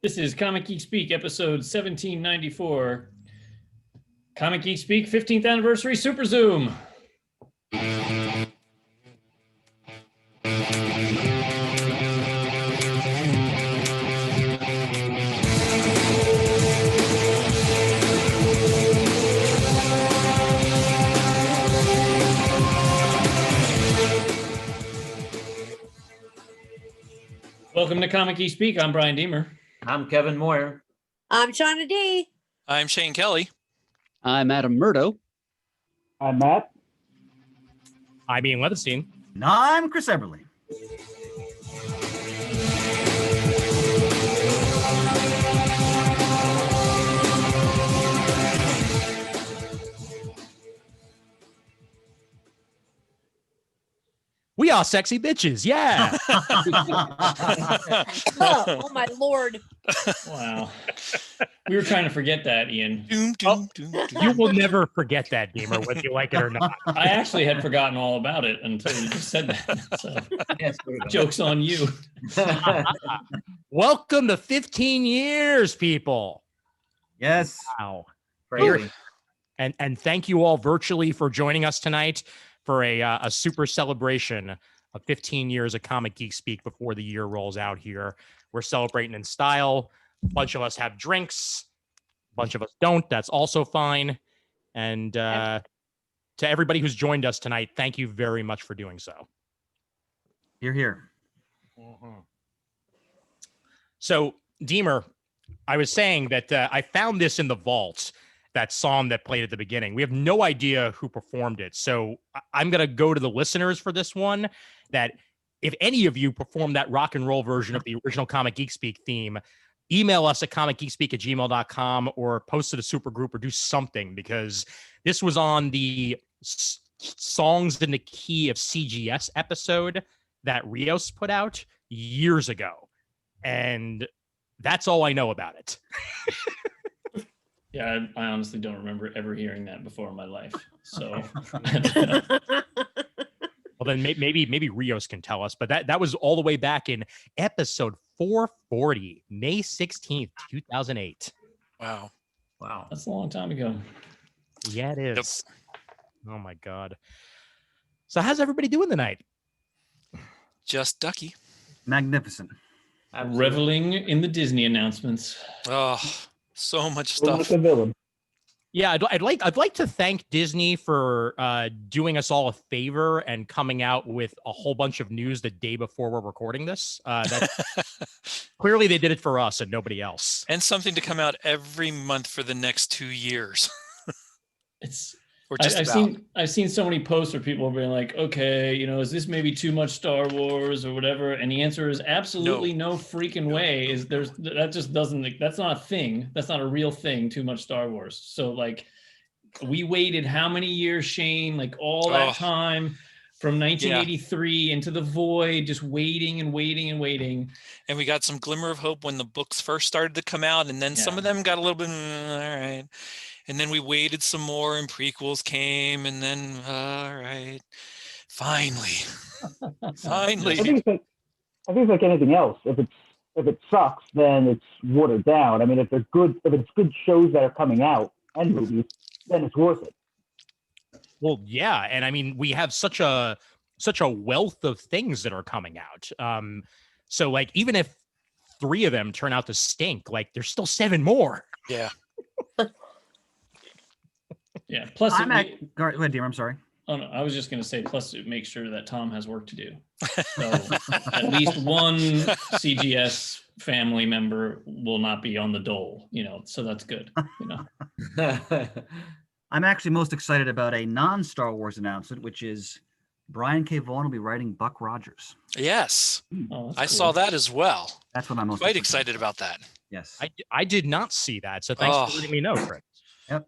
This is Comic Geek Speak, episode 1794. Comic Geek Speak 15th Anniversary Super Zoom. Welcome to Comic Geek Speak. I'm Brian Deemer. I'm Kevin Moyer. I'm Shauna D. I'm Shane Kelly. I'm Adam Murdo. I'm Matt. I'm Ian Leatherstein. And I'm Chris Eberly. We are sexy bitches, yeah. Oh my lord. Wow. We were trying to forget that, Ian. You will never forget that, Gamer, whether you like it or not. I actually had forgotten all about it until you just said that. So, Yes, joke's on you. Welcome to 15 years, people. Yes. Wow. crazy. And thank you all virtually for joining us tonight for a super celebration of 15 years of Comic Geek Speak before the year rolls out here. We're celebrating in style. A bunch of us have drinks. A bunch of us don't. That's also fine. And to everybody who's joined us tonight, thank you very much for doing so. You're here. So, Deemer, I was saying that I found this in the vault, that song that played at the beginning. We have no idea who performed it. So I'm going to go to the listeners for this one, that if any of you perform that rock and roll version of the original Comic Geek Speak theme, email us at comicgeekspeak@gmail.com or post to the super group or do something, because this was on the Songs in the Key of CGS episode that Rios put out years ago. And that's all I know about it. Yeah, I honestly don't remember ever hearing that before in my life. So, well, then maybe Rios can tell us. But that was all the way back in episode 440, May 16th, 2008. Wow. That's a long time ago. Yeah, it is. Yep. Oh my God. So how's everybody doing tonight? Just Ducky. Magnificent. Absolutely. Reveling in the Disney announcements. Oh, so much stuff. The villain. Yeah, I'd like to thank Disney for doing us all a favor and coming out with a whole bunch of news the day before we're recording this. Clearly, they did it for us and nobody else. And something to come out every month for the next 2 years. I've seen so many posts where people are being like, okay, is this maybe too much Star Wars or whatever? And the answer is absolutely no freaking way. That's not a thing. That's not a real thing, too much Star Wars. So like, we waited how many years, Shane? Like all that time from 1983 into the void, just waiting and waiting and waiting. And we got some glimmer of hope when the books first started to come out. And then some of them got a little bit, all right. And then we waited some more and prequels came, and then, all right, finally. I think it's like anything else. If it sucks, then it's watered down. I mean, if it's good shows that are coming out and movies, then it's worth it. Well, yeah, and I mean, we have such a wealth of things that are coming out. So like, even if 3 of them turn out to stink, like there's still 7 more. Yeah. Yeah. Plus, Go ahead, dear. I'm sorry. Oh no, I was just going to say. Plus, it makes sure that Tom has work to do. So at least one CGS family member will not be on the dole. So that's good. I'm actually most excited about a non-Star Wars announcement, which is Brian K. Vaughan will be writing Buck Rogers. Yes. Oh, I saw that as well. That's what I'm most quite excited about that. Yes. I did not see that, so thanks for letting me know, Chris. Yep.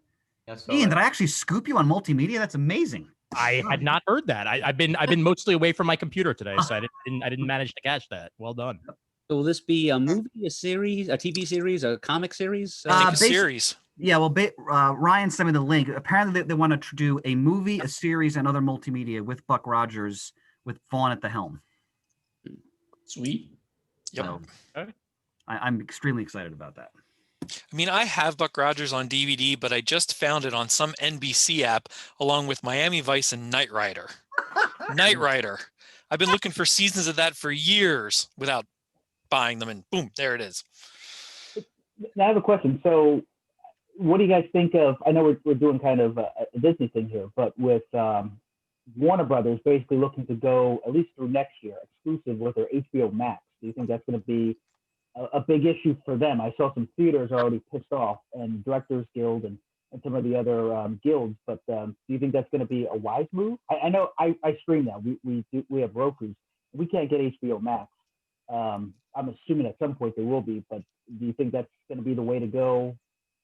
Ian, did I actually scoop you on multimedia? That's amazing. I had not heard that. I've been mostly away from my computer today, so I didn't manage to catch that. Well done. So will this be a movie, a series, a TV series, a comic series? I think a series. Yeah, well, Ryan sent me the link. Apparently, they want to do a movie, a series, and other multimedia with Buck Rogers, with Vaughn at the helm. Sweet. Yep. So, I'm extremely excited about that. I mean, I have Buck Rogers on DVD, but I just found it on some NBC app along with Miami Vice and Knight Rider. Knight Rider. I've been looking for seasons of that for years without buying them, and boom, there it is. Now I have a question. So, what do you guys think of? I know we're doing kind of a Disney thing here, but with Warner Brothers basically looking to go at least through next year exclusive with their HBO Max. Do you think that's going to be a big issue for them? I saw some theaters are already pissed off, and Directors Guild and some of the other guilds. But do you think that's going to be a wise move? I know I stream now. We have Roku's. We can't get HBO Max. I'm assuming at some point they will be, but do you think that's going to be the way to go?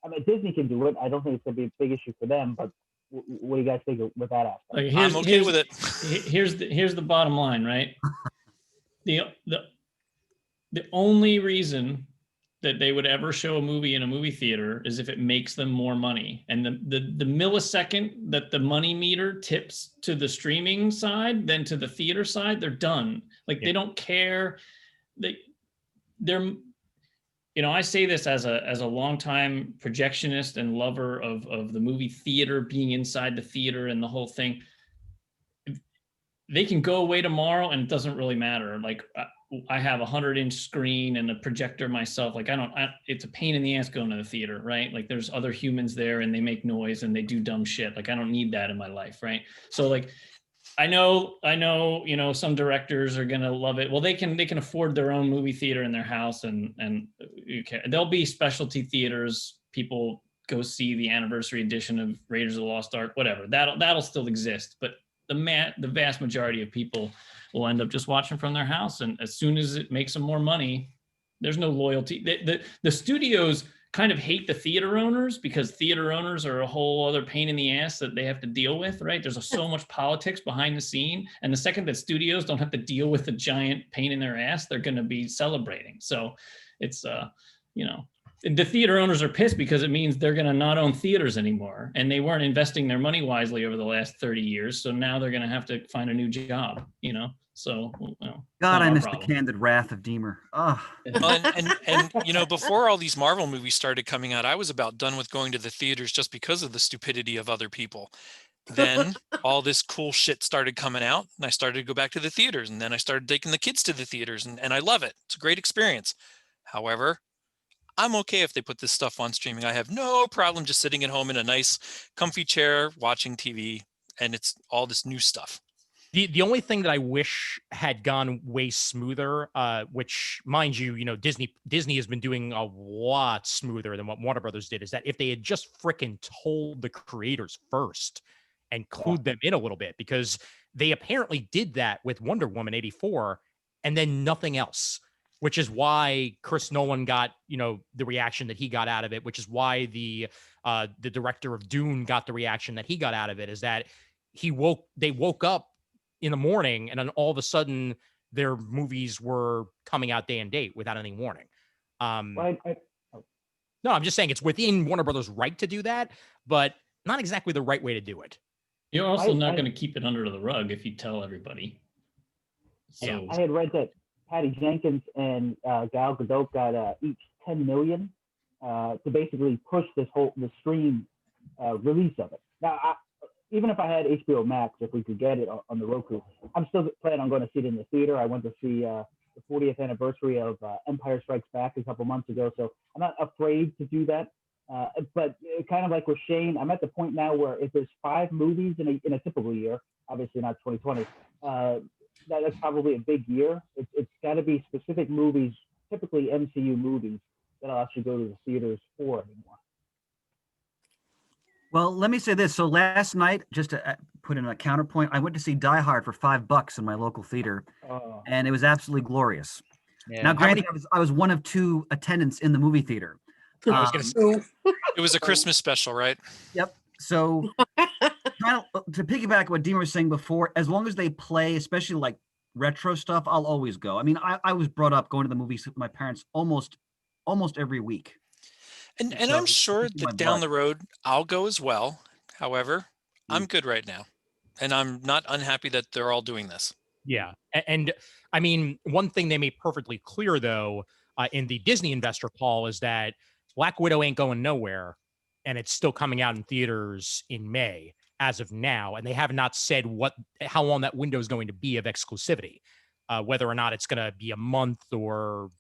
I mean, Disney can do it. I don't think it's going to be a big issue for them, but what do you guys think with that aspect? Like, I'm okay with it. Here's the bottom line, right? The only reason that they would ever show a movie in a movie theater is if it makes them more money. And the millisecond that the money meter tips to the streaming side, then to the theater side, they're done. Like, they don't care. They're I say this as a longtime projectionist and lover of the movie theater, being inside the theater and the whole thing. They can go away tomorrow and it doesn't really matter. Like, I have a 100-inch screen and a projector myself. Like, it's a pain in the ass going to the theater, right? Like, there's other humans there and they make noise and they do dumb shit. Like, I don't need that in my life, right? So, like, I know, some directors are going to love it. Well, they can afford their own movie theater in their house, and there'll be specialty theaters. People go see the anniversary edition of Raiders of the Lost Ark, whatever. That'll still exist, but the vast majority of people will end up just watching from their house. And as soon as it makes them more money, there's no loyalty. The studios kind of hate the theater owners, because theater owners are a whole other pain in the ass that they have to deal with, right? There's so much politics behind the scene. And the second that studios don't have to deal with the giant pain in their ass, they're going to be celebrating. So it's, the theater owners are pissed because it means they're going to not own theaters anymore. And they weren't investing their money wisely over the last 30 years. So now they're going to have to find a new job, So, God, I missed the candid wrath of Deemer. Oh. And before all these Marvel movies started coming out, I was about done with going to the theaters just because of the stupidity of other people. Then all this cool shit started coming out, and I started to go back to the theaters. And then I started taking the kids to the theaters, and I love it. It's a great experience. However, I'm okay if they put this stuff on streaming. I have no problem just sitting at home in a nice, comfy chair, watching TV, and it's all this new stuff. The only thing that I wish had gone way smoother, which, mind you, Disney has been doing a lot smoother than what Warner Brothers did, is that if they had just frickin' told the creators first and clued them in a little bit, because they apparently did that with Wonder Woman 84 and then nothing else, which is why Chris Nolan got, the reaction that he got out of it, which is why the director of Dune got the reaction that he got out of it, is that they woke up in the morning and then all of a sudden their movies were coming out day and date without any warning. No, I'm just saying it's within Warner Brothers' right to do that, but not exactly the right way to do it. You're also not going to keep it under the rug if you tell everybody. So I had read that Patty Jenkins and Gal Gadot got each $10 million to basically push the stream release of it. Now, even if I had HBO Max, if we could get it on the Roku, I'm still planning on going to see it in the theater. I went to see the 40th anniversary of Empire Strikes Back a couple months ago, so I'm not afraid to do that. But kind of like with Shane, I'm at the point now where if there's 5 movies in a typical year, obviously not 2020, that's probably a big year. It's got to be specific movies, typically MCU movies, that I'll actually go to the theaters for anymore. Well, let me say this. So last night, just to put in a counterpoint, I went to see Die Hard for $5 in my local theater, and it was absolutely glorious. Yeah. Now, granted, I was one of 2 attendants in the movie theater. I was going to say, it was a Christmas special, right? Yep. So to piggyback what Dean was saying before, as long as they play, especially like retro stuff, I'll always go. I mean, I was brought up going to the movies with my parents almost every week. And I'm sure that down the road, I'll go as well. However, I'm good right now. And I'm not unhappy that they're all doing this. Yeah. And I mean, one thing they made perfectly clear, though, in the Disney investor call is that Black Widow ain't going nowhere, and it's still coming out in theaters in May as of now, and they have not said how long that window is going to be of exclusivity, whether or not it's going to be a month or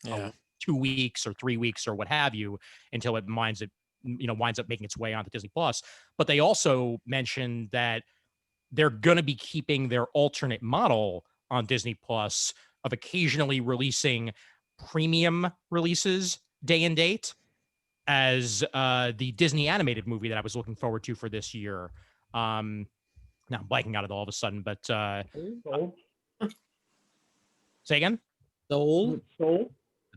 2 weeks or 3 weeks or what have you, until it winds up making its way onto Disney Plus. But they also mentioned that they're going to be keeping their alternate model on Disney Plus of occasionally releasing premium releases day and date, as the Disney animated movie that I was looking forward to for this year. Now I'm blanking out of it all of a sudden, but say again? Soul? The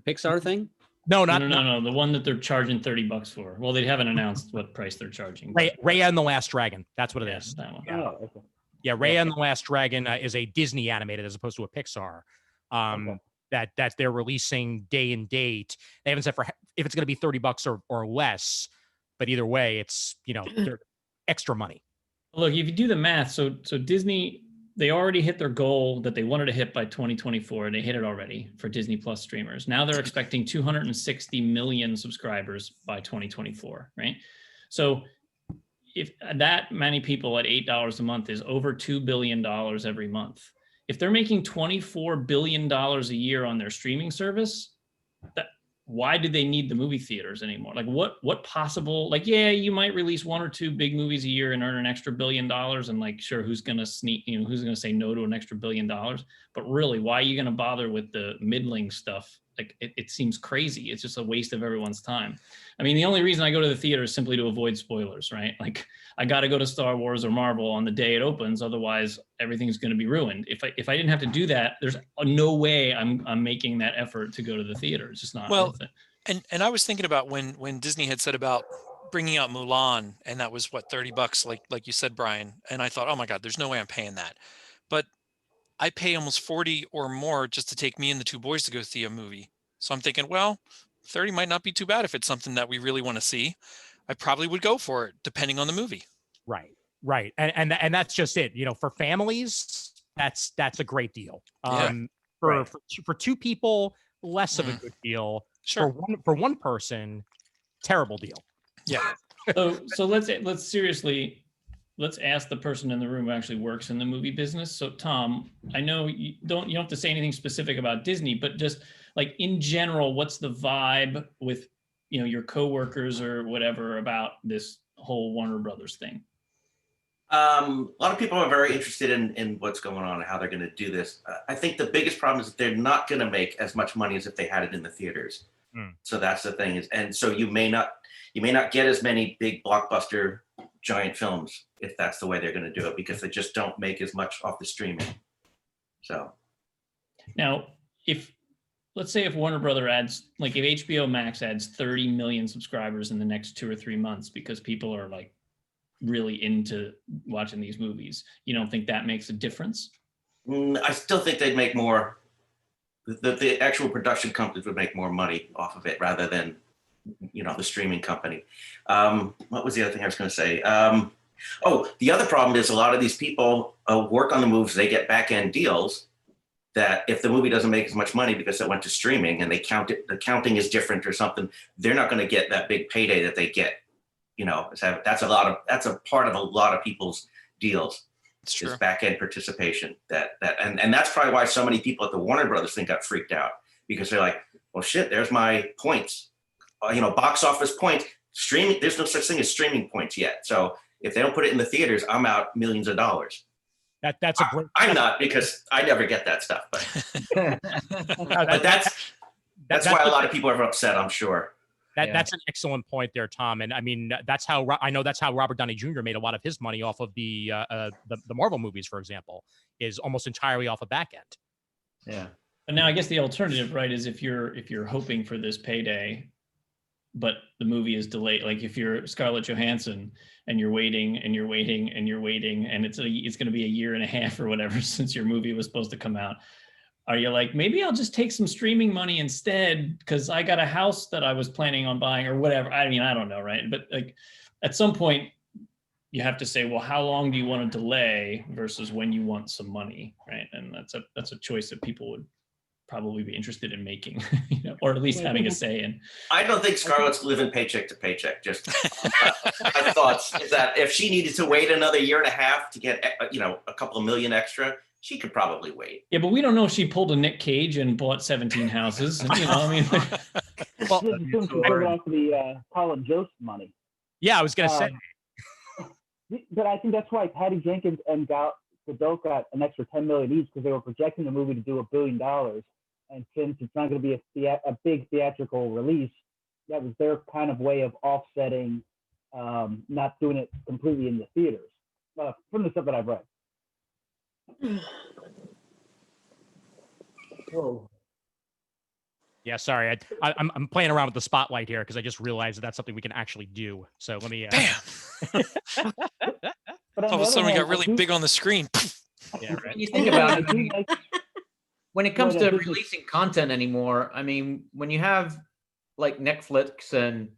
Pixar thing? No, no. The one that they're charging $30 for. Well, they haven't announced what price they're charging. Raya and the Last Dragon. That's what it is. That one. Yeah. Oh, okay. Yeah, Raya and the Last Dragon is a Disney animated as opposed to a Pixar. That they're releasing day and date. They haven't said if it's going to be $30 or less, but either way, it's extra money. Look, if you do the math, so Disney, they already hit their goal that they wanted to hit by 2024, and they hit it already for Disney Plus streamers. Now they're expecting 260 million subscribers by 2024, right? So if that many people at $8 a month is over $2 billion every month. If they're making $24 billion a year on their streaming service, why do they need the movie theaters anymore? Like what possible, like, yeah, you might release 1 or 2 big movies a year and earn an extra $1 billion. And like, sure, who's going to who's going to say no to an extra $1 billion? But really, why are you going to bother with the middling stuff? Like it seems crazy. It's just a waste of everyone's time. I mean, the only reason I go to the theater is simply to avoid spoilers, right? Like I got to go to Star Wars or Marvel on the day it opens. Otherwise everything's going to be ruined. If I didn't have to do that, there's no way I'm making that effort to go to the theater. It's just not worth it. And I was thinking about when Disney had said about bringing out Mulan, and that was what, $30, like you said, Brian. And I thought, oh my God, there's no way I'm paying that. But I pay almost 40 or more just to take me and the 2 boys to go see a movie. So I'm thinking, well, 30 might not be too bad if it's something that we really want to see. I probably would go for it, depending on the movie. Right. And that's just it. For families, that's a great deal. For 2 people, less of a good deal. Sure. For one person, terrible deal. Yeah. So let's seriously. Let's ask the person in the room who actually works in the movie business. So Tom, I know you don't have to say anything specific about Disney, but just like in general, what's the vibe with, your coworkers or whatever about this whole Warner Brothers thing? A lot of people are very interested in what's going on and how they're going to do this. I think the biggest problem is that they're not going to make as much money as if they had it in the theaters. So that's the thing and so you may not get as many big blockbuster giant films if that's the way they're going to do it, because they just don't make as much off the streaming. So now, let's say if Warner Brother adds, like if HBO Max adds 30 million subscribers in the next 2 or 3 months because people are like really into watching these movies, you don't think that makes a difference? I still think they'd make more. The actual production companies would make more money off of it rather than, the streaming company. What was the other thing I was going to say? The other problem is a lot of these people work on the movies. They get back end deals that if the movie doesn't make as much money because it went to streaming and they count it, the counting is different or something, they're not going to get that big payday that they get. That's a part of a lot of people's deals. It's true. Is back end participation and that's probably why so many people at the Warner Brothers thing got freaked out, because they're like, well, shit, there's my points, box office points. Streaming, there's no such thing as streaming points yet. So if they don't put it in the theaters, I'm out millions of dollars. That's a great. I'm not, because I never get that stuff. But but that's why a lot of people are upset, I'm sure. That's an excellent point there, Tom. And I mean, that's how Robert Downey Jr. made a lot of his money off of the Marvel movies, for example, is almost entirely off a back end. Yeah. And now I guess the alternative, right, is if you're hoping for this payday, but the movie is delayed. Like if you're Scarlett Johansson and you're waiting and you're waiting and you're waiting, and it's going to be a year and a half or whatever since your movie was supposed to come out. Are you like, maybe I'll just take some streaming money instead because I got a house that I was planning on buying or whatever? I mean, I don't know, right? But like at some point you have to say, well, how long do you want to delay versus when you want some money, right? And that's a choice that people would probably be interested in making, or at least having a say in. I don't think Scarlett's living paycheck to paycheck. Just my thoughts is that if she needed to wait another year and a half to get, a couple of million extra, she could probably wait. Yeah, but we don't know if she pulled a Nick Cage and bought 17 houses. And, I mean, Well, Just assume she's living off the Colin Jost money. yeah, I was gonna say. But I think that's why Patty Jenkins and Gadot got an extra $10 million each, because they were projecting the movie to do $1 billion. And since it's not going to be a big theatrical release, that was their kind of way of offsetting, not doing it completely in the theaters, from the stuff that I've read. Whoa. Yeah, sorry, I'm playing around with the spotlight here because I just realized that that's something we can actually do. So let me. Bam! But All of a sudden, we got really big on the screen. Yeah, right. When you think about it, I mean, like, when it comes Yeah, to that business- releasing content anymore, I mean, when you have like Netflix and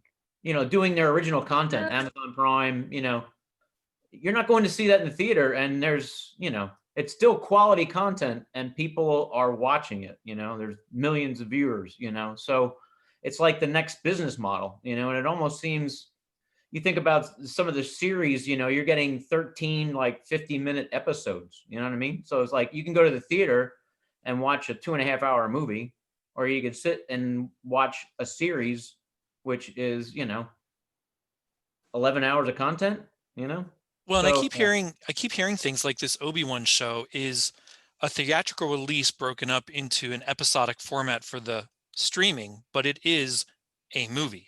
doing their original content, Amazon Prime, you're not going to see that in the theater, and there's it's still quality content and people are watching it. There's millions of viewers, so it's like the next business model, and it almost seems, you think about some of the series, you're getting 13 like 50-minute episodes, you know what I mean? So it's like you can go to the theater and watch a 2.5-hour movie, or you could sit and watch a series, which is, 11 hours of content, Well, and So- I keep hearing things like this Obi-Wan show is a theatrical release broken up into an episodic format for the streaming, but it is a movie.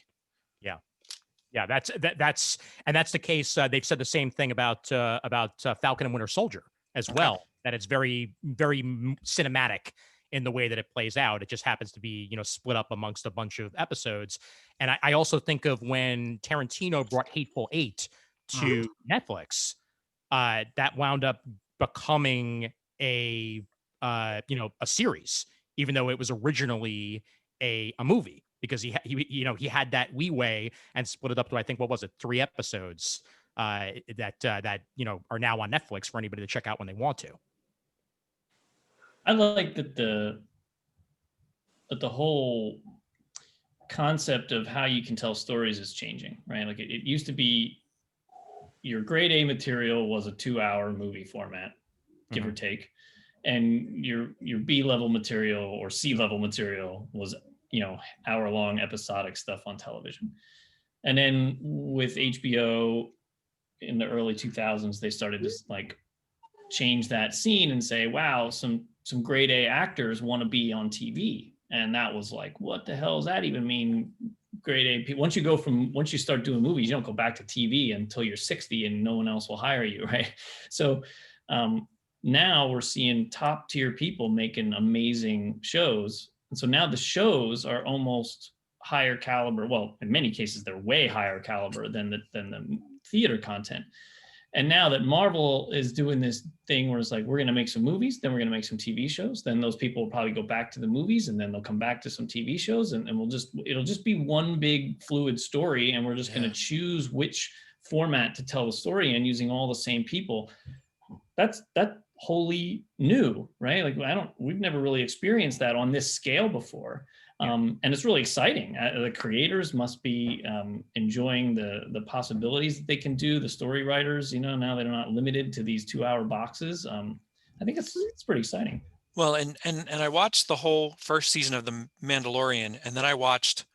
Yeah, that's the case. They've said the same thing about Falcon and Winter Soldier as well. That it's very, very cinematic in the way that it plays out. It just happens to be split up amongst a bunch of episodes. And I also think of when Tarantino brought Hateful Eight to Netflix, that wound up becoming a series, even though it was originally a movie. Because he had that leeway and split it up to, I think, what was it, 3 episodes that are now on Netflix for anybody to check out when they want to. I like that the whole concept of how you can tell stories is changing, right? Like it used to be your grade A material was a 2-hour movie format, give or take, and your B level material or C level material was hour-long episodic stuff on television. And then with HBO in the early 2000s, they started to like change that scene and say, wow, some grade A actors want to be on TV. And that was like, what the hell does that even mean? Grade A. Once you start doing movies, you don't go back to TV until you're 60 and no one else will hire you, right? So now we're seeing top tier people making amazing shows. And so now the shows are almost higher caliber. Well, in many cases, they're way higher caliber than the theater content. And now that Marvel is doing this thing where it's like, we're going to make some movies, then we're going to make some TV shows. Then those people will probably go back to the movies, and then they'll come back to some TV shows, and it'll just be one big fluid story. And we're just going to choose which format to tell the story in using all the same people. That's wholly new, right? Like we've never really experienced that on this scale before. And it's really exciting. The creators must be enjoying the possibilities that they can do. The story writers, now they're not limited to these 2-hour boxes. I think it's pretty exciting. Well, and I watched the whole first season of The Mandalorian, and then I watched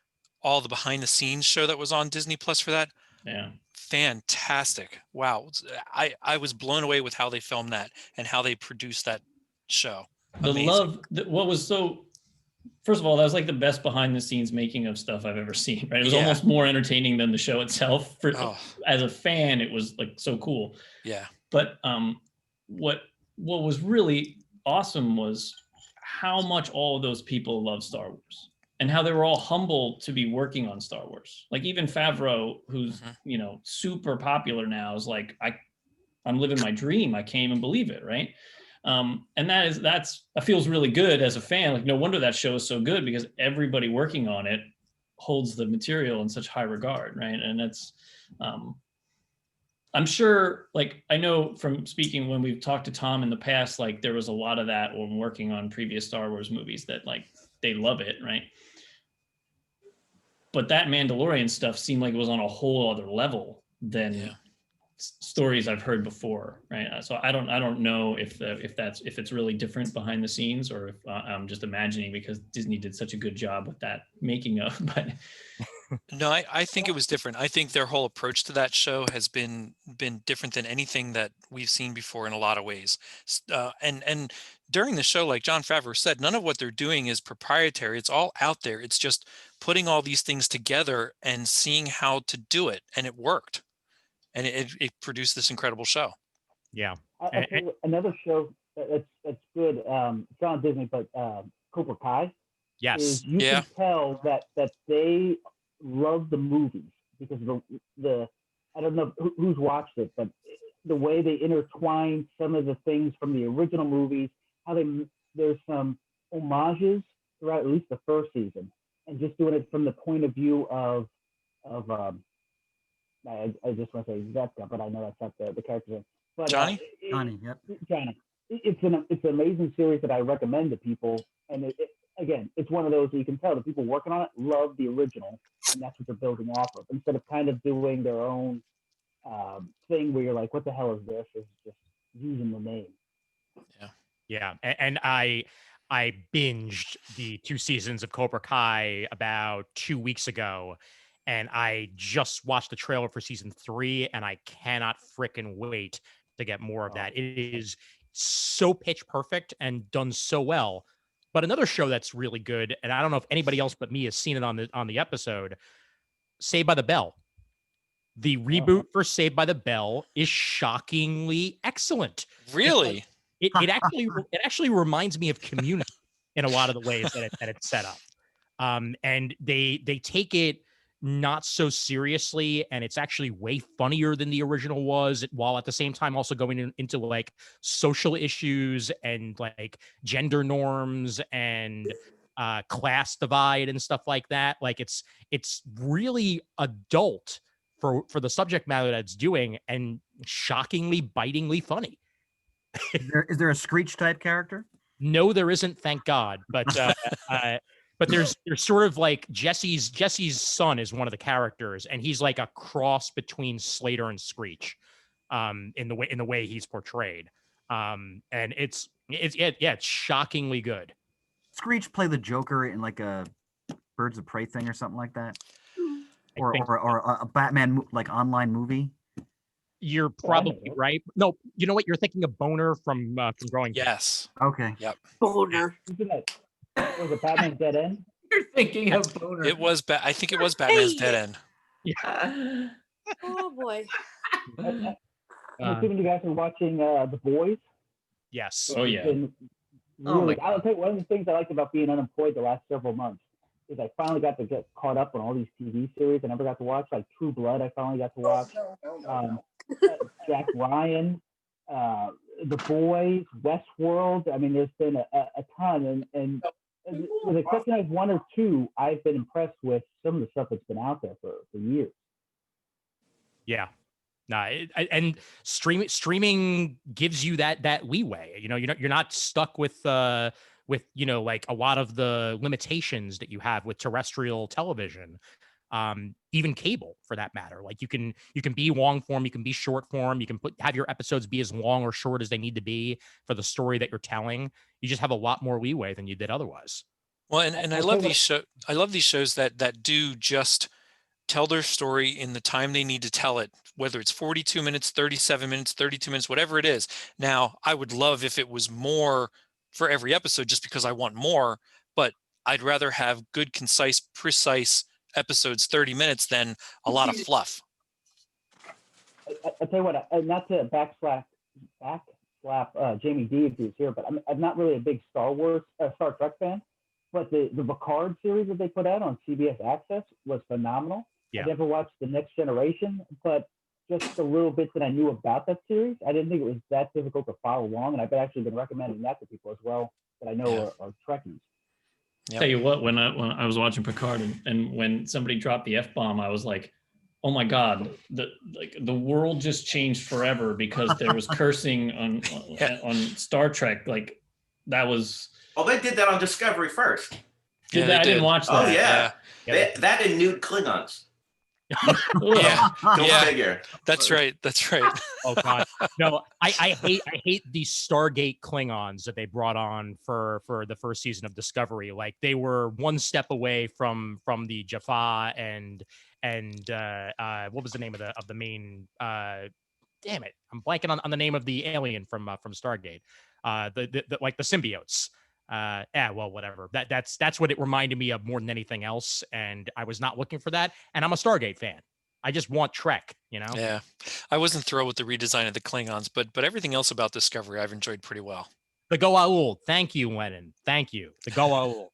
all the behind the scenes show that was on Disney Plus for that. Yeah. Fantastic. Wow. I was blown away with how they filmed that and how they produced that show. Amazing. What was so, first of all, that was like the best behind the scenes making of stuff I've ever seen, right? It was almost more entertaining than the show itself. As a fan, it was like so cool. Yeah. But what was really awesome was how much all of those people love Star Wars and how they were all humble to be working on Star Wars. Like even Favreau, who's super popular now, is like, I'm living my dream. I can't even believe it, right? And that feels really good as a fan. Like no wonder that show is so good, because everybody working on it holds the material in such high regard, right? And I'm sure, like, I know from speaking when we've talked to Tom in the past, like there was a lot of that when working on previous Star Wars movies that like they love it, right? But that Mandalorian stuff seemed like it was on a whole other level than stories I've heard before, right? So I don't know if it's really different behind the scenes, or if I'm just imagining because Disney did such a good job with that making of. But No, I think it was different. I think their whole approach to that show has been different than anything that we've seen before in a lot of ways. And during the show, like Jon Favreau said, none of what they're doing is proprietary. It's all out there. It's just putting all these things together and seeing how to do it, and it worked. And it produced this incredible show. Yeah. I'll tell you another show that's good. It's not on Disney, but Cobra Kai. Yes. Is you can tell that they love the movies because the I don't know who's watched it, but the way they intertwine some of the things from the original movies, how there's some homages throughout at least the first season, and just doing it from the point of view of I just want to say Zetka, but I know that's not the character name. But Johnny? Johnny, yep. Johnny. It's an amazing series that I recommend to people, and again, it's one of those that you can tell the people working on it love the original, and that's what they're building off of. Instead of kind of doing their own thing where you're like, "What the hell is this?" It's just using the name. Yeah, and I binged the 2 seasons of Cobra Kai about 2 weeks ago, and I just watched the trailer for season 3, and I cannot frickin' wait to get more of that. It is so pitch perfect and done so well. But another show that's really good, and I don't know if anybody else but me has seen it on the episode, Saved by the Bell. The reboot for Saved by the Bell is shockingly excellent. Really? It actually reminds me of Community in a lot of the ways that it's set up. And they take it not so seriously, and it's actually way funnier than the original was, while at the same time also going into like social issues and like gender norms and class divide and stuff like that. Like it's really adult for the subject matter that it's doing, and shockingly bitingly funny. Is there a Screech type character? No, there isn't, thank God. But there's sort of like Jesse's son is one of the characters, and he's like a cross between Slater and Screech, in the way he's portrayed. And it's shockingly good. Screech play the Joker in like a Birds of Prey thing or something like that, or a Batman like online movie. You're probably right. No, you know what? You're thinking of Boner from Growing Pains. Yes. Okay. Yep. Boner. Was it Batman Dead End? You're thinking of Boner. It was I think it was Batman's Dead End. Oh boy. I'm assuming you guys are watching The Boys. Yes. Oh yeah. Really, I'll tell you, one of the things I liked about being unemployed the last several months is I finally got to get caught up on all these TV series I never got to watch, like True Blood. I finally got to watch. Jack Ryan, The Boys, Westworld. I mean, there's been a ton, and with the exception of 1 or 2, I've been impressed with some of the stuff that's been out there for years. Yeah. Nah, and streaming gives you that leeway. You know, you're not stuck with you know, like a lot of the limitations that you have with terrestrial television, even cable for that matter. Like you can be long form, you can be short form, you can have your episodes be as long or short as they need to be for the story that you're telling. You just have a lot more leeway than you did otherwise. Well, and I love these shows that do just tell their story in the time they need to tell it, whether it's 42 minutes, 37 minutes, 32 minutes, whatever it is. Now, I would love if it was more for every episode just because I want more, but I'd rather have good, concise, precise episodes, 30 minutes than a lot of fluff. I'll tell you what, not to backslap Jamie D if he's here, but I'm not really a big Star Trek fan, but the Picard series that they put out on CBS Access was phenomenal. Yeah. I never watched The Next Generation, but just the little bits that I knew about that series, I didn't think it was that difficult to follow along, and I've actually been recommending that to people as well that I know are Trekkies. Yep. Tell you what, when I was watching Picard and when somebody dropped the F-bomb, I was like, oh my God, the world just changed forever because there was cursing on Star Trek. Like that was. Oh, they did that on Discovery first. Did that? I didn't watch that. Oh yeah, Yeah. that and nude Klingons. Yeah, Go yeah. figure. That's right. That's right. Oh God, no! I hate the Stargate Klingons that they brought on for the first season of Discovery. Like they were one step away from the Jaffa and what was the name of the main? Damn it, I'm blanking on the name of the alien from Stargate. The like the symbiotes. Well, whatever. That's what it reminded me of more than anything else. And I was not looking for that. And I'm a Stargate fan. I just want Trek, you know? Yeah. I wasn't thrilled with the redesign of the Klingons, but everything else about Discovery I've enjoyed pretty well. The Goa'uld. Thank you, Lennon. Thank you. The Goa'uld.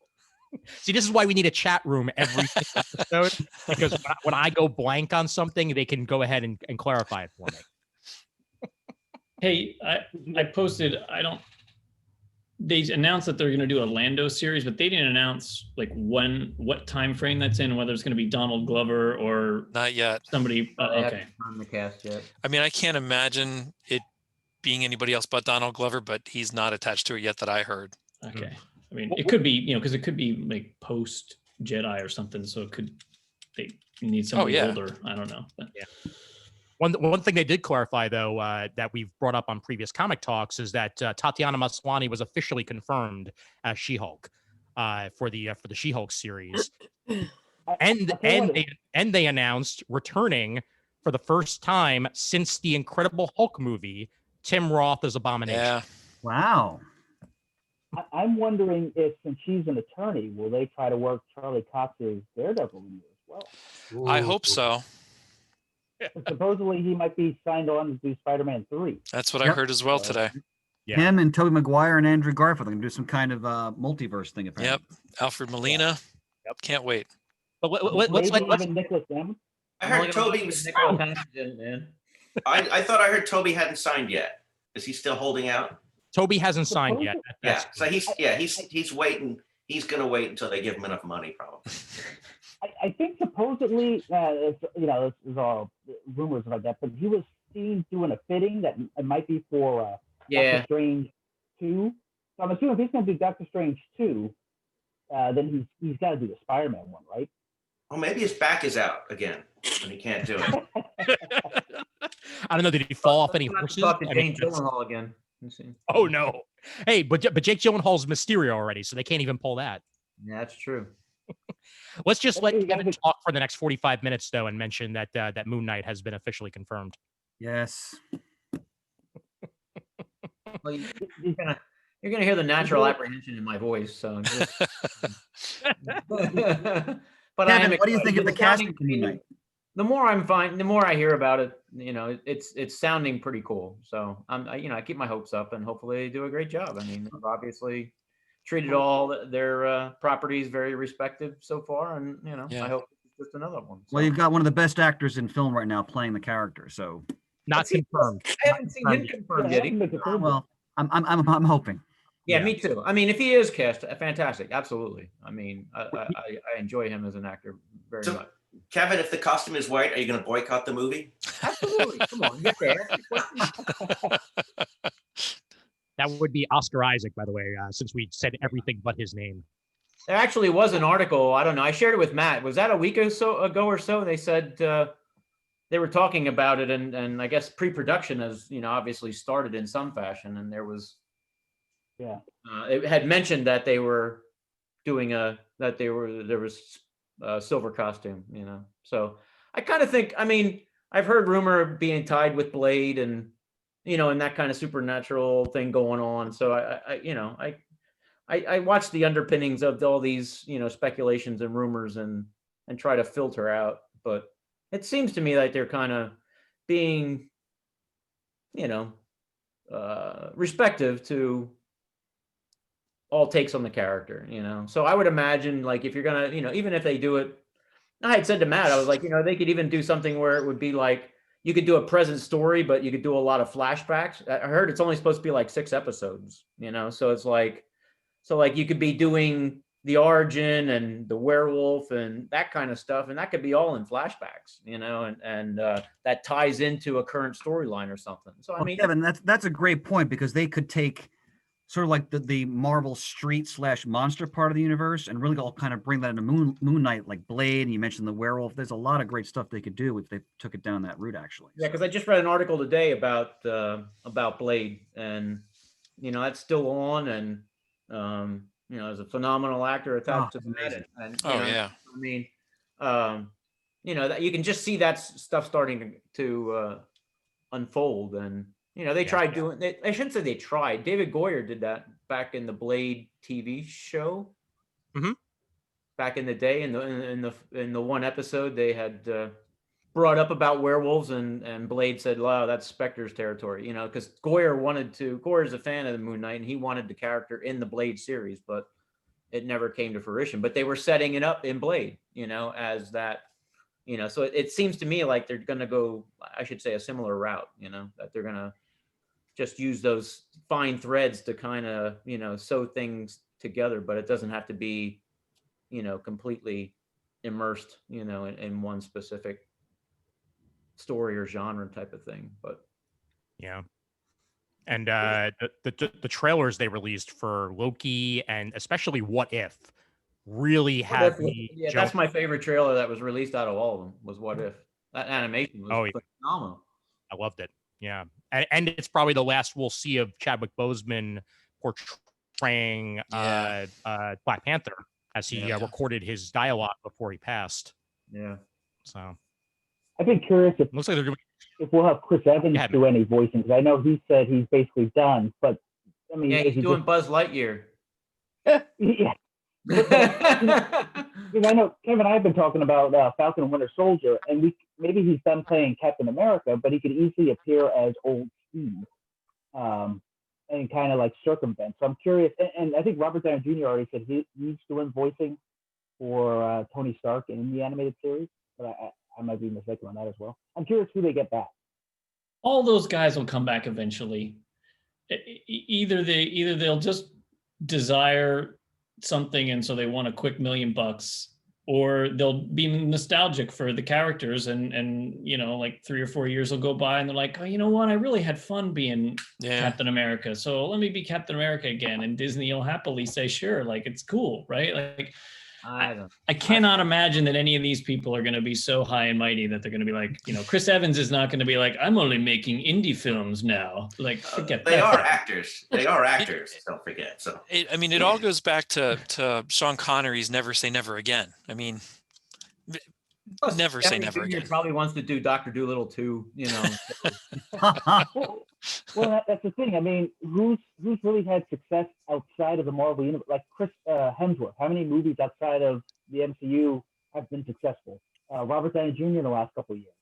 See, this is why we need a chat room every episode, because when I go blank on something, they can go ahead and clarify it for me. Hey, I posted, they announced that they're going to do a Lando series, but they didn't announce like what time frame that's in, whether it's going to be Donald Glover or Not yet. somebody. They haven't Okay. confirmed the cast yet. I mean, I can't imagine it being anybody else but Donald Glover, but he's not attached to it yet that I heard. Okay. I mean, it could be, because it could be like post Jedi or something. So they need somebody older. I don't know. But. Yeah. One thing they did clarify, though, that we've brought up on previous comic talks is that Tatiana Maslany was officially confirmed as She-Hulk for the She-Hulk series, and they announced returning for the first time since the Incredible Hulk movie, Tim Roth as Abomination. Yeah. Wow. I'm wondering if, since she's an attorney, will they try to work Charlie Cox's Daredevil in here as well? I hope so. Supposedly he might be signed on to do Spider-Man 3. That's what I heard as well today. Yeah. Him and Tobey Maguire and Andrew Garfield are going to do some kind of multiverse thing. Apparently. Yep. Alfred Molina. Yep. Can't wait. But let's even Nicholas M. I heard Toby was. I thought I heard Toby hadn't signed yet. Is he still holding out? Toby hasn't signed yet. Yeah. So he's waiting. He's gonna wait until they give him enough money, probably. I think supposedly, this is all rumors like that, but he was seen doing a fitting that it might be for Doctor Strange 2. So I'm assuming if he's going to do Doctor Strange 2, then he's got to do the Spider-Man one, right? Oh, maybe his back is out again and he can't do it. I don't know. Did he fall off any horses? Talk to Jake Gyllenhaal again. Oh no! Hey, but Jake Gyllenhaal's Mysterio already, so they can't even pull that. Yeah, that's true. Let's just let Kevin talk for the next 45 minutes, though, and mention that that Moon Knight has been officially confirmed. Yes. Well, you're gonna hear the natural apprehension in my voice. So, but Kevin, what do you think of the casting for Moon Knight? The more I hear about it, it's sounding pretty cool. So I keep my hopes up, and hopefully they do a great job. I mean, they've obviously treated all their properties very respected so far, and I hope it's just another one. So. Well, you've got one of the best actors in film right now playing the character, so not confirmed. I haven't seen him confirmed yet. Well, I'm hoping. Yeah, me too. I mean, if he is cast, fantastic, absolutely. I mean, I enjoy him as an actor very much. Kevin, if the costume is white, are you going to boycott the movie? Absolutely. Come on, get there. That would be Oscar Isaac, by the way, since we said everything but his name. There actually was an article. I don't know. I shared it with Matt. Was that a week or so ago or so? They said they were talking about it, and I guess pre-production has obviously started in some fashion, and there was it had mentioned that they were doing there was a silver costume, So I kind of think, I mean, I've heard rumor being tied with Blade and and that kind of supernatural thing going on. So I watch the underpinnings of all these, speculations and rumors and try to filter out. But it seems to me like they're kind of being, respective to all takes on the character, So I would imagine, like, if you're gonna, even if they do it, I had said to Matt, I was like, they could even do something where it would be like, you could do a present story, but you could do a lot of flashbacks. I heard it's only supposed to be like 6 episodes, So it's like, you could be doing the origin and the werewolf and that kind of stuff, and that could be all in flashbacks, and that ties into a current storyline or something. So I Well, mean, Kevin, that's a great point, because they could take sort of like the Marvel street / monster part of the universe and really all kind of bring that into Moon Knight, like Blade. And you mentioned the werewolf. There's a lot of great stuff they could do if they took it down that route, actually. yeah, because I just read an article today about Blade, and that's still on, and there's a phenomenal actor attached to that, amazing. and Oh yeah. I mean, that you can just see that stuff starting to unfold, and they tried doing. I shouldn't say they tried. David Goyer did that back in the Blade TV show. Mhm. Back in the day, in the one episode, they had brought up about werewolves, and Blade said, "Wow, that's Spectre's territory." Because Goyer's a fan of the Moon Knight, and he wanted the character in the Blade series, but it never came to fruition. But they were setting it up in Blade, as that. So it seems to me like they're going to go, I should say, a similar route, that they're going to just use those fine threads to kind of, sew things together, but it doesn't have to be, completely immersed, in one specific story or genre type of thing. But Yeah. And the trailers they released for Loki and especially What If really had me. Yeah, that's my favorite trailer that was released out of all of them, was What If. That animation was phenomenal. I loved it. Yeah. And it's probably the last we'll see of Chadwick Boseman portraying Black Panther as he recorded his dialogue before he passed. Yeah. So I've been curious if looks like they're doing. If we'll have Chris Evans do any voicing, because I know he said he's basically done. But I mean, yeah, he's doing Buzz Lightyear. Yeah. Because I know Kevin and I have been talking about Falcon and Winter Soldier, and maybe he's done playing Captain America, but he could easily appear as old Steve, and kind of like circumvent. So I'm curious, and I think Robert Downey Jr. already said he's doing voicing for Tony Stark in the animated series, but I might be mistaken on that as well. I'm curious who they get back. All those guys will come back eventually. Either they'll just desire something and so they want a quick $1 million, or they'll be nostalgic for the characters, and like 3 or 4 years will go by and they're like, oh, you know what, I really had fun being Captain America, so let me be Captain America again. And Disney will happily say, sure, like it's cool, right? Like I cannot imagine that any of these people are going to be so high and mighty that they're going to be like, Chris Evans is not going to be like, I'm only making indie films now. Like, forget they are actors. They are actors. Don't forget. So it all goes back to Sean Connery's "Never Say Never Again." I mean, never say never again. He probably wants to do Dr. Dolittle too. Well, that's the thing. I mean, who's really had success outside of the Marvel universe? Like Chris Hemsworth. How many movies outside of the MCU have been successful? Robert Downey Jr. in the last couple of years.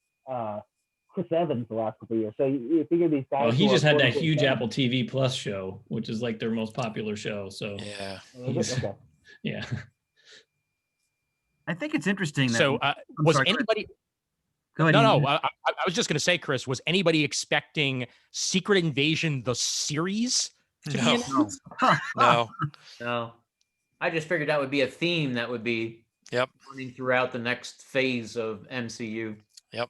Chris Evans the last couple of years. So you figure these guys. Well, he just had that huge Apple TV Plus show, which is like their most popular show. So yeah, okay. Yeah. I think it's interesting. That, so was sorry, anybody? Go ahead. No. I was just going to say, Chris, was anybody expecting Secret Invasion the series? No. I just figured that would be a theme that would be running throughout the next phase of MCU. Yep.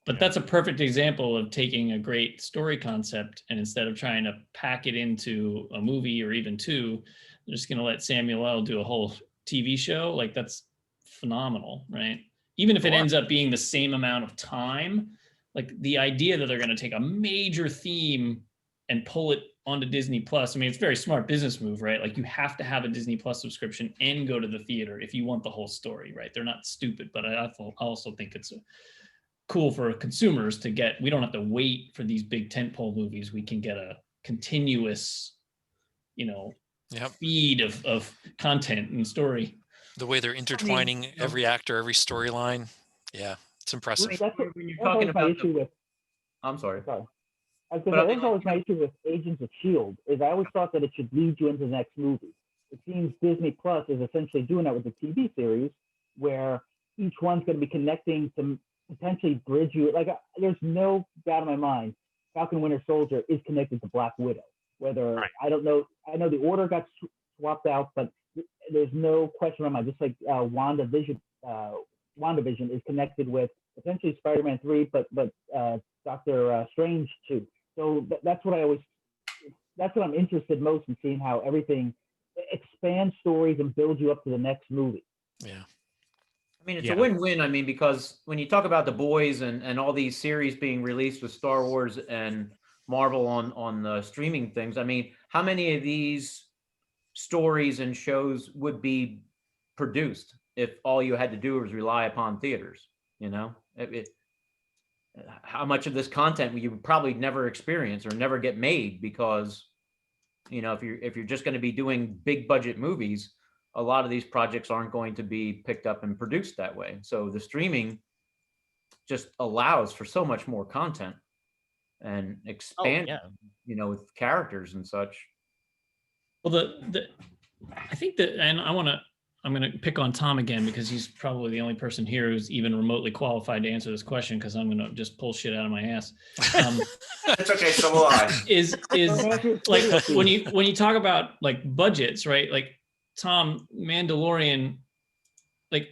But that's a perfect example of taking a great story concept, and instead of trying to pack it into a movie or even two, they're just going to let Samuel L. do a whole TV show. Like, that's phenomenal, right? Even if it ends up being the same amount of time, like the idea that they're going to take a major theme and pull it onto Disney Plus. I mean, it's a very smart business move, right? Like, you have to have a Disney Plus subscription and go to the theater if you want the whole story, right? They're not stupid, but I also think it's cool for consumers to get. We don't have to wait for these big tentpole movies. We can get a continuous, feed of content and story. The way they're intertwining every actor, every storyline. Yeah, it's impressive. When you're talking about I'm sorry. That's always my issue with Agents of S.H.I.E.L.D. is I always thought that it should lead you into the next movie. It seems Disney Plus is essentially doing that with the TV series, where each one's going to be connecting to potentially bridge you. Like, there's no doubt in my mind, Falcon Winter Soldier is connected to Black Widow. Whether I don't know, I know the order got swapped out, but there's no question in my mind. Just like WandaVision is connected with potentially Spider-Man 3, but Doctor Strange too. So that's what I'm interested most in, seeing how everything expands stories and builds you up to the next movie. Yeah. I mean, it's a win-win. I mean, because when you talk about The Boys and all these series being released with Star Wars and Marvel on the streaming things, I mean, how many of these stories and shows would be produced if all you had to do was rely upon theaters? You know, how much of this content you would probably never experience or never get made, because, you know, if you're just going to be doing big budget movies, a lot of these projects aren't going to be picked up and produced that way. So the streaming just allows for so much more content and expand, you know, with characters and such. Well, I think that, and I'm going to pick on Tom again, because he's probably the only person here who's even remotely qualified to answer this question, because I'm going to just pull shit out of my ass. It's okay, so will I. Is like when you talk about like budgets, right? Like, Tom, Mandalorian, like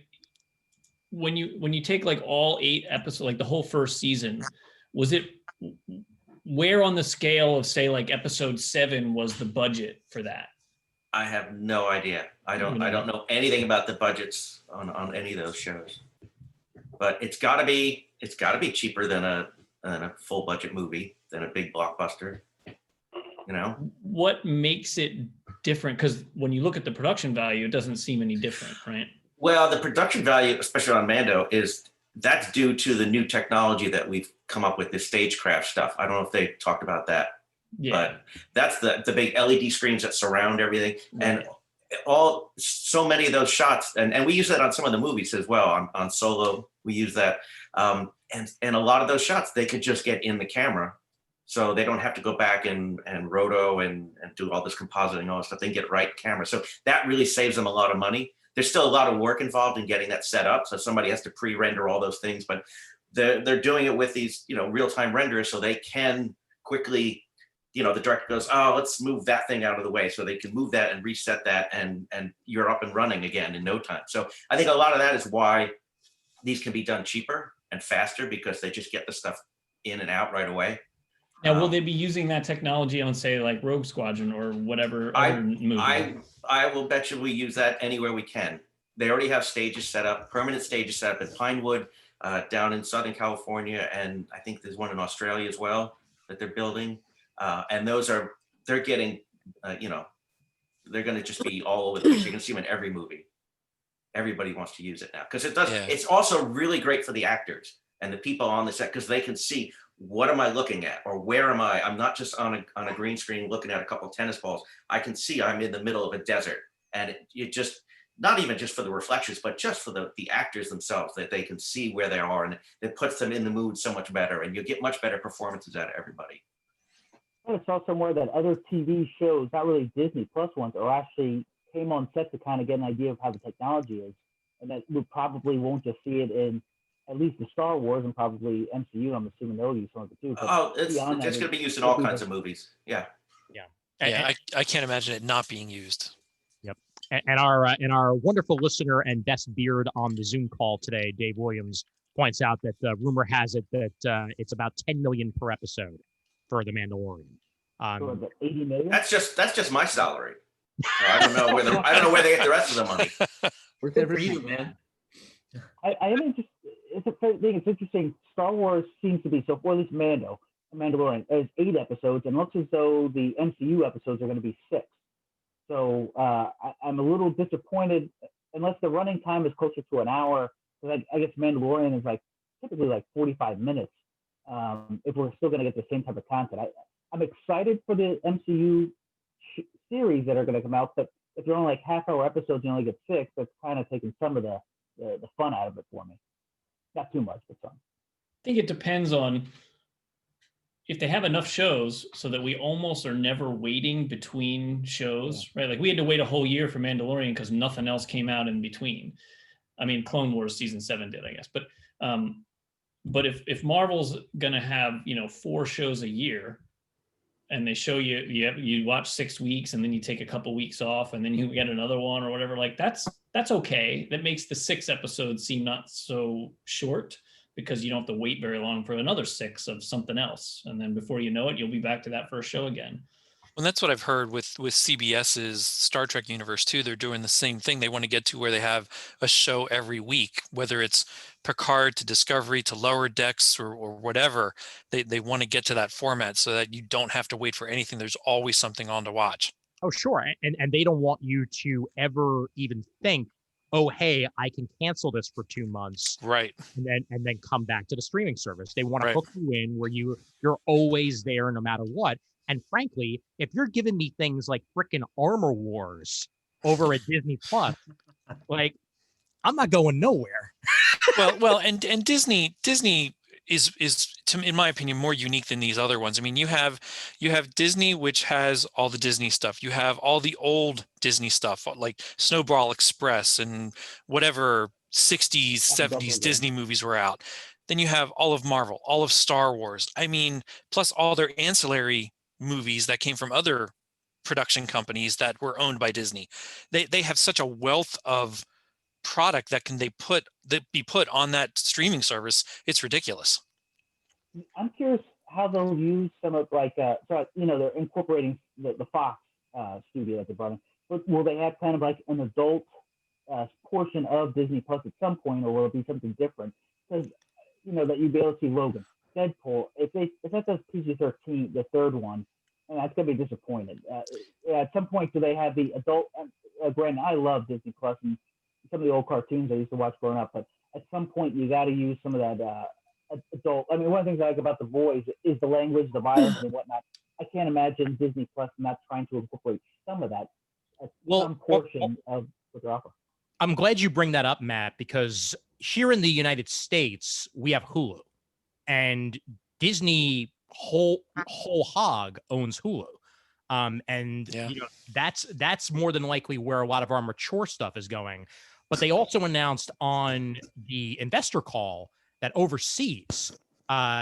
when you take like all 8 episodes, like the whole first season, was it where on the scale of, say, like episode 7 was the budget for that? I have no idea. I don't know anything about the budgets on any of those shows. But it's got to be cheaper than a full budget movie, than a big blockbuster. You know, what makes it different? Because when you look at the production value, it doesn't seem any different, right? Well, the production value, especially on Mando, that's due to the new technology that we've come up with, this stagecraft stuff. I don't know if they talked about that, but that's the big LED screens that surround everything, and so many of those shots, and we use that on some of the movies as well. On Solo, we use that, and a lot of those shots they could just get in the camera. So they don't have to go back and roto and do all this compositing, all this stuff. They can get it right camera. So that really saves them a lot of money. There's still a lot of work involved in getting that set up. So somebody has to pre-render all those things, but they're doing it with these, you know, real-time renders, so they can quickly, you know, the director goes, oh, let's move that thing out of the way. So they can move that and reset that, and you're up and running again in no time. So I think a lot of that is why these can be done cheaper and faster, because they just get the stuff in and out right away. Now, will they be using that technology on, say, like Rogue Squadron or whatever other movie? I will bet you we use that anywhere we can. They already have stages set up, permanent stages set up in Pinewood, down in Southern California, and I think there's one in Australia as well that they're building. And they're getting, you know, they're going to just be all over the place. You're going to see them in every movie. Everybody wants to use it now, because it does. Yeah. It's also really great for the actors and the people on the set, because they can see, what am I looking at, or where am I? I'm not just on a green screen looking at a couple of tennis balls. I can see I'm in the middle of a desert, and it just, not even just for the reflections, but just for the actors themselves, that they can see where they are, and it puts them in the mood so much better, and you get much better performances out of everybody. I saw somewhere that other TV shows, not really Disney Plus ones, or actually came on set to kind of get an idea of how the technology is, and that we probably won't just see it in at least the Star Wars, and probably MCU. I'm assuming they'll use some of it too. It's going to be used in all kinds of movies. Yeah. Yeah, I can't imagine it not being used. Yep. And our wonderful listener and best beard on the Zoom call today, Dave Williams, points out that rumor has it that it's about 10 million per episode for The Mandalorian. 80 million? That's just my salary. So I don't know where they get the rest of the money. Good for you, man. I am interested. It's a thing. It's interesting. Star Wars seems to be, so for at least Mandalorian, there's 8 episodes, and it looks as though the MCU episodes are going to be 6. So I'm a little disappointed, unless the running time is closer to an hour. Because I guess Mandalorian is like typically like 45 minutes. If we're still going to get the same type of content, I'm excited for the MCU series that are going to come out, but if they're only like half-hour episodes, you only get 6. That's kind of taking some of the fun out of it for me. Not too much, but some. I think it depends on if they have enough shows so that we almost are never waiting between shows, right? Like we had to wait a whole year for Mandalorian because nothing else came out in between. I mean, Clone Wars season 7 did, I guess. But if Marvel's gonna have 4 shows a year, and they show you watch 6 weeks and then you take a couple weeks off and then you get another one or whatever, like that's okay. That makes the 6 episodes seem not so short, because you don't have to wait very long for another 6 of something else, and then before you know it, you'll be back to that first show again. Well, that's what I've heard with CBS's Star Trek universe too. They're doing the same thing. They want to get to where they have a show every week, whether it's Picard to Discovery to Lower Decks or whatever. They want to get to that format so that you don't have to wait for anything. There's always something on to watch. Oh, sure. And they don't want you to ever even think, oh, hey, I can cancel this for 2 months. Right. And then come back to the streaming service. They want to Right. hook you in where you're always there no matter what. And frankly, if you're giving me things like frickin' Armor Wars over at Disney Plus, like, I'm not going nowhere. Well, and Disney is in my opinion more unique than these other ones. I mean, you have Disney, which has all the Disney stuff. You have all the old Disney stuff like Snowball Express and whatever 60s, 70s Disney movies were out. Then you have all of Marvel, all of Star Wars. I mean, plus all their ancillary movies that came from other production companies that were owned by Disney. They have such a wealth of product that be put on that streaming service. It's ridiculous. I'm curious how they'll use some of they're incorporating the Fox studio that they brought in. But will they have kind of like an adult portion of Disney Plus at some point, or will it be something different? Because that you'd be able to see Logan, Deadpool. If that does PG-13, the third one, and that's gonna be disappointed. At some point, do they have the adult? Granted, I love Disney Plus and some of the old cartoons I used to watch growing up, but at some point you got to use some of that adult. I mean, one of the things I like about The Boys is the language, the violence, and whatnot. I can't imagine Disney Plus not trying to incorporate some of that at some portion of what they offer. I'm glad you bring that up, Matt, because here in the United States, we have Hulu, and Disney whole hog owns Hulu. And that's more than likely where a lot of our mature stuff is going. But they also announced on the investor call that overseas,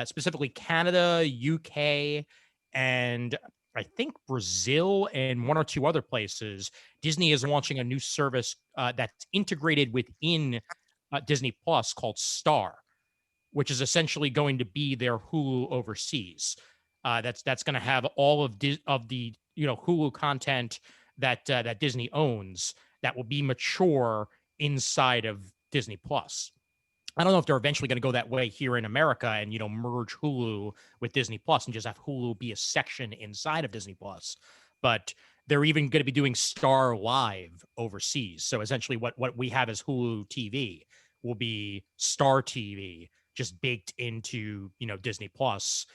specifically Canada, UK, and I think Brazil and 1 or 2 other places, Disney is launching a new service that's integrated within Disney Plus called Star, which is essentially going to be their Hulu overseas. That's going to have all of the Hulu content that Disney owns that will be mature inside of Disney Plus. I don't know if they're eventually going to go that way here in America and merge Hulu with Disney Plus and just have Hulu be a section inside of Disney Plus, but they're even going to be doing Star Live overseas. So essentially, what we have as Hulu TV will be Star TV, just baked into Disney Plus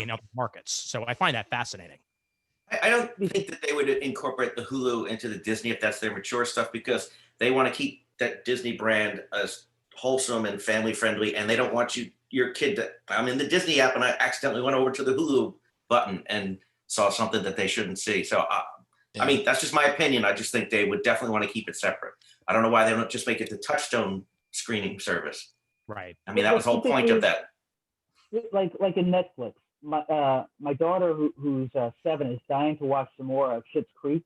in other markets. So I find that fascinating. I don't think that they would incorporate the Hulu into the Disney if that's their mature stuff, because they want to keep that Disney brand as wholesome and family friendly, and they don't want your kid to. I'm in the Disney app and I accidentally went over to the Hulu button and saw something that they shouldn't see. So I mean, that's just my opinion. I just think they would definitely want to keep it separate. I don't know why they don't just make it the Touchstone screening service. Right. I mean, that was the whole point of that. Like in Netflix, my daughter who's 7 is dying to watch some more of Schitt's Creek,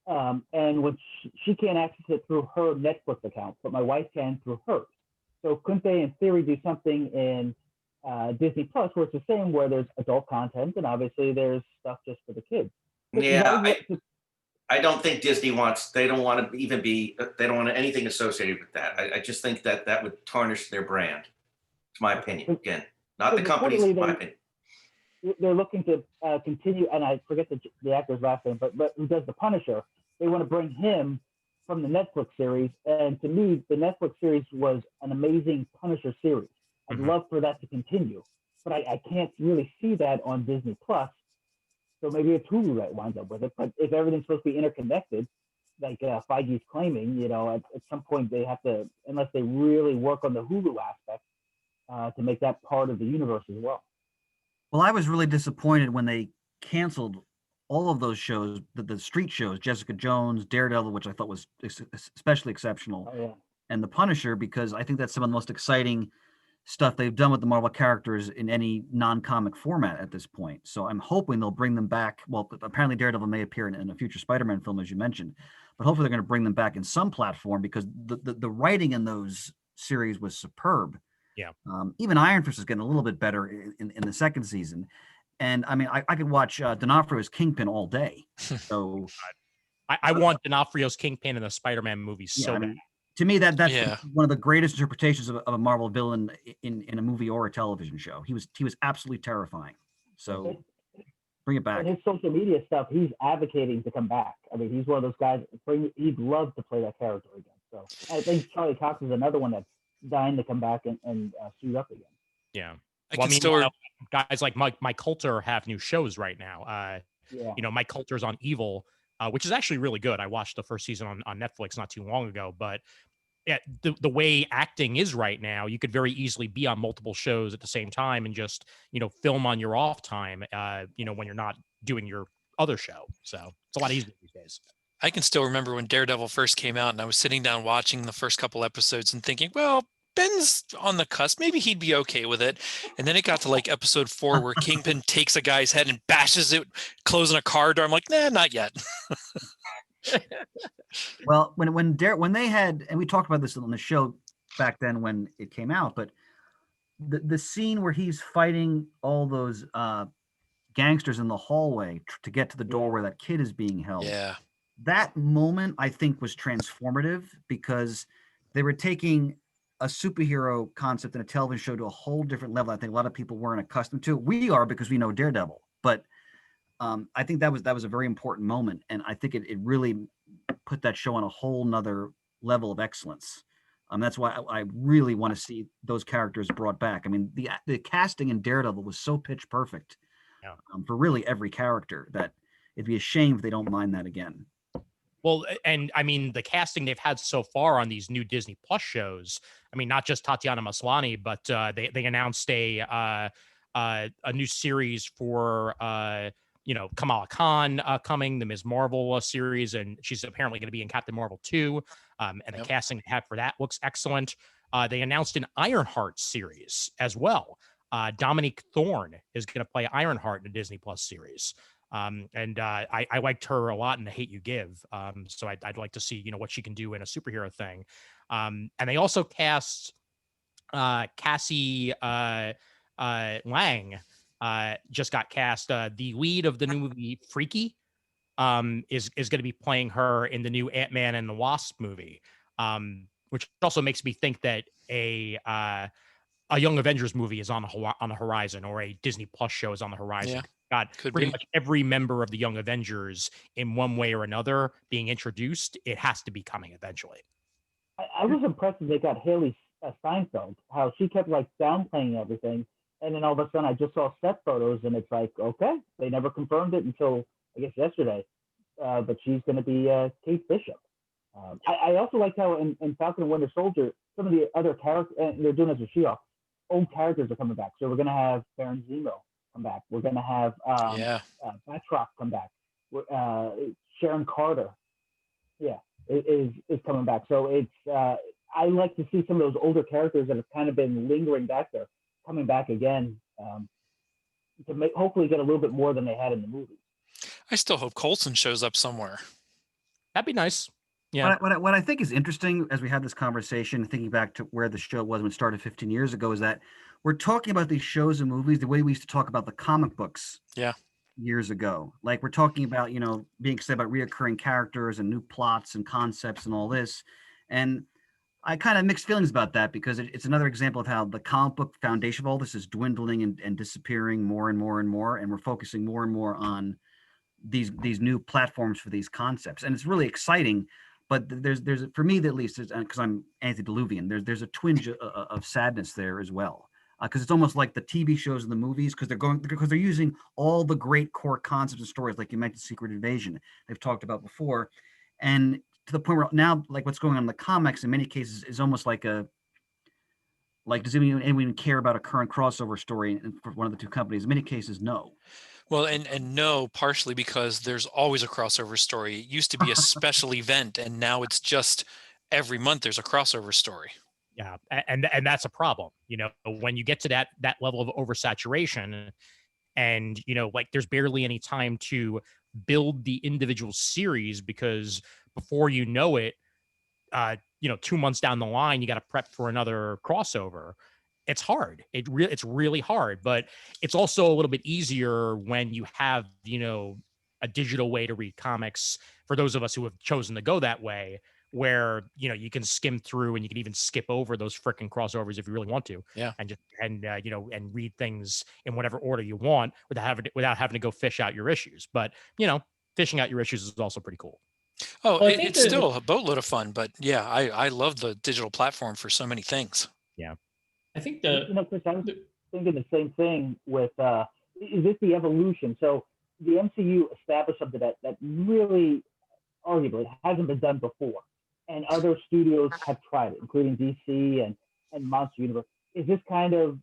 and when she can't access it through her Netflix account, but my wife can through hers. So couldn't they, in theory, do something in Disney Plus where it's the same, where there's adult content and obviously there's stuff just for the kids? Yeah, I don't think Disney wants. They don't want to even be. They don't want anything associated with that. I just think that would tarnish their brand. It's my opinion. Again, not the company's. My opinion. They're looking to continue, and I forget the actor's last name, but who does the Punisher? They want to bring him from the Netflix series, and to me, the Netflix series was an amazing Punisher series. I'd love for that to continue, but I can't really see that on Disney Plus. So maybe it's Hulu that winds up with it. But if everything's supposed to be interconnected, like Feige's claiming, at some point they have to, unless they really work on the Hulu aspect, to make that part of the universe as well. Well, I was really disappointed when they canceled all of those shows, the street shows, Jessica Jones, Daredevil, which I thought was especially exceptional, and The Punisher, because I think that's some of the most exciting stuff they've done with the Marvel characters in any non-comic format at this point. So I'm hoping they'll bring them back. Well, apparently Daredevil may appear in a future Spider-Man film, as you mentioned, but hopefully they're going to bring them back in some platform because the writing in those series was superb. Yeah. Even Iron Fist is getting a little bit better in the second season. And I mean, I could watch D'Onofrio's Kingpin all day. So I want D'Onofrio's Kingpin in the Spider-Man movie yeah, so I bad. mean, to me, that's Yeah. one of the greatest interpretations of a Marvel villain in a movie or a television show. He was absolutely terrifying. So bring it back. And his social media stuff, he's advocating to come back. I mean, he's one of those guys. He'd love to play that character again. So I think Charlie Cox is another one that's dying to come back and suit up again. Yeah. I can still guys like Mike Coulter have new shows right now. Yeah. You know, Mike Coulter's on Evil, which is actually really good. I watched the first season on Netflix not too long ago, but yeah, the way acting is right now, you could very easily be on multiple shows at the same time and just, you know, film on your off time, you know, when you're not doing your other show. So it's a lot easier these days. I can still remember when Daredevil first came out and I was sitting down watching the first couple episodes and thinking, well, Ben's on the cusp. Maybe he'd be okay with it. And then it got to like episode 4 where Kingpin takes a guy's head and bashes it, closing a car door. I'm like, nah, not yet. Well, when they had, and we talked about this on the show back then when it came out, but the scene where he's fighting all those gangsters in the hallway to get to the door where that kid is being held. Yeah. That moment I think was transformative because they were taking a superhero concept in a television show to a whole different level. I think a lot of people weren't accustomed to. We are because we know Daredevil, but I think that was a very important moment, and I think it really put that show on a whole nother level of excellence. That's why I really want to see those characters brought back. I mean, the casting in Daredevil was so pitch perfect for really every character that it'd be a shame if they don't mind that again. Well, and I mean, the casting they've had so far on these new Disney Plus shows, I mean, not just Tatiana Maslany, but they announced a new series for you know, Kamala Khan coming, the Ms. Marvel series, and she's apparently going to be in Captain Marvel 2. And the casting they have for that looks excellent. They announced an Ironheart series as well. Dominique Thorne is going to play Ironheart in a Disney Plus series. And I liked her a lot in The Hate You Give. So I'd like to see, you know, what she can do in a superhero thing. And they also cast Cassie Lang. Just got cast. The lead of the new movie Freaky is going to be playing her in the new Ant-Man and the Wasp movie, which also makes me think that a Young Avengers movie is on the horizon, or a Disney Plus show is on the horizon. Yeah, got could pretty be. much every member of the Young Avengers in one way or another being introduced. It has to be coming eventually. I was impressed that they got Haley Steinfeld, how she kept like downplaying everything. And then all of a sudden I just saw set photos and it's like, okay, they never confirmed it until I guess yesterday. But she's going to be Kate Bishop. I also like how in Falcon and Winter Soldier, some of the other characters, and they're doing as a She-Hulk, old characters are coming back. So we're going to have Baron Zemo come back. We're going to have Batroc come back. Sharon Carter, is coming back. So it's I like to see some of those older characters that have kind of been lingering back there coming back again to hopefully get a little bit more than they had in the movies. I still hope Coulson shows up somewhere. That'd be nice. Yeah. What I think is interesting as we have this conversation, thinking back to where the show was when it started 15 years ago, is that we're talking about these shows and movies the way we used to talk about the comic books years ago. Like we're talking about, you know, being excited about reoccurring characters and new plots and concepts and all this. And I kind of mixed feelings about that because it's another example of how the comic book foundation of all this is dwindling and disappearing more and more and more. And we're focusing more and more on these new platforms for these concepts. And it's really exciting. But there's for me at least, because I'm antediluvian, there's a twinge of sadness there as well, because it's almost like the TV shows and the movies, because they're using all the great core concepts and stories, like you mentioned, Secret Invasion, they've talked about before, and to the point where now, like what's going on in the comics, in many cases, is almost like does anyone even care about a current crossover story for one of the two companies? In many cases, no. Well, and no, partially because there's always a crossover story. It used to be a special event, and now it's just every month there's a crossover story. Yeah, and that's a problem. When you get to that level of oversaturation, and like there's barely any time to build the individual series, because before you know it, 2 months down the line, you got to prep for another crossover. It's hard. It's really hard, but it's also a little bit easier when you have, a digital way to read comics for those of us who have chosen to go that way, where, you can skim through and you can even skip over those freaking crossovers if you really want to. Yeah. And just, and read things in whatever order you want without having to go fish out your issues. But, fishing out your issues is also pretty cool. Oh, Well, I think it's still a boatload of fun, but yeah, I love the digital platform for so many things. Yeah. I think Chris, I was thinking the same thing with, is this the evolution? So the MCU established something that really, arguably, hasn't been done before. And other studios have tried it, including DC and Monster Universe. Is this kind of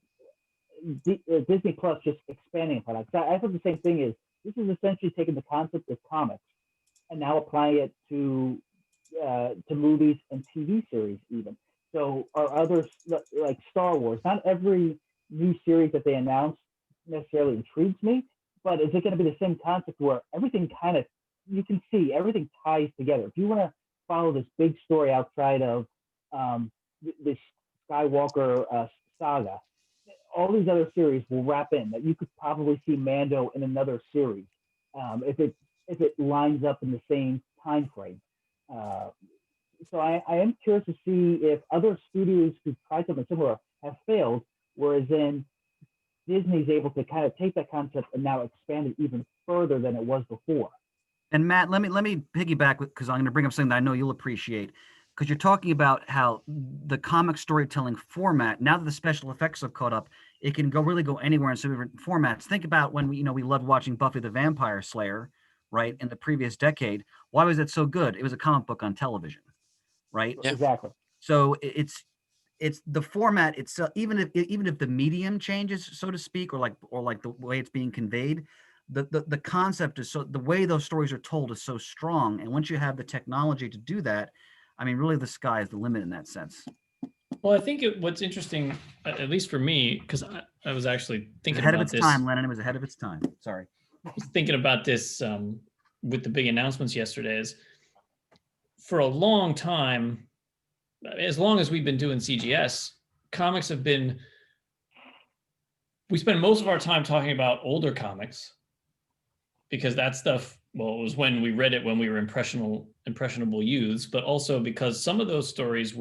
Disney Plus just expanding upon it? I thought the same thing is, this is essentially taking the concept of comics and now applying it to movies and TV series even. So are others like Star Wars? Not every new series that they announce necessarily intrigues me, but is it going to be the same concept where everything kind of, you can see everything ties together? If you want to follow this big story outside of this Skywalker saga, all these other series will wrap in. That you could probably see Mando in another series if it lines up in the same time frame. So I am curious to see if other studios who tried something similar have failed, whereas then Disney's able to kind of take that concept and now expand it even further than it was before. And Matt, let me piggyback because I'm going to bring up something that I know you'll appreciate, because you're talking about how the comic storytelling format, now that the special effects have caught up, it can really go anywhere in some different formats. Think about when we loved watching Buffy the Vampire Slayer, right, in the previous decade. Why was it so good? It was a comic book on television, right? Yeah. Exactly. So it's the format itself, even if the medium changes, so to speak, or like the way it's being conveyed, the concept is, so the way those stories are told is so strong. And once you have the technology to do that, I mean, really the sky is the limit in that sense. Well, I think what's interesting, at least for me, because I was actually thinking ahead about of its this. time, Lennon. It was ahead of its time. Sorry. I was thinking about this with the big announcements yesterday. Is for a long time, as long as we've been doing CGS, comics have been. We spend most of our time talking about older comics because that stuff, well, it was when we read it when we were impressionable youths, but also because some of those stories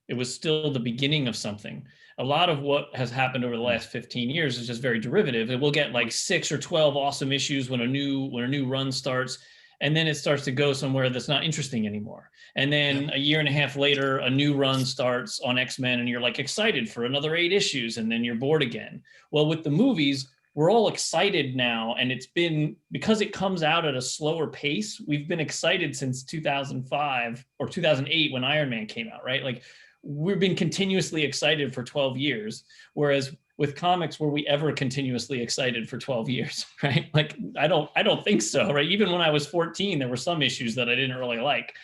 it was still the beginning of something. A lot of what has happened over the last 15 years is just very derivative. And we'll get like 6 or 12 awesome issues when a new run starts, and then it starts to go somewhere that's not interesting anymore. And then a year and a half later, a new run starts on X-Men, and you're like excited for another 8 issues, and then you're bored again. Well, with the movies, we're all excited now, and it's been, because it comes out at a slower pace, we've been excited since 2005 or 2008 when Iron Man came out, right? Like, we've been continuously excited for 12 years. Whereas with comics, were we ever continuously excited for 12 years, right? Like, I don't think so, right? Even when I was 14, there were some issues that I didn't really like.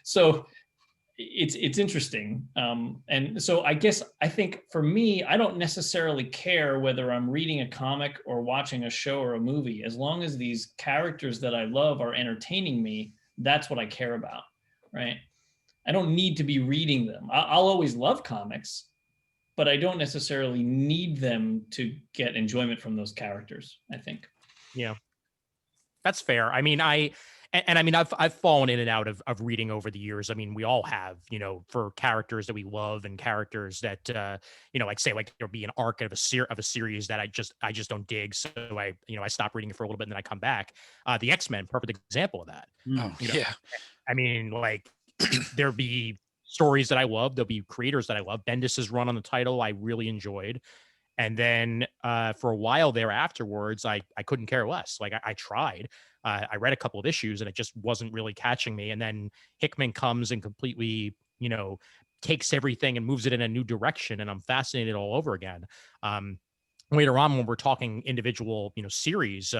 So it's interesting. And so I think for me, I don't necessarily care whether I'm reading a comic or watching a show or a movie. As long as these characters that I love are entertaining me, that's what I care about, right? I don't need to be reading them. I'll always love comics, but I don't necessarily need them to get enjoyment from those characters, I think. Yeah, that's fair. I mean, I've fallen in and out of reading over the years. I mean, we all have, for characters that we love and characters that, like say, like there'll be an arc of a series that I just don't dig. So I stop reading it for a little bit and then I come back. The X-Men, perfect example of that. Oh, yeah. I mean, like there'll be stories that I love. There'll be creators that I love. Bendis's run on the title, I really enjoyed. And then for a while there afterwards, I couldn't care less. Like I tried. I read a couple of issues and it just wasn't really catching me. And then Hickman comes and completely, takes everything and moves it in a new direction. And I'm fascinated all over again. Later on, when we're talking individual, series,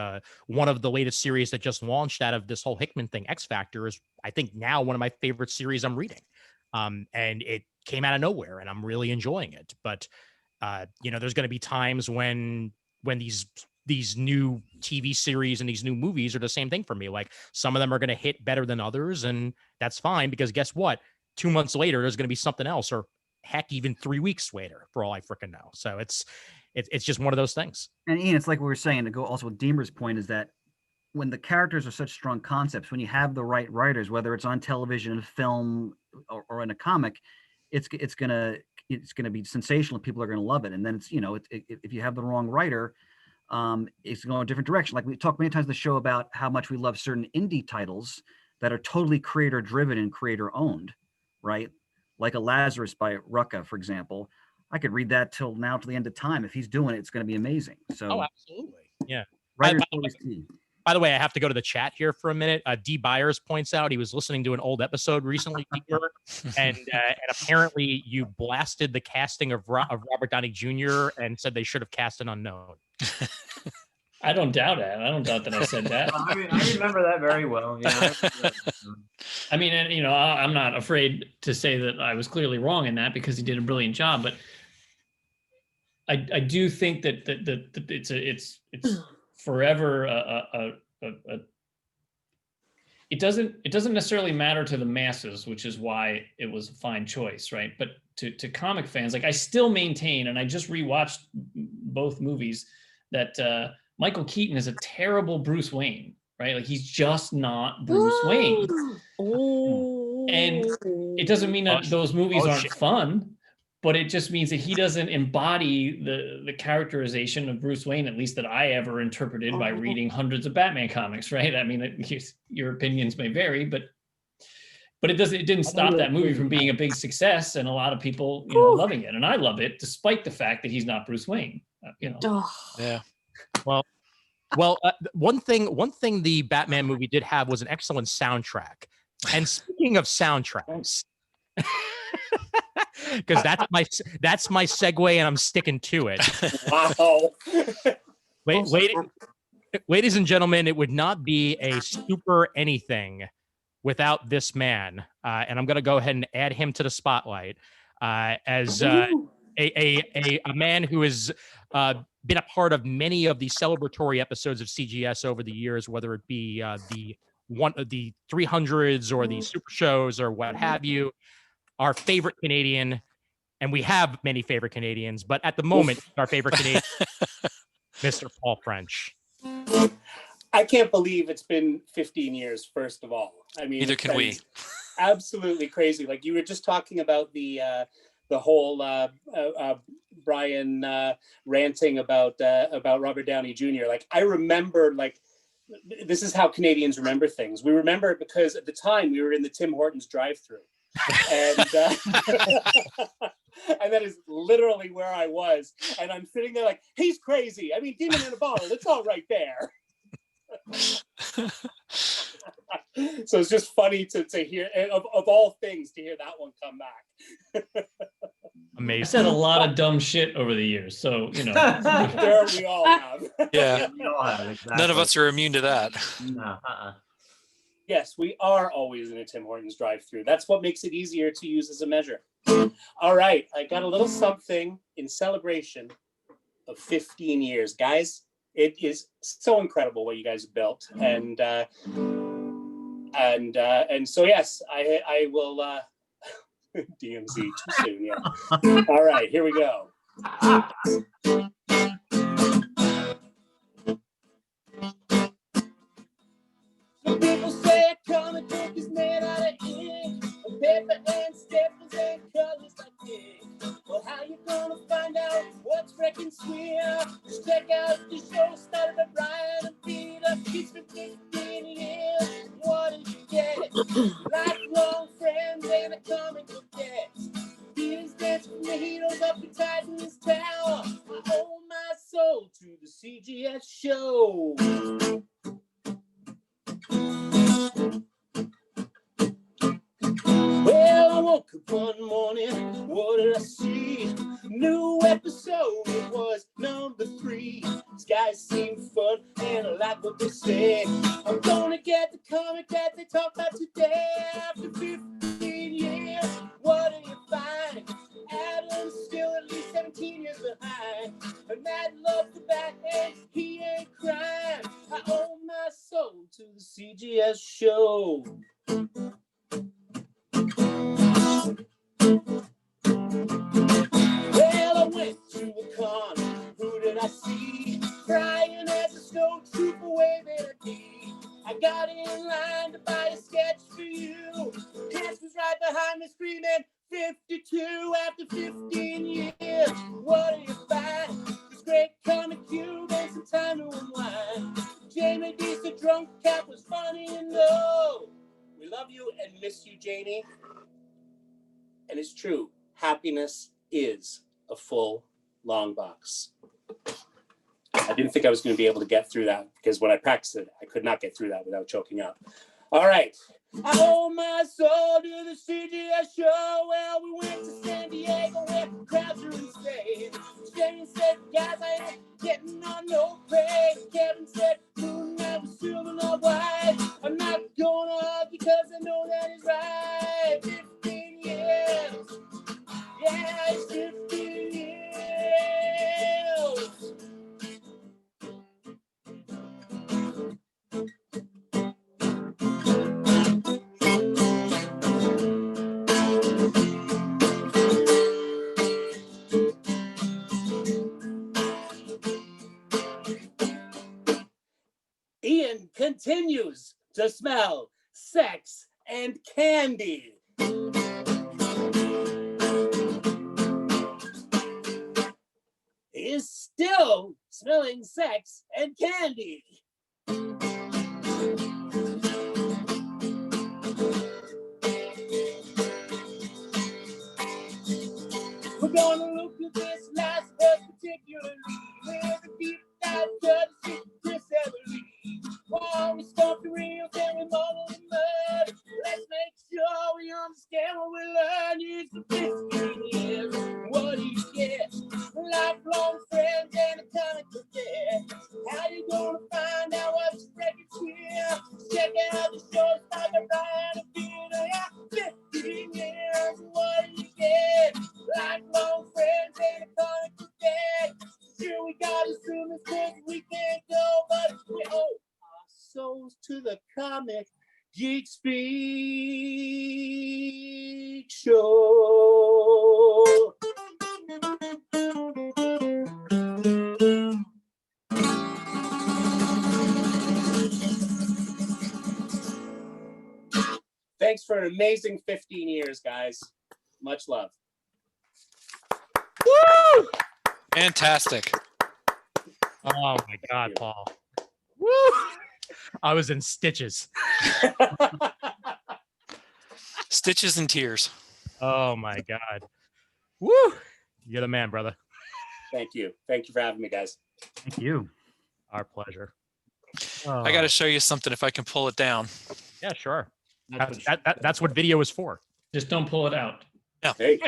one of the latest series that just launched out of this whole Hickman thing, X Factor, is I think now one of my favorite series I'm reading. And it came out of nowhere, and I'm really enjoying it. But there's going to be times when these new TV series and these new movies are the same thing for me. Like some of them are going to hit better than others, and that's fine because guess what? 2 months later, there's going to be something else, or heck, even 3 weeks later, for all I freaking know. So it's just one of those things. And Ian, it's like we were saying to go also with Deemer's point is that when the characters are such strong concepts, when you have the right writers, whether it's on television, film, or in a comic, it's gonna be sensational. People are gonna love it. And then it's if you have the wrong writer, it's going a different direction. Like we talked many times in the show about how much we love certain indie titles that are totally creator driven and creator owned, right? Like a Lazarus by Rucka, for example. I could read that till the end of time. If he's doing it, it's going to be amazing. So, absolutely, yeah. Writer's always key. By the way, I have to go to the chat here for a minute. D. Byers points out he was listening to an old episode recently, and apparently you blasted the casting of Robert Downey Jr. and said they should have cast an unknown. I don't doubt it. I don't doubt that I said that. I remember that very well. Yeah. I mean, and I'm not afraid to say that I was clearly wrong in that because he did a brilliant job. But I do think that it's forever it doesn't necessarily matter to the masses, which is why it was a fine choice, right? But to comic fans, like I still maintain, and I just rewatched both movies, that Michael Keaton is a terrible Bruce Wayne, right? Like he's just not Bruce Wayne. And it doesn't mean that those movies aren't fun, but it just means that he doesn't embody the characterization of Bruce Wayne, at least that I ever interpreted by reading hundreds of Batman comics, right? I mean, your opinions may vary, but it didn't stop that movie from being a big success and a lot of people, loving it. And I love it despite the fact that he's not Bruce Wayne, Yeah. Well, one thing the Batman movie did have was an excellent soundtrack. And speaking of soundtracks, because that's my segue, and I'm sticking to it. Wow. Ladies and gentlemen, it would not be a super anything without this man, and I'm going to go ahead and add him to the spotlight as a man who has been a part of many of the celebratory episodes of CGS over the years, whether it be the 300s or the super shows or what have you. Our favorite Canadian, and we have many favorite Canadians, but at the moment, our favorite Canadian, Mr. Paul French. I can't believe it's been 15 years, first of all. I mean, neither can we. Absolutely crazy. Like you were just talking about the whole Brian ranting about Robert Downey Jr. Like I remember, like this is how Canadians remember things. We remember it because at the time we were in the Tim Hortons drive-thru. And and that is literally where I was, and I'm sitting there like, he's crazy. I mean, demon in a bottle, it's all right there. So it's just funny to hear, of all things, to hear that one come back. Amazing. I said a lot of dumb shit over the years, so There we all have. Yeah. We all have, exactly. None of us are immune to that. No, Yes, we are always in a Tim Hortons drive-thru. That's what makes it easier to use as a measure. All right, I got a little something in celebration of 15 years. Guys, it is so incredible what you guys have built. And so, yes, I will DMZ too soon, yeah. All right, here we go. Some people say a comic book is made out of ink, of paper and staples and colors like ink. Well, how you gonna find out what's freaking sweet? Just check out the show started by Brian and Peter. It's been 15 years. What did you get? Lifelong friends and a comic book debt. Peter's dancing from the heroes up in Titan's tower. I owe my soul to the CGS show. Well, I woke up one morning, what did I see? New episode, it was number 3. These guys seem fun, and I like what they say. I'm gonna get the comic that they talk about today. After 15 years, mine. And Matt loves the bat and he ain't crying. I owe my soul to the CGS show. Well, I went to a con. Who did I see? Crying as a snow trooper waving a D. I got in line to buy a sketch for you. Cass was right behind me screaming, 52 after 15 years. What do you buy? This great comic cube and some time to unwind. Jamie D's the drunk cat was funny and no. We love you and miss you, Janie. And it's true, happiness is a full, long box. I didn't think I was going to be able to get through that because when I practiced it, I could not get through that without choking up. All right. I owe my soul to the CGS show. Well, we went to San Diego where Croucher and stayed. Jenny said, guys, I ain't getting on no parade. Kevin said, moon night was silver, not white. I'm not going to argue because I know that is right. 15 years. Yeah, it's 15 years. Ian continues to smell sex and candy. He is still smelling sex and candy. We're gonna look at this last verse particularly with a deep dive courtesy Chris Everly. While we stomp the reels and we muddle the mud, let's make sure we understand what we learned. It's the 15 years. What do you get? Lifelong friends and a comic book debt. How you gonna find out what's records here? Check out the shows by the Ryan and Peter. Yeah, 15 years. What do you get? Lifelong friends and a comic book debt. Sure, we gotta assume this quick we can't go, but we owe our souls to the comic Geek Speak Show. Thanks for an amazing 15 years, guys. Much love. Woo! Fantastic. Oh my God, Paul. Woo! I was in stitches. Stitches and tears. Oh my God. Woo! You're the man, brother. Thank you. Thank you for having me, guys. Thank you. Our pleasure. I got to show you something if I can pull it down. Yeah, sure. That's what video is for. Just don't pull it out. Yeah. Hey.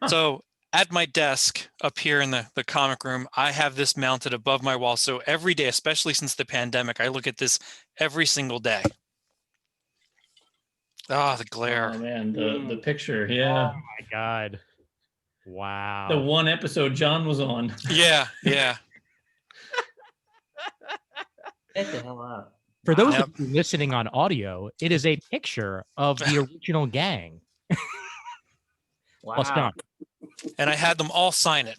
So at my desk up here in the comic room, I have this mounted above my wall. So every day, especially since the pandemic, I look at this every single day. Oh, the glare. Oh man, the picture. Yeah. Oh my God. Wow. The one episode John was on. Yeah, yeah. Get the hell out. For those of you listening on audio, it is a picture of the original gang. Wow. Plus Don. And I had them all sign it.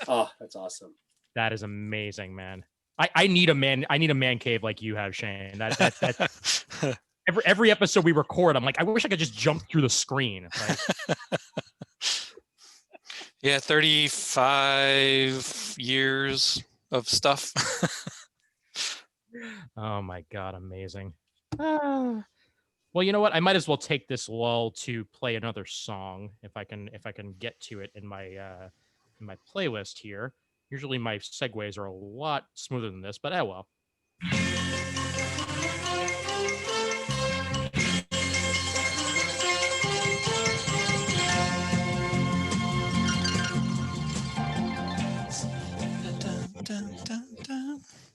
Oh, that's awesome. That is amazing, man. I need a man cave like you have, Shane. That every episode we record, I'm like, I wish I could just jump through the screen. Like, Yeah, 35 years of stuff. oh my God, amazing. Well, you know what? I might as well take this lull to play another song if I can get to it in my playlist here. Usually my segues are a lot smoother than this, but well.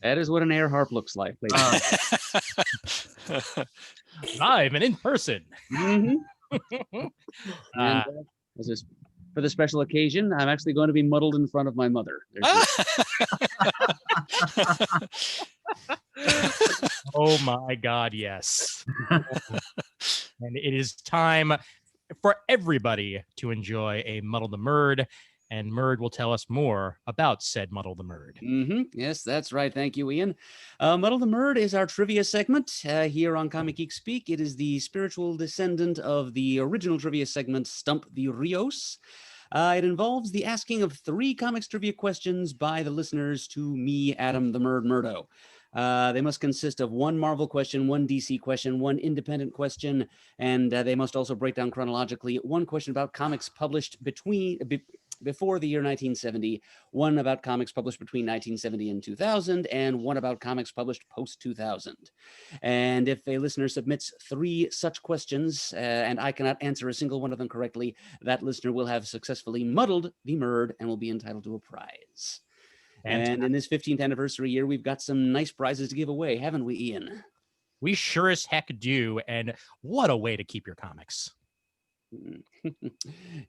That is what an air harp looks like. Live and in person. Mm-hmm. This is for the special occasion, I'm actually going to be muddled in front of my mother. Oh my God, yes. And it is time for everybody to enjoy a Muddle the Murd, and Murd will tell us more about said Muddle the Murd. Yes, that's right. Thank you, Ian. Muddle the Murd is our trivia segment here on Comic Geek Speak. It is the spiritual descendant of the original trivia segment, Stump the Rios. It involves the asking of 3 comics trivia questions by the listeners to me, Adam the Murd Murdo. They must consist of 1 Marvel question, 1 DC question, 1 independent question, and they must also break down chronologically 1 question about comics published before the year 1970, 1 about comics published between 1970 and 2000, and 1 about comics published post-2000. And if a listener submits 3 such questions, and I cannot answer a single one of them correctly, that listener will have successfully muddled the Murd and will be entitled to a prize. And in this 15th anniversary year, we've got some nice prizes to give away, haven't we, Ian? We sure as heck do, and what a way to keep your comics.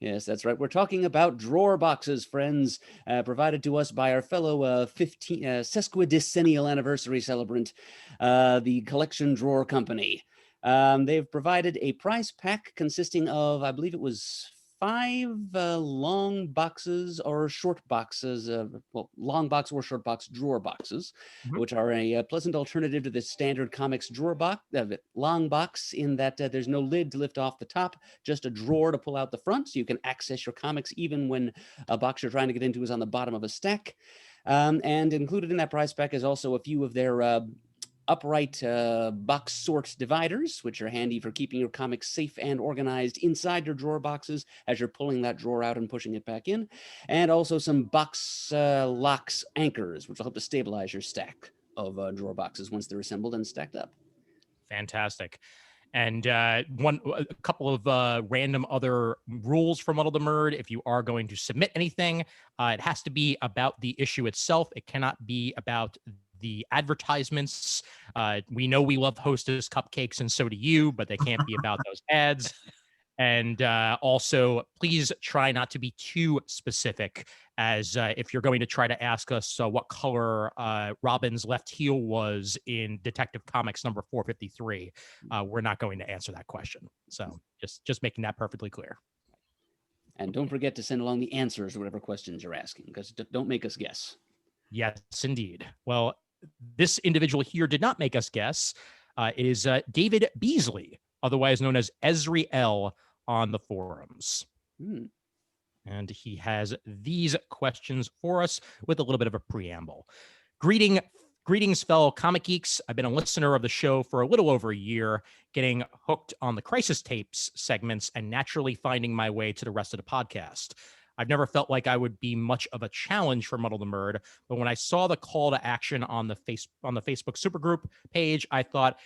Yes, that's right. We're talking about drawer boxes, friends, provided to us by our fellow sesquidecennial anniversary celebrant, the Collection Drawer Company. They've provided a prize pack consisting of, I believe it was 5 long boxes or short boxes, long box or short box drawer boxes, which are a pleasant alternative to the standard comics drawer box, long box, in that there's no lid to lift off the top, just a drawer to pull out the front, so you can access your comics even when a box you're trying to get into is on the bottom of a stack. And included in that prize pack is also a few of their upright box sort dividers, which are handy for keeping your comics safe and organized inside your drawer boxes as you're pulling that drawer out and pushing it back in, and also some box locks anchors, which will help to stabilize your stack of drawer boxes once they're assembled and stacked up. Fantastic. And a couple of random other rules for Muddle the Murd. If you are going to submit anything, it has to be about the issue itself. It cannot be about the advertisements. We know we love Hostess cupcakes, and so do you, but they can't be about those ads. And also, please try not to be too specific, as if you're going to try to ask us what color Robin's left heel was in Detective Comics number 453, we're not going to answer that question. So just making that perfectly clear. And don't forget to send along the answers to whatever questions you're asking, because don't make us guess. Yes, indeed. Well, this individual here did not make us guess. It is David Beasley, otherwise known as Esri L on the forums. And he has these questions for us with a little bit of a preamble. Greetings, fellow comic geeks. I've been a listener of the show for a little over a year, getting hooked on the Crisis Tapes segments and naturally finding my way to the rest of the podcast. I've never felt like I would be much of a challenge for Muddle the Murd, but when I saw the call to action on the Facebook supergroup page, I thought,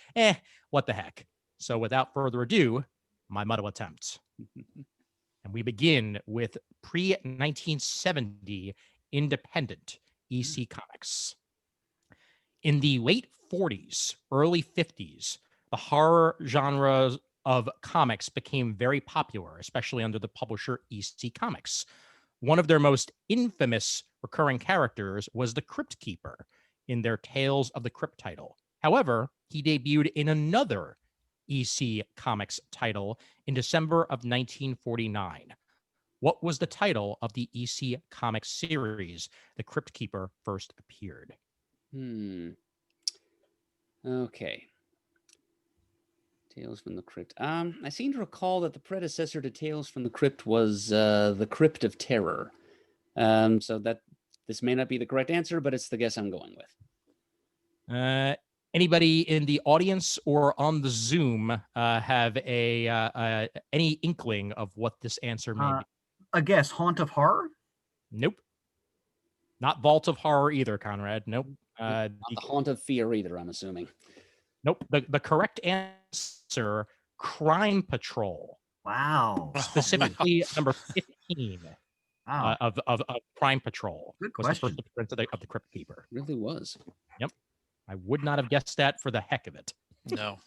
what the heck? So without further ado, my muddle attempt. And we begin with pre-1970 independent EC Comics. In the late 40s, early 50s, the horror genre of comics became very popular, especially under the publisher EC Comics. One of their most infamous recurring characters was the Crypt Keeper in their Tales of the Crypt title. However, he debuted in another EC Comics title in December of 1949. What was the title of the EC Comics series the Crypt Keeper first appeared? Okay. Tales from the Crypt. I seem to recall that the predecessor to Tales from the Crypt was The Crypt of Terror. So that this may not be the correct answer, but it's the guess I'm going with. Anybody in the audience or on the Zoom have any inkling of what this answer may be? A guess, Haunt of Horror? Nope. Not Vault of Horror either, Conrad. Nope. Not the Haunt of Fear either, I'm assuming. Nope. The correct answer, Crime Patrol. Wow. Specifically, number 15 wow. of Crime Patrol. Good was the question. first appearance of the Crypt Keeper. It really was. Yep. I would not have guessed that for the heck of it. No.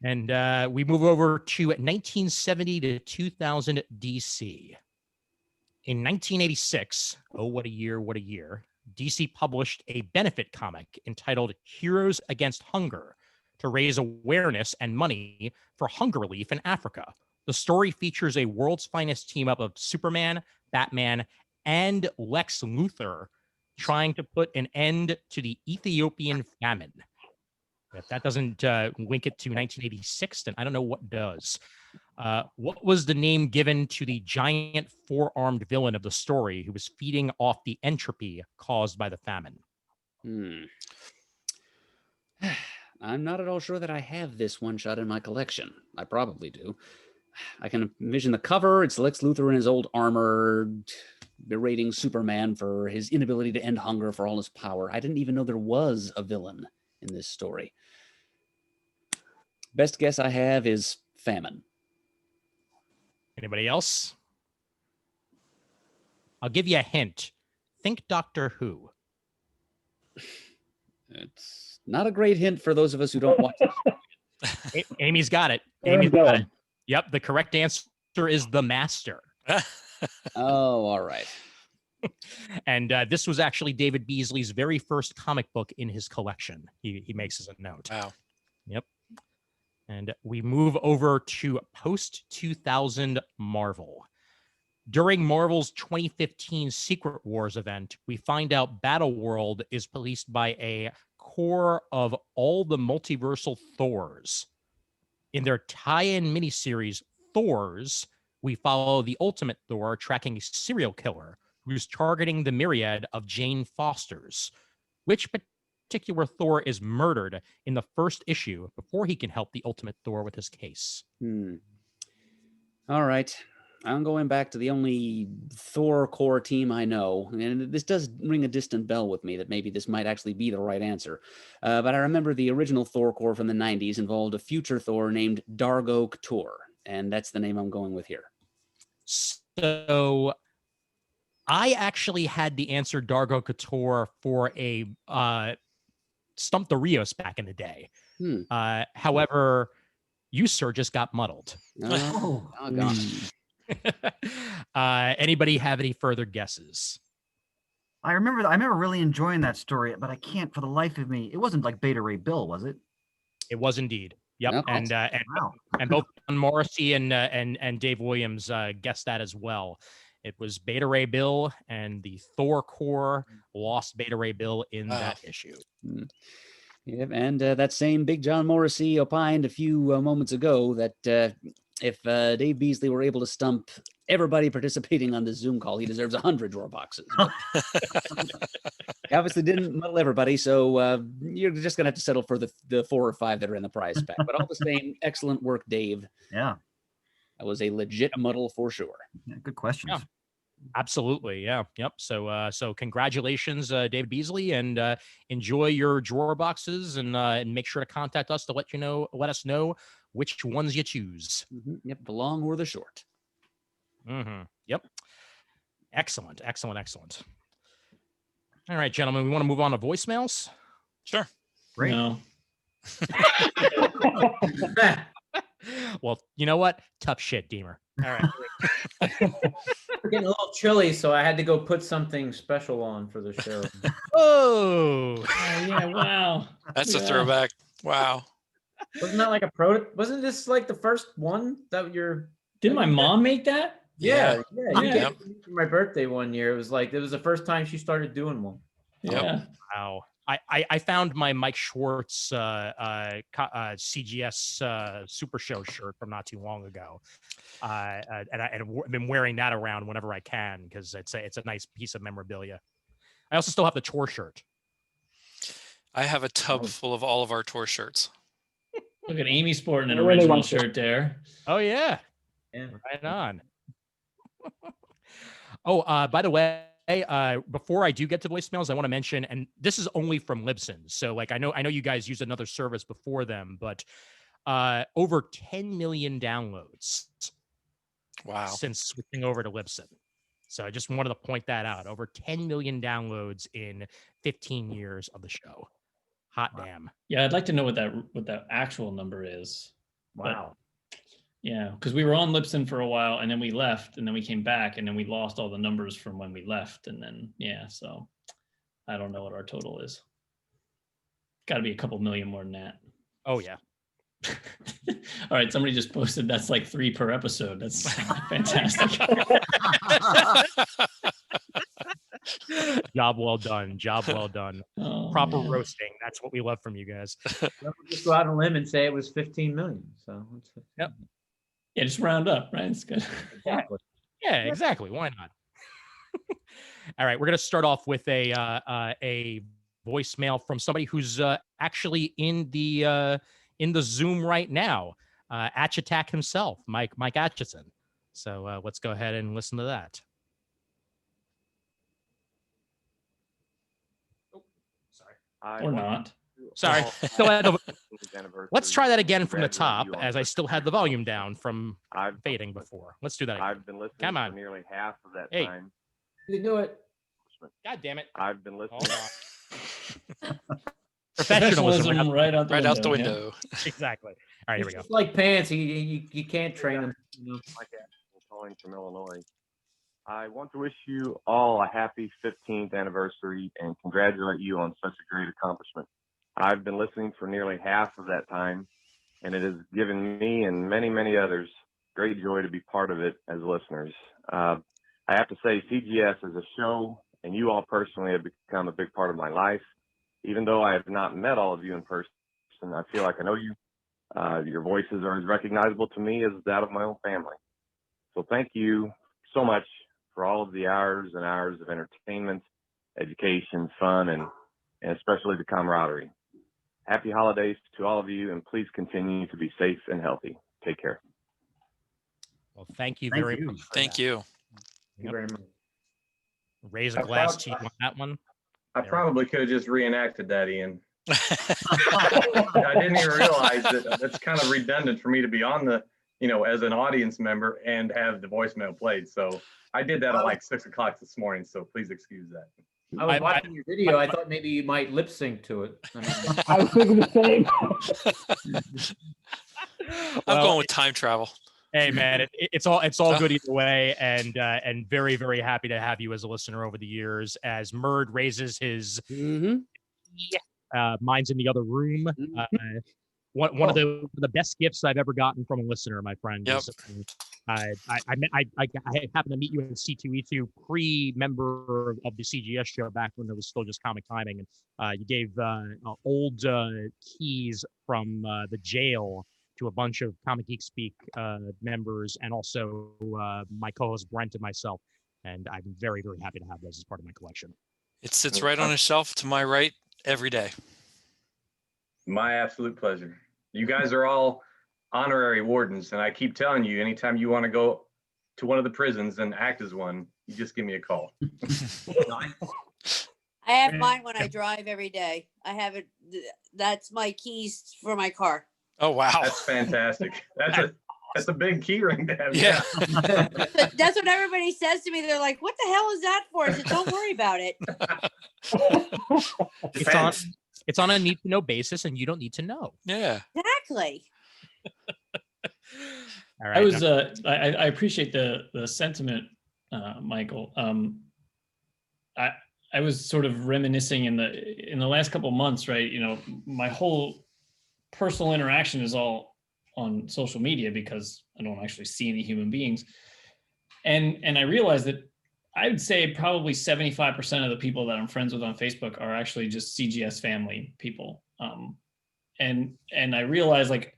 And we move over to 1970 to 2000 DC. In 1986, oh, what a year, DC published a benefit comic entitled Heroes Against Hunger to raise awareness and money for hunger relief in Africa. The story features a world's finest team up of Superman, Batman, and Lex Luthor trying to put an end to the Ethiopian famine. If that doesn't link it to 1986, then I don't know what does. What was the name given to the giant four-armed villain of the story who was feeding off the entropy caused by the famine? I'm not at all sure that I have this one shot in my collection. I probably do. I can envision the cover. It's Lex Luthor in his old armor berating Superman for his inability to end hunger for all his power. I didn't even know there was a villain in this story. Best guess I have is famine. Anybody else? I'll give you a hint. Think Doctor Who. It's not a great hint for those of us who don't watch it. Amy's got it. Amy's got it. Yep, the correct answer is The Master. Oh, all right. And this was actually David Beasley's very first comic book in his collection. He makes as a note. Wow. Yep. And we move over to post-2000 Marvel. During Marvel's 2015 Secret Wars event, we find out Battleworld is policed by a core of all the multiversal Thors. In their tie-in miniseries, Thors, we follow the Ultimate Thor tracking a serial killer who's targeting the myriad of Jane Fosters. Which particular Thor is murdered in the first issue before he can help the Ultimate Thor with his case? All right. I'm going back to the only Thor core team I know, and this does ring a distant bell with me that maybe this might actually be the right answer. But I remember the original Thor core from the 90s involved a future Thor named Dargo Couture, and that's the name I'm going with here. So I actually had the answer Dargo Couture for a Stump the Rios back in the day. However, you, sir, just got muddled. Oh, God. Anybody have any further guesses? I remember really enjoying that story, but I can't for the life of me. It wasn't like Beta Ray Bill, was it? It was indeed. Yep. Yep. And Wow. and both John Morrissey and Dave Williams guessed that as well. It was Beta Ray Bill, and the Thor Corps lost Beta Ray Bill in that issue. Yep, and that same Big John Morrissey opined a few moments ago that if Dave Beasley were able to stump everybody participating on this Zoom call, he deserves 100 drawer boxes. He obviously didn't muddle everybody, so you're just going to have to settle for the 4 or 5 that are in the prize pack. But all the same, excellent work, Dave. Yeah. That was a legit muddle for sure. Yeah, good questions. Yeah. Absolutely. Yeah. Yep. So congratulations, David Beasley, and enjoy your drawer boxes, and make sure to contact us to let us know which ones you choose. Yep. The long or the short. Yep. Excellent. All right, gentlemen, we want to move on to voicemails. Sure. Great. No. Well, you know what? Tough shit, Deemer. All right. We're getting a little chilly, so I had to go put something special on for the show. Oh, yeah, wow. That's a throwback. Wow. Wasn't that like wasn't this like the first one that you're... Didn't my mom make that? Yeah. You Yeah. gave it for my birthday one year. It was the first time she started doing one. Yeah. Wow. I found my Mike Schwartz CGS Super Show shirt from not too long ago, and I've been wearing that around whenever I can because it's a nice piece of memorabilia. I also still have the tour shirt. I have a tub full of all of our tour shirts. Look at Amy sporting an Where they original want to- shirt there. Oh yeah, Yeah. right on. Oh, by the way, before I do get to voicemails, I want to mention, and this is only from Libsyn. So like, I know you guys used another service before them, but over 10 million downloads. Wow. Since switching over to Libsyn. So I just wanted to point that out. Over 10 million downloads in 15 years of the show. Hot damn. Yeah, I'd like to know what that actual number is. Wow. Yeah, because we were on Lipson for a while, and then we left, and then we came back, and then we lost all the numbers from when we left, and then so I don't know what our total is. Got to be a couple million more than that. Oh yeah. All right, somebody just posted that's like 3 per episode. That's fantastic. Job well done. Job well done. Oh, Proper man. roasting. That's what we love from you guys. Just go out on a limb and say it was 15 million. So Yep. Yeah, just round up, right? It's good. exactly. Yeah, exactly. Why not? All right, we're gonna start off with a voicemail from somebody who's actually in the Zoom right now. Atchatak himself, Mike Atchison. So let's go ahead and listen to that. Or not. Sorry. Still had the, let's try that again from the top, as I still had the volume down from fading before. Let's do that again. I've been listening Come on. for nearly half of that Hey. time. You do it. God damn it. I've been listening. Hold on. Professionalism right out the Right window. out the window. Exactly. All right, here we It's go. just like pants. You can't train them. You know? Mike Atchison calling from Illinois. I want to wish you all a happy 15th anniversary and congratulate you on such a great accomplishment. I've been listening for nearly half of that time, and it has given me and many, many others great joy to be part of it as listeners. I have to say, CGS as a show and you all personally have become a big part of my life. Even though I have not met all of you in person, I feel like I know you. Your voices are as recognizable to me as that of my own family. So thank you so much for all of the hours and hours of entertainment, education, fun, and especially the camaraderie. Happy holidays to all of you, and please continue to be safe and healthy. Take care. Well, thank you very much. Thank you. Thank you very much. Raise a glass to you on that one. I probably could have just reenacted that, Ian. I didn't even realize that that's kind of redundant for me to be on the, as an audience member and have the voicemail played. So I did that at like 6 o'clock this morning. So please excuse that. I was watching your video. I thought maybe you might lip sync to it. I was thinking the same. I'm going with time travel. Hey man, it's all good either way, and very, very happy to have you as a listener over the years. As Murd raises his, mine's in the other room. One of the best gifts I've ever gotten from a listener, my friend. Yep. Is, I happened to meet you in C2E2, pre-member of the CGS show back when it was still just comic timing, and you gave old keys from the jail to a bunch of Comic Geek Speak members, and also my co-host Brent and myself. And I'm very, very happy to have those as part of my collection. It sits right on a shelf to my right every day. My absolute pleasure. You guys are all honorary wardens, and I keep telling you, anytime you want to go to one of the prisons and act as one, you just give me a call. I have mine when I drive every day. I have it. That's my keys for my car. Oh wow, that's fantastic. That's a big key ring to have. Yeah. That's what everybody says to me. They're like, "What the hell is that for?" I said, "Don't worry about it." It's on a need to know basis, and you don't need to know. Yeah. Exactly. All right. I was I appreciate the sentiment, Michael. I was sort of reminiscing in the last couple of months, right? My whole personal interaction is all on social media because I don't actually see any human beings. And I realized that I would say probably 75% of the people that I'm friends with on Facebook are actually just CGS family people. And I realized, like,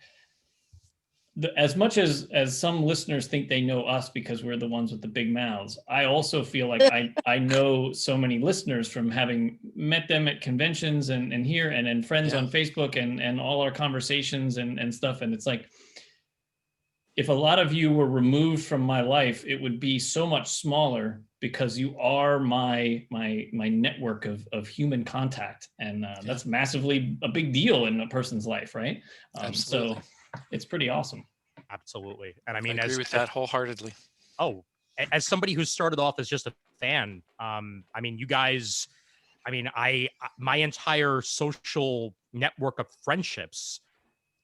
as much as some listeners think they know us because we're the ones with the big mouths, I also feel like I know so many listeners from having met them at conventions and here and friends on Facebook and all our conversations and stuff. And it's like, if a lot of you were removed from my life, it would be so much smaller because you are my network of human contact. And that's massively a big deal in a person's life, right? Absolutely. So it's pretty awesome. Absolutely. And I mean, I agree with that wholeheartedly. Oh, as somebody who started off as just a fan, I mean, you guys, I mean, my entire social network of friendships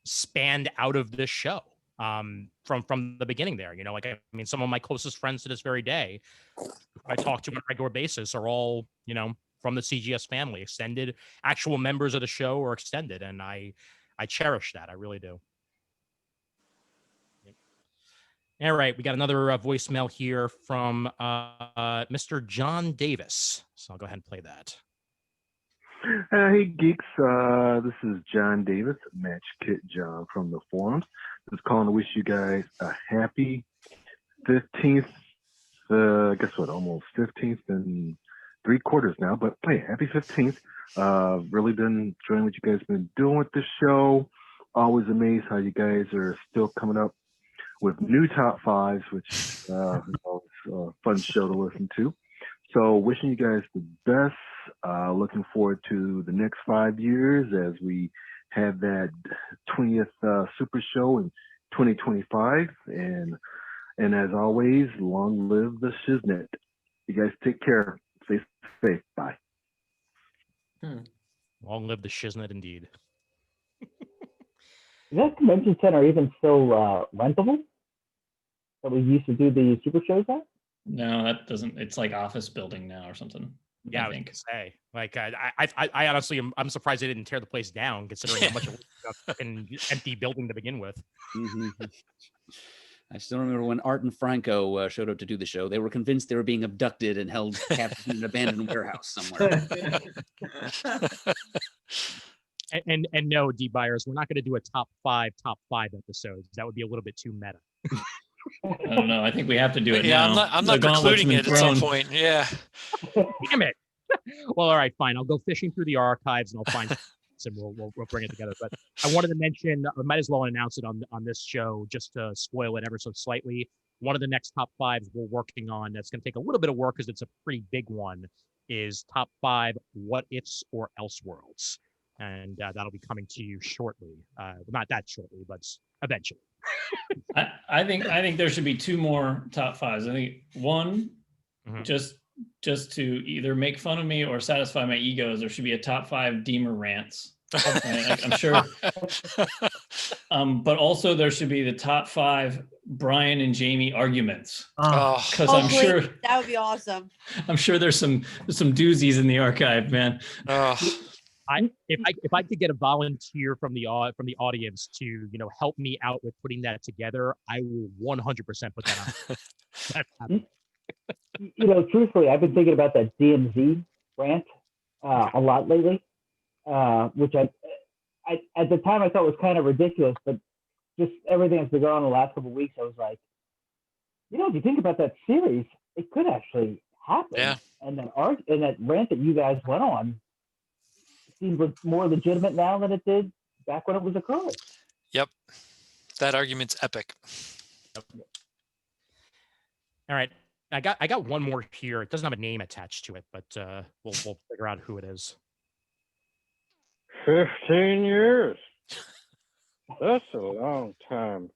spanned out of this show from the beginning there. You know, like, I mean, some of my closest friends to this very day, who I talk to on a regular basis, are all, you know, from the CGS family, extended, actual members of the show or extended. And I cherish that. I really do. All right, we got another voicemail here from Mr. John Davis. So I'll go ahead and play that. Hey, geeks. This is John Davis, Match Kit John from the forums. Just calling to wish you guys a happy 15th, guess what, almost 15th and 3/4 now, but hey, happy 15th. Really been enjoying what you guys been doing with this show. Always amazed how you guys are still coming up with new top fives, which is always a fun show to listen to. So wishing you guys the best. Looking forward to the next 5 years as we have that 20th Super Show in 2025. And as always, long live the Shiznit. You guys take care. Stay safe. Bye. Long live the Shiznit, indeed. Is that convention center even still rentable? That we used to do the super shows at? No, that doesn't. It's like office building now or something. Yeah, I was gonna say, like, I honestly, I'm surprised they didn't tear the place down, considering how much it was a fucking empty building to begin with. I still remember when Art and Franco showed up to do the show. They were convinced they were being abducted and held captive in an abandoned warehouse somewhere. And no, D buyers, we're not going to do a top five episodes. That would be a little bit too meta. I don't know. I think we have to do it Yeah, now. I'm not precluding it at some point. Yeah. Damn it. Well, all right, fine. I'll go fishing through the archives and I'll find and we'll bring it together. But I wanted to mention, I might as well announce it on this show just to spoil it ever so slightly. One of the next top fives we're working on that's going to take a little bit of work because it's a pretty big one is top 5 what ifs or else worlds. And that'll be coming to you shortly. Not that shortly, but eventually. I think there should be 2 more top 5s. I think one, just to either make fun of me or satisfy my egos, there should be a top 5 Deemer rants. I'm sure. But also there should be the top 5 Brian and Jamie arguments. Because I'm sure that would be awesome. I'm sure there's some doozies in the archive, man. If I could get a volunteer from the audience to help me out with putting that together, I will 100% put that on. Truthfully, I've been thinking about that DMZ rant a lot lately, which I at the time I thought was kind of ridiculous, but just everything that's been going on the last couple of weeks, I was like, if you think about that series, it could actually happen. Yeah. And that rant that you guys went on seems more legitimate now than it did back when it was occurring. Yep. That argument's epic. Yep. All right. I got one more here. It doesn't have a name attached to it, but we'll figure out who it is. 15 years. That's a long time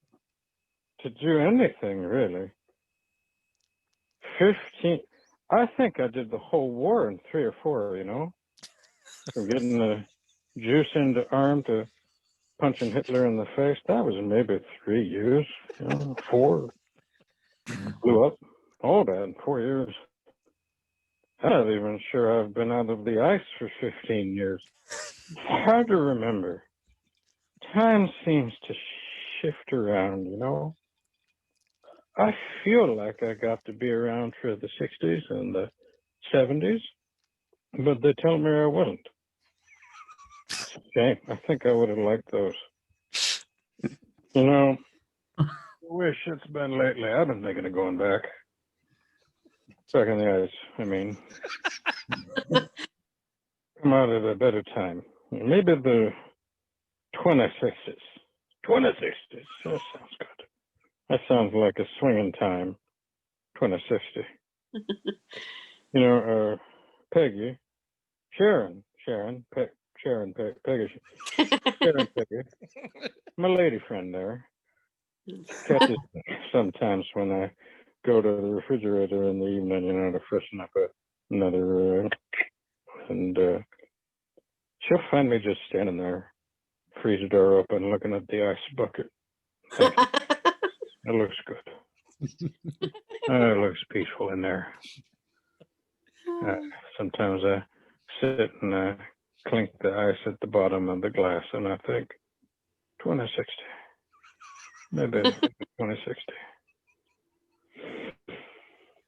to do anything, really. 15. I think I did the whole war in 3 or 4, From getting the juice into arm to punching Hitler in the face. That was maybe 3 years, 4. Blew up. All that in 4 years. I'm not even sure I've been out of the ice for 15 years. Hard to remember. Time seems to shift around, I feel like I got to be around for the 60s and the 70s, but they tell me I wasn't. It's a shame. I think I would have liked those. I wish it's been lately. I've been thinking of going back. Back in the ice, I mean. Come out at a better time. Maybe the 2060s. 2060s. That sounds good. That sounds like a swinging time. 2060. Peggy, Sharon, Peggy, my lady friend there, catches me sometimes when I go to the refrigerator in the evening, to freshen up another, and she'll find me just standing there freezer door open, looking at the ice bucket. Thank you. It looks good. It looks peaceful in there. Sometimes I sit and clink the ice at the bottom of the glass, and I think 2060. Maybe 2060.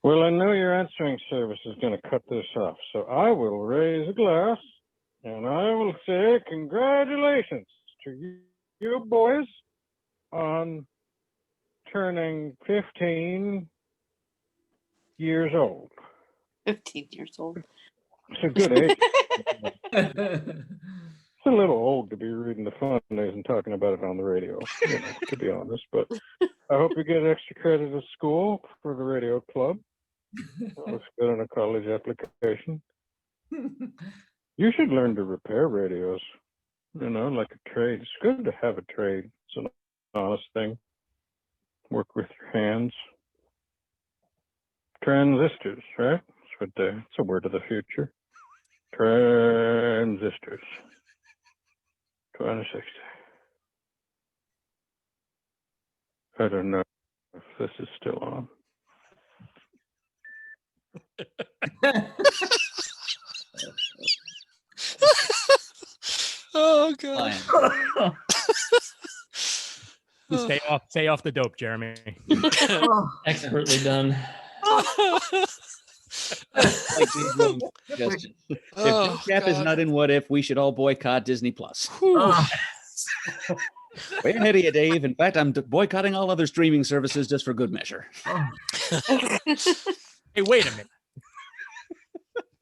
Well, I know your answering service is going to cut this off, so I will raise a glass and I will say congratulations to you boys on turning 15 years old. 15 years old. It's a good age. It's a little old to be reading the fun days and talking about it on the radio, to be honest. But I hope you get extra credit at school for the radio club. That looks good on a college application. You should learn to repair radios, like a trade. It's good to have a trade. It's an honest thing. Work with your hands. Transistors, right? It's a word of the future. Transistors. 2060. I don't know if this is still on. Oh god. Stay off the dope, Jeremy. Expertly done. If Cap is not in What If, we should all boycott Disney Plus. Way ahead of you, Dave. In fact, I'm boycotting all other streaming services just for good measure. Hey, wait a minute.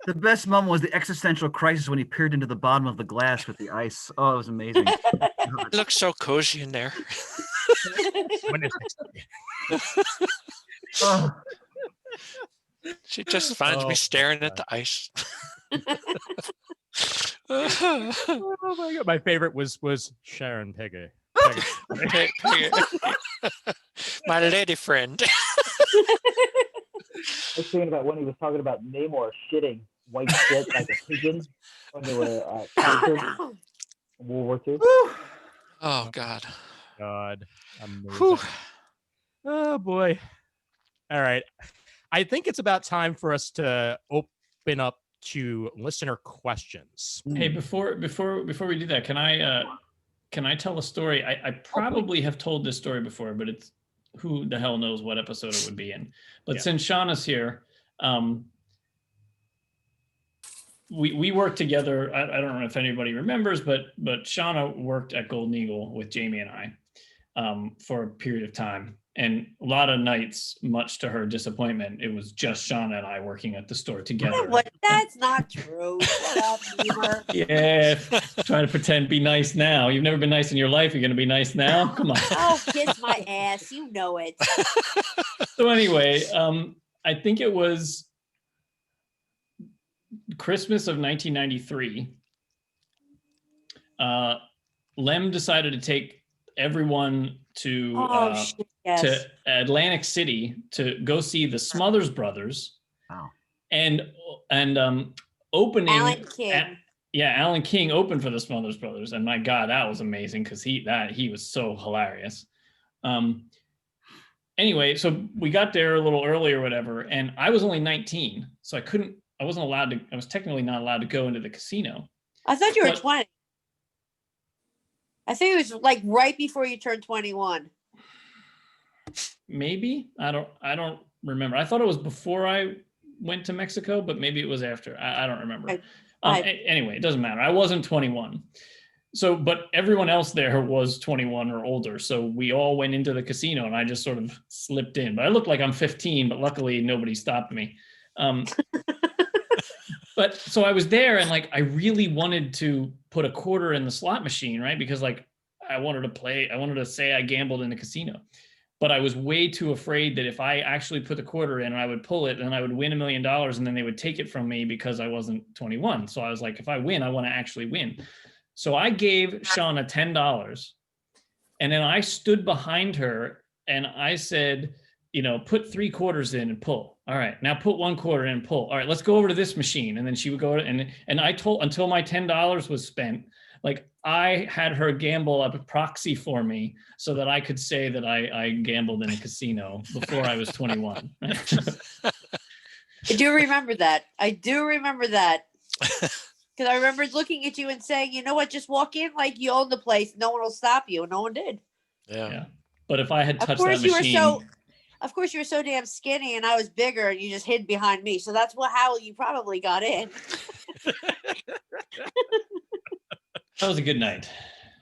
The best moment was the existential crisis when he peered into the bottom of the glass with the ice. Oh, it was amazing. It looks so cozy in there. She just finds me staring at the ice. Oh my god! My favorite was Sharon Peggy. Peggy. My lady friend. I was thinking about when he was talking about Namor shitting white shit like a pigeon when they were captured in World War II. Oh God. Amazing. Oh boy. All right. I think it's about time for us to open up to listener questions. Hey, before we do that, can I tell a story? I probably have told this story before, but it's who the hell knows what episode it would be in. But since Shauna's here, we worked together. I don't know if anybody remembers, but Shauna worked at Golden Eagle with Jamie and I for a period of time. And a lot of nights, much to her disappointment, it was just Shauna and I working at the store together. What? That's not true. Shut up, Beaver. Yeah, trying to pretend be nice now. You've never been nice in your life. You're going to be nice now? Come on. Oh, kiss my ass. You know it. So anyway, I think it was Christmas of 1993. Lem decided to take everyone to to Atlantic City to go see the Smothers Brothers. Wow. And opening Alan King. Alan King opened for the Smothers Brothers, and my God, that was amazing because he was so hilarious. Anyway, so we got there a little early or whatever, and I was only 19, so I was technically not allowed to go into the casino. I thought you were 20. I think it was like right before you turned 21. Maybe. I don't remember. I thought it was before I went to Mexico, but maybe it was after. I don't remember. Anyway, it doesn't matter. I wasn't 21. So, but everyone else there was 21 or older. So we all went into the casino and I just sort of slipped in. But I look like I'm 15, but luckily nobody stopped me. But so I was there and like I really wanted to put a quarter in the slot machine, right? Because like I wanted to say I gambled in the casino. But I was way too afraid that if I actually put the quarter in and I would pull it, then I would win $1 million and then they would take it from me because I wasn't 21. So I was like, if I win, I want to actually win. So I gave Shauna $10 and then I stood behind her and I said, put 3 quarters in and pull. All right, now put 1 quarter in and pull. All right, let's go over to this machine. And then she would go and I told until my $10 was spent, Like I had her gamble a proxy for me so that I could say that I gambled in a casino before I was 21. I do remember that. Because I remember looking at you and saying, you know what, just walk in like you own the place. No one will stop you. And no one did. Yeah. But if I had Of touched course that machine, you were so damn skinny and I was bigger and you just hid behind me. So that's how you probably got in. that was a good night.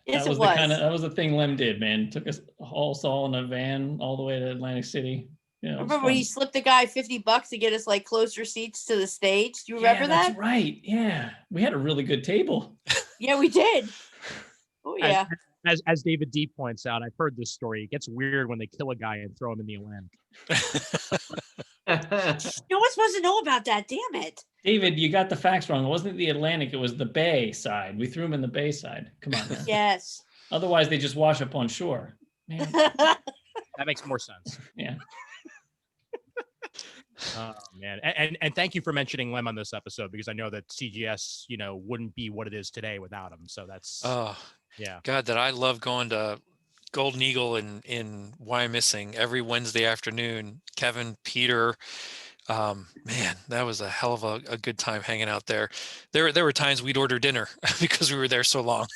Yes, That was it the was. that was the thing Lem did, man. Took us all in a van all the way to Atlantic City. Yeah, it was Remember when fun. he slipped the guy $50 to get us like closer seats to the stage? Do you remember That's that? right. Yeah. We had a really good table. Yeah, we did. Oh yeah. As David D points out, I've heard this story. It gets weird when they kill a guy and throw him in the Atlantic. No one's supposed to know about that. Damn it. David, you got the facts wrong. It wasn't the Atlantic, it was the Bay side. We threw him in the Bay side. Come on, man. Yes. Otherwise they just wash up on shore. Man. That makes more sense. Yeah. Oh man, and thank you for mentioning Lem on this episode, because I know that CGS, wouldn't be what it is today without him. So that's yeah. God, that I love going to Golden Eagle in Wyomissing every Wednesday afternoon. Kevin, Peter, man, that was a hell of a good time hanging out there. There were times we'd order dinner because we were there so long.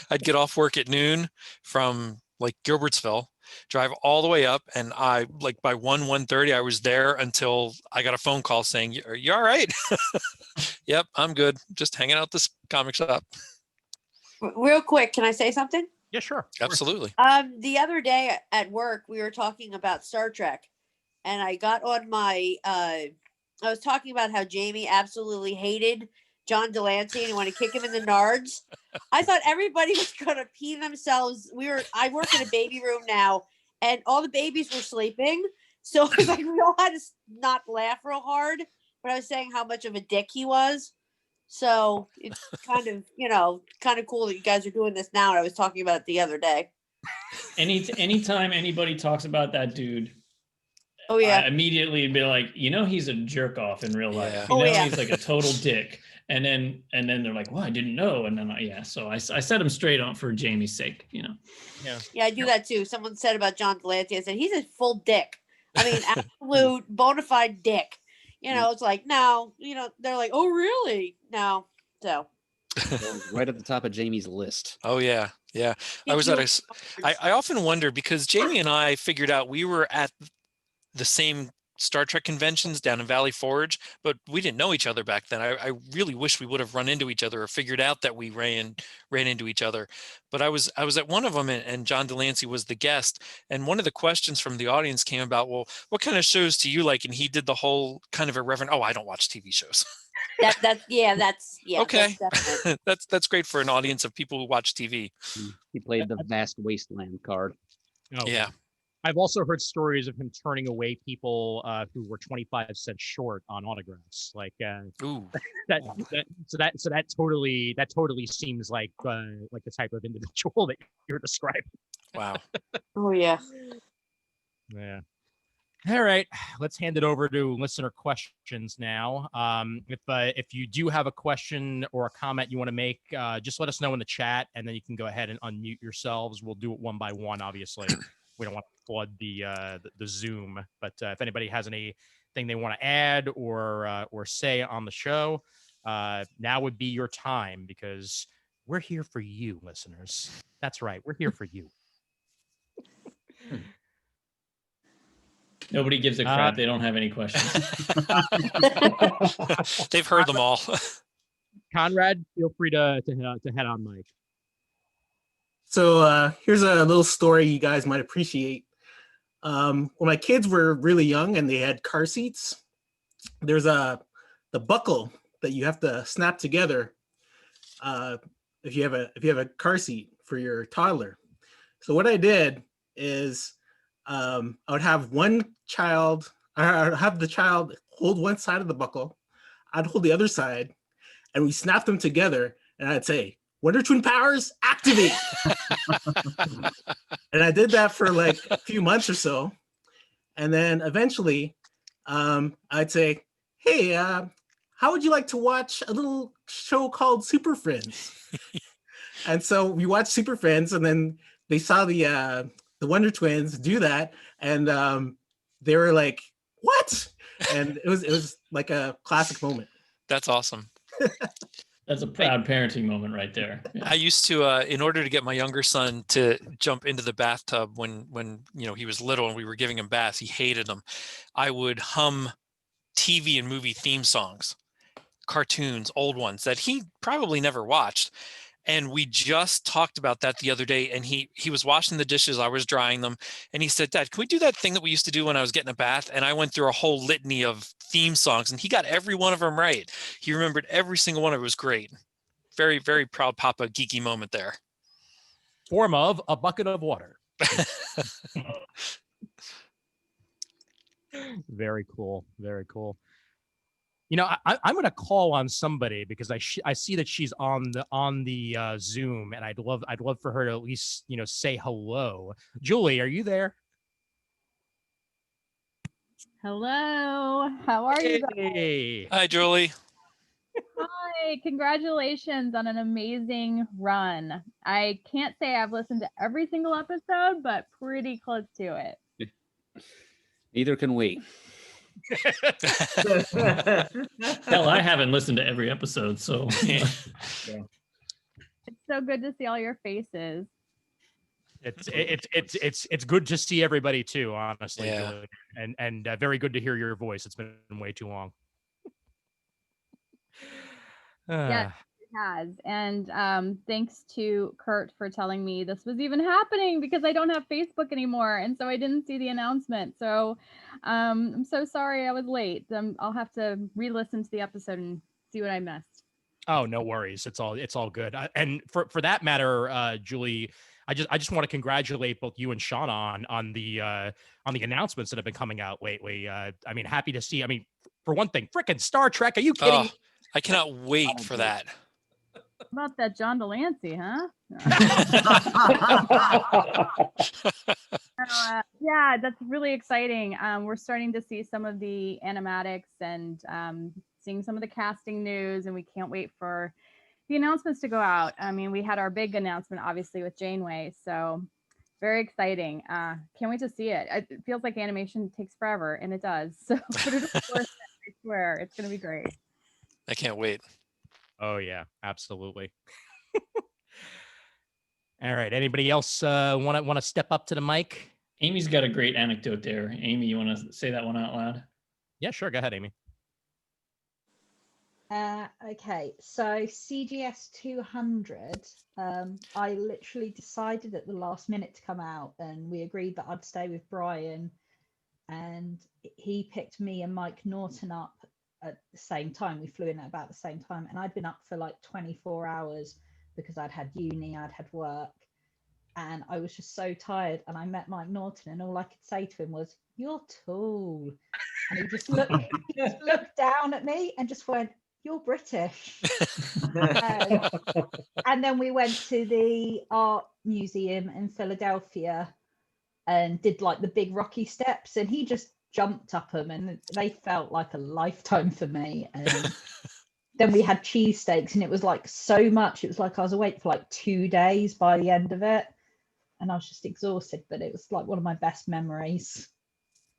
I'd get off work at noon from like Gilbertsville, drive all the way up, and I like by 1:30 I was there until I got a phone call saying, "Are you all right?" Yep, I'm good. Just hanging out this comic shop. Real quick, can I say something? Yeah, sure. Absolutely. The other day at work, we were talking about Star Trek, and I got on my. I was talking about how Jamie absolutely hated John Delancey and wanted to kick him in the nards. I thought everybody was gonna pee themselves. I work in a baby room now, and all the babies were sleeping, so it was like we all had to not laugh real hard. But I was saying how much of a dick he was. So it's kind of cool that you guys are doing this now. And I was talking about it the other day. Anytime anybody talks about that dude, oh yeah, I immediately be like, he's a jerk off in real life. He's like a total dick. And then they're like, well, I didn't know. And then so I set him straight on for Jamie's sake, Yeah. Yeah, I do that too. Someone said about John Delancey, I said he's a full dick. I mean, absolute bona fide dick. It's like, no, they're like, oh, really? No. So. Right at the top of Jamie's list. Oh, yeah. Yeah. I often wonder, because Jamie and I figured out we were at the same Star Trek conventions down in Valley Forge, but we didn't know each other back then. I really wish we would have run into each other or figured out that we ran into each other. But I was at one of them, and John Delancey was the guest. And one of the questions from the audience came about, well, what kind of shows do you like? And he did the whole kind of irreverent, oh, I don't watch TV shows. That's okay. That's, that's great for an audience of people who watch TV. He played the Vast Wasteland card. Oh, yeah. I've also heard stories of him turning away people who were 25 cents short on autographs. Like, ooh, that totally seems like the type of individual that you're describing. Wow. Oh yeah. Yeah. All right, let's hand it over to listener questions now. If you do have a question or a comment you want to make, just let us know in the chat, and then you can go ahead and unmute yourselves. We'll do it one by one, obviously. We don't want to flood the Zoom, but if anybody has anything they want to add or say on the show, now would be your time, because we're here for you, listeners. That's right, we're here for you. Nobody gives a crap. They don't have any questions. They've heard them all. Conrad, feel free to head on mic. So here's a little story you guys might appreciate. When my kids were really young and they had car seats, there's the buckle that you have to snap together if you have a car seat for your toddler. So what I did is I would have the child hold one side of the buckle, I'd hold the other side, and we snap them together, and I'd say, Wonder Twin Powers, activate! And I did that for like a few months or so. And then eventually I'd say, hey, how would you like to watch a little show called Super Friends? And so we watched Super Friends, and then they saw the Wonder Twins do that, and they were like, "What?" And it was like a classic moment. That's awesome. That's a proud parenting moment right there. Yeah. I used to, in order to get my younger son to jump into the bathtub when he was little and we were giving him baths, he hated them. I would hum TV and movie theme songs, cartoons, old ones that he probably never watched. And we just talked about that the other day, and he was washing the dishes, I was drying them, and he said, "Dad, can we do that thing that we used to do when I was getting a bath?" And I went through a whole litany of theme songs, and he got every one of them right. He remembered every single one of it. Was great. Very, very proud Papa geeky moment there. Form of a bucket of water. Very cool. Very cool. I'm going to call on somebody because I see that she's on the Zoom, and I'd love for her to at least say hello. Julie, are you there? Hello. How are you guys? Hey. Hi, Julie. Hi. Congratulations on an amazing run. I can't say I've listened to every single episode, but pretty close to it. Neither can we. Hell, I haven't listened to every episode, so It's so good to see all your faces. It's good to see everybody too, honestly. Yeah. Julie. And very good to hear your voice. It's been way too long. Yes, it has. And thanks to Kurt for telling me this was even happening, because I don't have Facebook anymore. And so I didn't see the announcement. So I'm so sorry I was late. I'll have to re-listen to the episode and see what I missed. Oh, no worries. It's all good. And for that matter, Julie, I just want to congratulate both you and Shauna on the announcements that have been coming out lately. I mean, happy to see. I mean, for one thing, frickin' Star Trek. Are you kidding? I cannot wait for that. How about that John Delancey, huh? Yeah, that's really exciting. We're starting to see some of the animatics and seeing some of the casting news, and we can't wait for the announcements to go out. I mean, we had our big announcement, obviously, with Janeway, so very exciting. Can't wait to see it. It feels like animation takes forever, and it does. So, but it's worth it, I swear. It's going to be great. I can't wait. Oh yeah, absolutely. All right. Anybody else want to step up to the mic? Amy's got a great anecdote there. Amy, you want to say that one out loud? Yeah, sure. Go ahead, Amy. Okay, so CGS 200, I literally decided at the last minute to come out, and we agreed that I'd stay with Brian, and he picked me and Mike Norton up at the same time. We flew in at about the same time, and I'd been up for like 24 hours because I'd had uni, I'd had work, and I was just so tired. And I met Mike Norton, and all I could say to him was, "You're tall," and he just looked down at me and just went, "You're British." And then we went to the art museum in Philadelphia and did like the big rocky steps, and he just jumped up them, and they felt like a lifetime for me. And then we had cheesesteaks, and it was like so much. It was like I was awake for like 2 days by the end of it, and I was just exhausted, but it was like one of my best memories.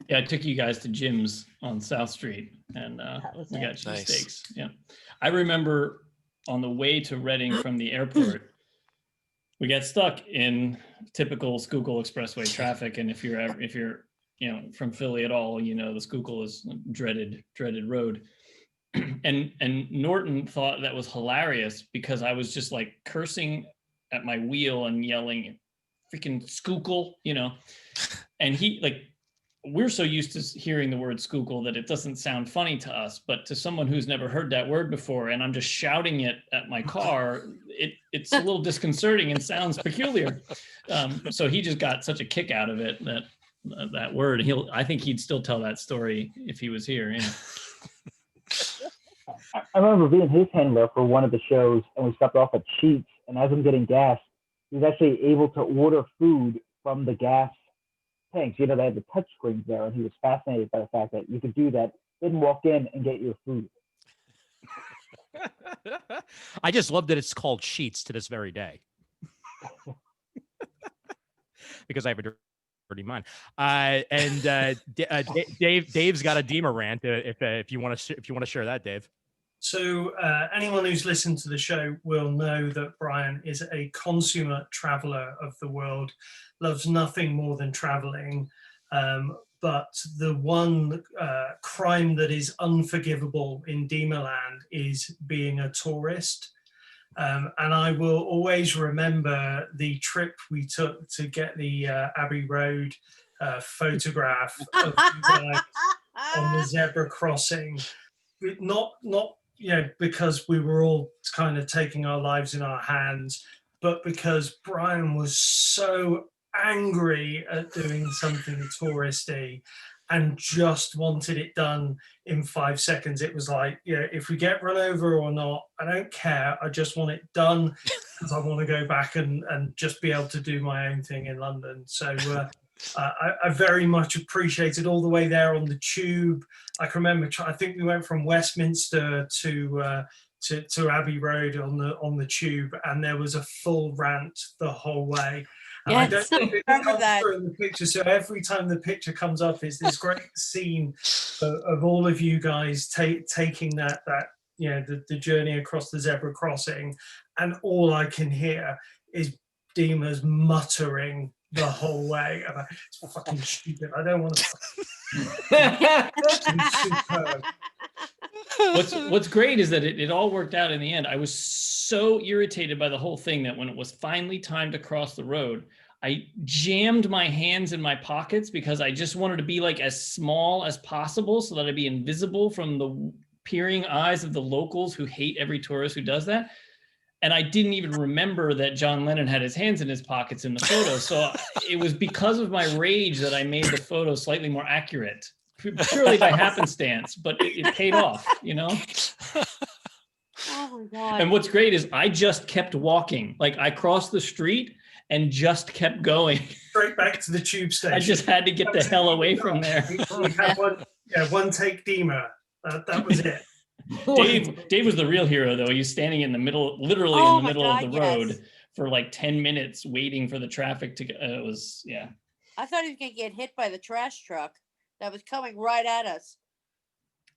Yeah, I took you guys to Jim's on South Street, and we got cheesesteaks. Nice. Yeah, I remember on the way to Reading from the airport, we got stuck in typical Schuylkill Expressway traffic, and if you're from Philly at all, the Schuylkill is a dreaded road. And Norton thought that was hilarious because I was just like cursing at my wheel and yelling, "Freaking Schuylkill," and he we're so used to hearing the word Schuylkill that it doesn't sound funny to us, but to someone who's never heard that word before, and I'm just shouting it at my car, it's a little disconcerting and sounds peculiar. So he just got such a kick out of it that word. I think he'd still tell that story if he was here. I remember being his handler for one of the shows, and we stopped off at Sheets, and as I'm getting gas, he was actually able to order food from the gas tanks. They had the touch screens there, and he was fascinated by the fact that you could do that, then walk in and get your food. I just love that it's called Sheets to this very day. because I have a dirty mind. Dave's got a Deemer rant. If you want to share that, Dave. So anyone who's listened to the show will know that Brian is a consummate traveler of the world, loves nothing more than traveling. But the one crime that is unforgivable in Deemerland is being a tourist. And I will always remember the trip we took to get the Abbey Road photograph of you guys on the zebra crossing. Not because we were all kind of taking our lives in our hands, but because Brian was so angry at doing something touristy and just wanted it done in 5 seconds. It was like, if we get run over or not, I don't care. I just want it done because I want to go back and just be able to do my own thing in London. So I very much appreciated all the way there on the tube. I can remember, I think we went from Westminster to Abbey Road on the tube, and there was a full rant the whole way. And I don't think it comes through in the picture, so every time the picture comes up is this great scene of all of you guys taking that the journey across the zebra crossing, and all I can hear is Deemer's muttering the whole way about it's fucking stupid. I don't want to. What's great is that it all worked out in the end. I was so irritated by the whole thing that when it was finally time to cross the road, I jammed my hands in my pockets because I just wanted to be like as small as possible so that I'd be invisible from the peering eyes of the locals who hate every tourist who does that. And I didn't even remember that John Lennon had his hands in his pockets in the photo. So it was because of my rage that I made the photo slightly more accurate, purely by happenstance, but it paid off, Oh my God. And what's great is I just kept walking. Like I crossed the street and just kept going. Straight back to the tube station. I just had to get the hell away from there. We had one take Deemer. That was it. Dave was the real hero, though. He's standing in the middle, literally in the middle of the road for like 10 minutes waiting for the traffic to go. It was, yeah. I thought he was going to get hit by the trash truck that was coming right at us.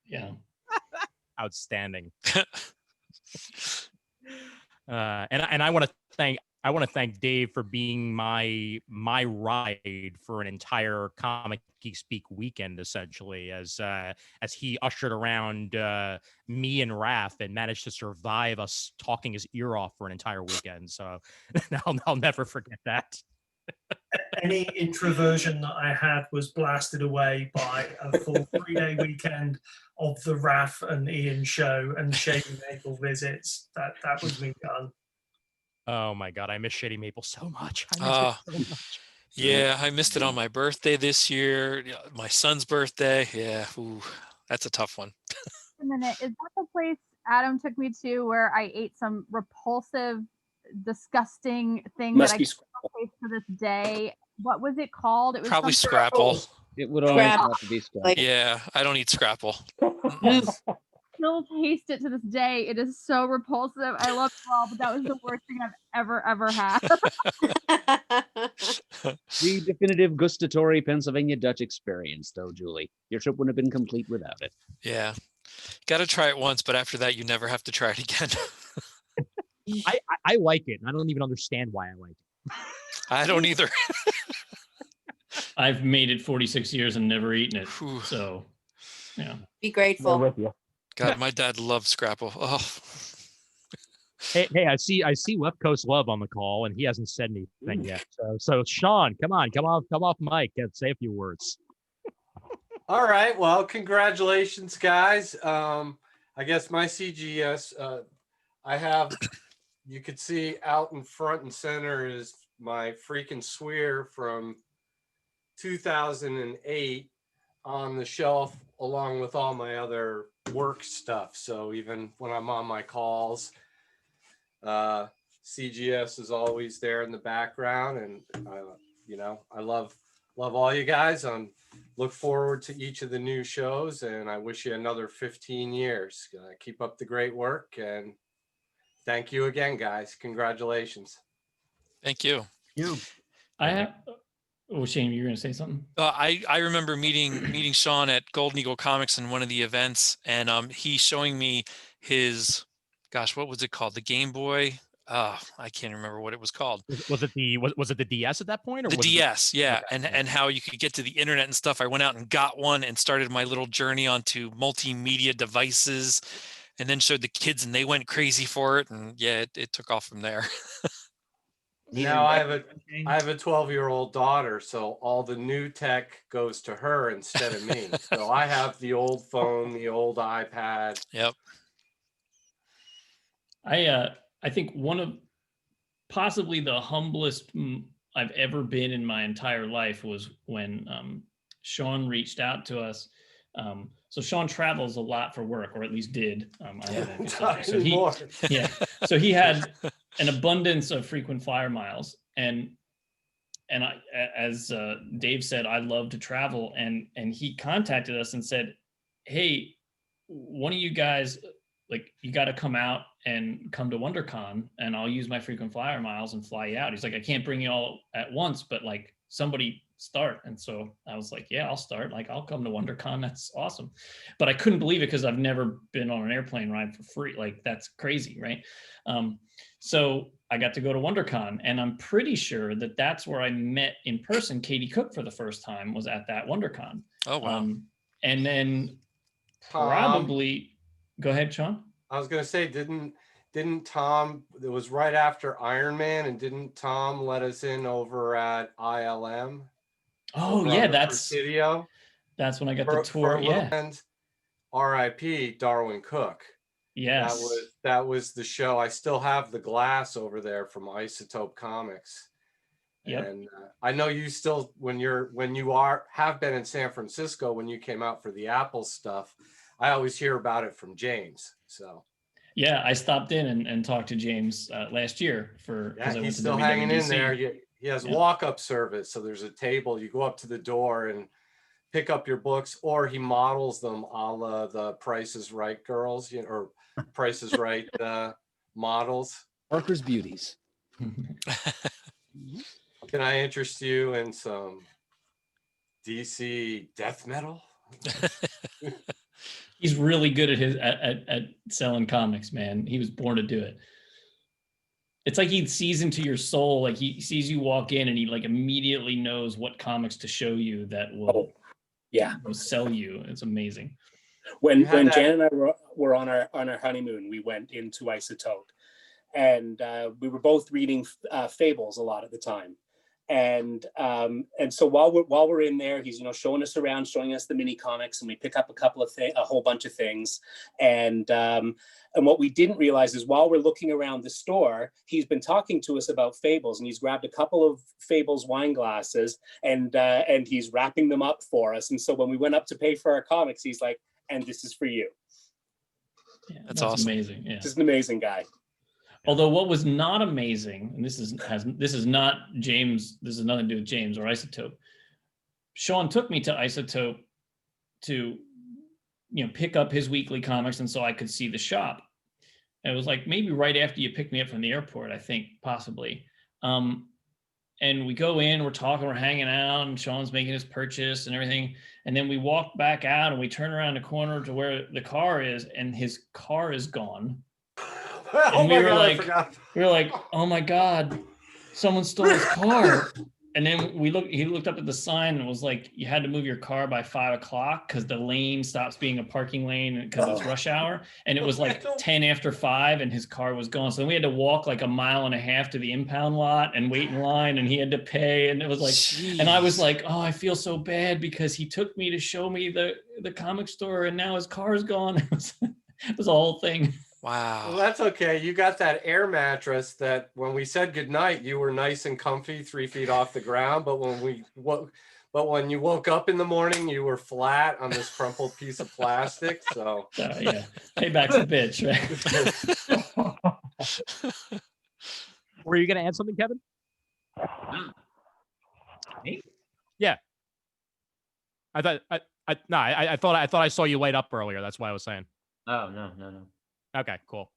Yeah. Outstanding. And I want to thank Dave for being my ride for an entire Comic Geek Speak weekend, essentially, as he ushered around me and Raph and managed to survive us talking his ear off for an entire weekend. So I'll never forget that. Any introversion that I had was blasted away by a full 3-day weekend of the Raph and Ian show and Shady Maple visits. That was me done. Oh my God, I miss Shady Maple so much. I miss it so much. Yeah, I missed it on my birthday this year. My son's birthday. Yeah, ooh, that's a tough one. A minute, is that the place Adam took me to where I ate some repulsive, disgusting thing Must that be I can't taste to this day? What was it called? It was Probably something- Scrapple. It would always have to be Scrapple. Yeah, I don't eat Scrapple. Still taste it to this day. It is so repulsive. I love it all, but that was the worst thing I've ever had. The definitive gustatory Pennsylvania Dutch experience, though, Julie. Your trip wouldn't have been complete without it. Yeah, got to try it once, but after that, you never have to try it again. I like it. I don't even understand why I like it. I don't either. I've made it 46 years and never eaten it. So, yeah. Be grateful. with you. God, my dad loved Scrapple. Oh. Hey, I see Left Coast Love on the call, and he hasn't said anything yet. So Sean, come off mic and say a few words. All right. Well, congratulations, guys. I guess my CGS, I have, you could see out in front and center is my freaking swear from 2008 on the shelf along with all my other work stuff. So even when I'm on my calls, CGS is always there in the background, and I love all you guys. Look forward to each of the new shows, and I wish you another 15 years. Keep up the great work, and thank you again, guys. Congratulations. Thank you. You. I Oh, Shane, you were gonna say something? I remember meeting Sean at Golden Eagle Comics in one of the events, and he showing me his, gosh, what was it called? The Game Boy. I can't remember what it was called. Was it the DS at that point, or The was DS? Yeah, Okay. and how you could get to the internet and stuff. I went out and got one and started my little journey onto multimedia devices, and then showed the kids, and they went crazy for it, and yeah, it took off from there. Now I have a 12-year-old daughter, so all the new tech goes to her instead of me. So I have the old phone, the old iPad. Yep. I think one of possibly the humblest I've ever been in my entire life was when Sean reached out to us. So Sean travels a lot for work, or at least did. I don't know. So so he had an abundance of frequent flyer miles, and I, as Dave said, I love to travel, and he contacted us and said, "Hey, one of you guys, like, you got to come out and come to WonderCon, and I'll use my frequent flyer miles and fly you out." He's like, "I can't bring you all at once, but like somebody start." And so I was like, "Yeah, I'll start. Like, I'll come to WonderCon. That's awesome." But I couldn't believe it because I've never been on an airplane ride for free. Like, that's crazy, right? So I got to go to WonderCon, and I'm pretty sure that that's where I met in person Katie Cook for the first time, was at that WonderCon. Oh, wow. And then Tom, probably, go ahead, Sean. I was gonna say, didn't Tom? It was right after Iron Man, and didn't Tom let us in over at ILM? Oh over yeah, on the that's Presidio when I got for the tour. a little Yeah, end. R.I.P. Darwin Cook. yes. That was the show. I still have the glass over there from Isotope Comics. Yep. And I know you still, when you have been in San Francisco, when you came out for the Apple stuff, I always hear about it from James. So Yeah, I stopped in and talked to James last year because I went he's to still hanging in WWDC. there. He has walk-up service. So there's a table. You go up to the door and pick up your books, or he models them a la the Price is Right girls, or Price is Right models. Parker's Beauties. Can I interest you in some DC death metal? He's really good at selling comics, man. He was born to do it. It's like he sees into your soul. Like, he sees you walk in and he like immediately knows what comics to show you that will will sell you. It's amazing. When Jan and I were on our honeymoon, we went into Isotope, and we were both reading fables a lot at the time. And so while we're in there, he's showing us around, showing us the mini comics, and we pick up a whole bunch of things. And what we didn't realize is, while we're looking around the store, he's been talking to us about fables, and he's grabbed a couple of fables wine glasses, and he's wrapping them up for us. And so when we went up to pay for our comics, he's like, "And this is for you." Yeah, that's awesome. Amazing. Yeah. Just an amazing guy. Although what was not amazing, and this is not James, this has nothing to do with James or Isotope. Sean took me to Isotope to pick up his weekly comics, and so I could see the shop. And it was like maybe right after you picked me up from the airport, I think, possibly. And we go in, we're talking, we're hanging out, and Sean's making his purchase and everything. And then we walk back out, and we turn around the corner to where the car is, and his car is gone. And we were like, "Oh my God, someone stole his car." And then he looked up at the sign and was like, "You had to move your car by 5 o'clock because the lane stops being a parking lane because it's rush hour." And it was like 10 after 5 and his car was gone. So we had to walk like a mile and a half to the impound lot and wait in line, and he had to pay. And it was like, Jeez. And I was like, "Oh, I feel so bad because he took me to show me the comic store and now his car's gone." It was a whole thing. Wow. Well, that's okay. You got that air mattress that when we said goodnight, you were nice and comfy, 3 feet off the ground. But when you woke up in the morning, you were flat on this crumpled piece of plastic. So yeah, payback's a bitch, right? Were you going to add something, Kevin? Me? Yeah. I thought I saw you light up earlier. That's why I was saying. Oh, no. Okay, cool.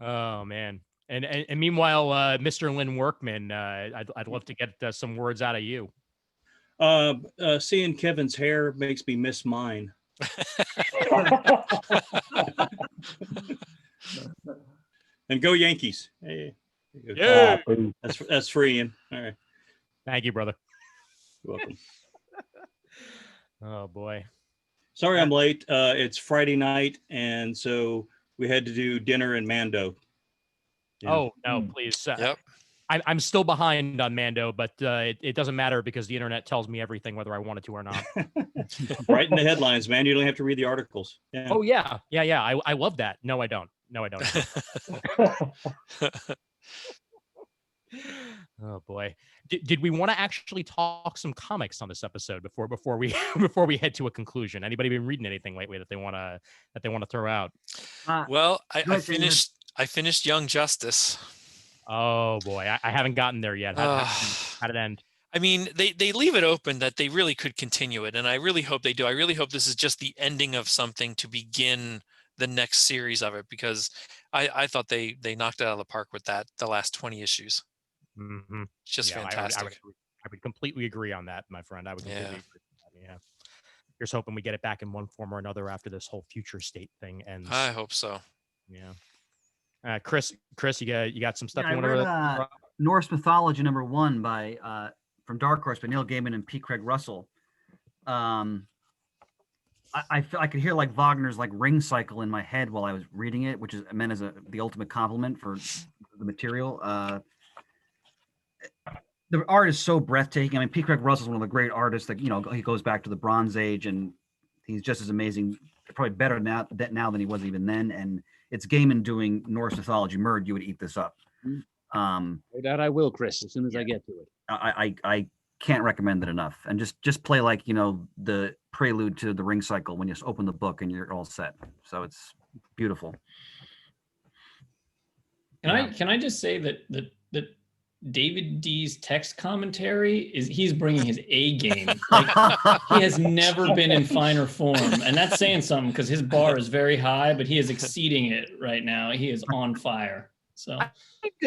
Oh man. And meanwhile, Mr. Lynn Workman, I'd love to get some words out of you. Seeing Kevin's hair makes me miss mine. And go Yankees! Hey, yeah, that's free. And all right, thank you, brother. You're welcome. Oh boy, sorry I'm late. It's Friday night, and so we had to do dinner in Mando. Yeah. Oh no, please. Yep. I'm still behind on Mando, but it doesn't matter because the internet tells me everything, whether I wanted to or not. Right in the headlines, man. You don't have to read the articles. Yeah. Oh yeah. I love that. No, I don't. Oh boy. Did we want to actually talk some comics on this episode before we before we head to a conclusion? Anybody been reading anything lately that they want to throw out? Well, I finished Young Justice. Oh boy, I haven't gotten there yet. How did it end? I mean, they leave it open that they really could continue it, and I really hope they do. I really hope this is just the ending of something to begin the next series of it, because I thought they knocked it out of the park with that, the last 20 issues. Mm-hmm. It's just fantastic. I would completely agree on that, my friend. I would completely agree on that. Yeah. Here's hoping we get it back in one form or another after this whole future state thing ends. I hope so. Yeah. Chris, you got some stuff Yeah, you want to Norse Mythology #1 by from Dark Horse by Neil Gaiman and P. Craig Russell. I could hear like Wagner's like ring cycle in my head while I was reading it, which is meant as the ultimate compliment for the material. The art is so breathtaking. I mean, P. Craig Russell is one of the great artists that, he goes back to the Bronze Age, and he's just as amazing, probably better now than he was even then. And it's Gaiman doing Norse mythology. Murd, you would eat this up. That I will, Chris, as soon as I get to it. I can't recommend it enough. And just play like, the prelude to the ring cycle when you just open the book and you're all set. So it's beautiful. Can I just say that David D's text commentary he's bringing his A game. Like, he has never been in finer form, and that's saying something because his bar is very high, but he is exceeding it right now. He is on fire. So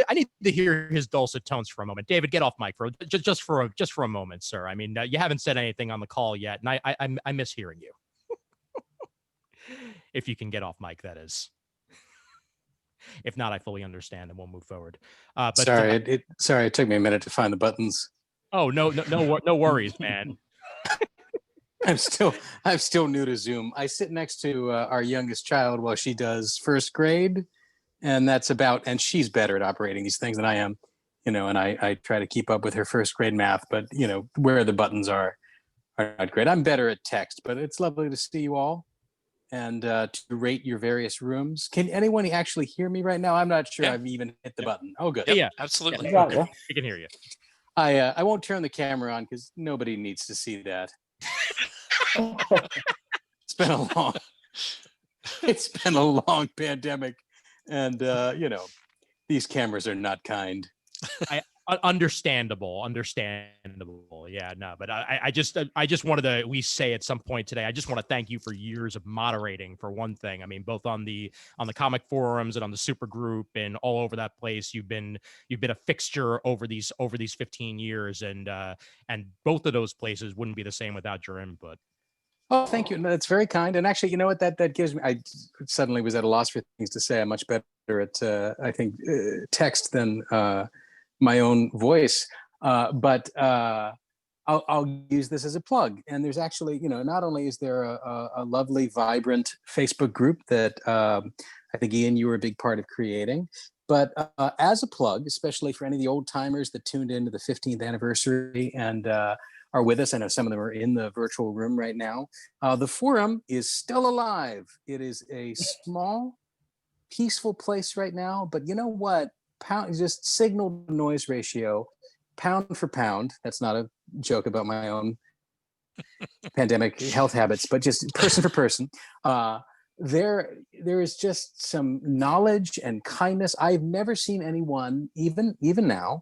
I need to hear his dulcet tones for a moment. David, get off mic for just for a moment, sir. I mean, you haven't said anything on the call yet, and I miss hearing you. If you can get off mic, that is. If not, I fully understand, and we'll move forward. But sorry, it took me a minute to find the buttons. Oh no worries, man. I'm still new to Zoom. I sit next to our youngest child while she does first grade, and and she's better at operating these things than I am, and I try to keep up with her first grade math, but where the buttons are not great. I'm better at text, but it's lovely to see you all. And to rate your various rooms. Can anyone actually hear me right now? I'm not sure I've even hit the button. Oh, good. Yeah, absolutely. Yeah, okay. We can hear you. I won't turn the camera on because nobody needs to see that. It's been a long pandemic, and these cameras are not kind. Understandable. Yeah, no, but I just wanted to at least say at some point today, I just want to thank you for years of moderating, for one thing. I mean, both on the comic forums and on the super group and all over that place. You've been a fixture over these 15 years, and both of those places wouldn't be the same without your input. Oh, thank you. That's very kind. And actually, you know what? That gives me. I suddenly was at a loss for things to say. I'm much better at I think text than my own voice, but I'll use this as a plug. And there's actually, not only is there a lovely, vibrant Facebook group that I think, Ian, you were a big part of creating, but as a plug, especially for any of the old timers that tuned into the 15th anniversary and are with us. I know some of them are in the virtual room right now. The forum is still alive. It is a small, peaceful place right now, but you know what? Just signal to noise ratio, pound for pound. That's not a joke about my own pandemic health habits, but just person for person. There is just some knowledge and kindness. I've never seen anyone, even now,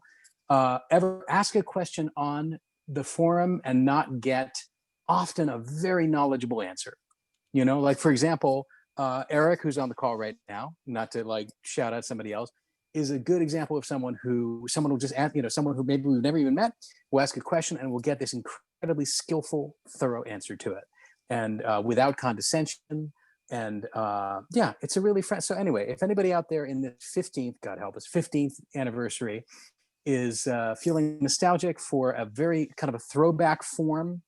ever ask a question on the forum and not get often a very knowledgeable answer. Like for example, Eric, who's on the call right now, not to like shout out somebody else. is a good example of someone will just ask, someone who maybe we've never even met will ask a question and will get this incredibly skillful, thorough answer to it, and without condescension. And yeah, it's a really friend. So anyway, if anybody out there in the 15th, God help us, 15th anniversary is feeling nostalgic for a very kind of a throwback form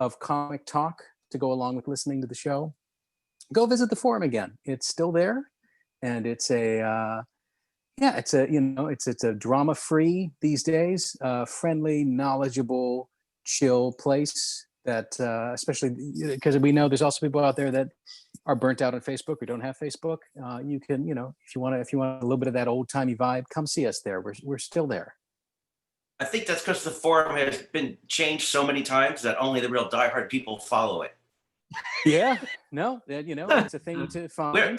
of comic talk to go along with listening to the show, go visit the forum again. It's still there, and it's a it's a drama-free these days, friendly, knowledgeable, chill place that especially because we know there's also people out there that are burnt out on Facebook or don't have Facebook. You can, if you want a little bit of that old-timey vibe, come see us there. We're still there. I think that's because the forum has been changed so many times that only the real diehard people follow it. Yeah, no, it's a thing to find. I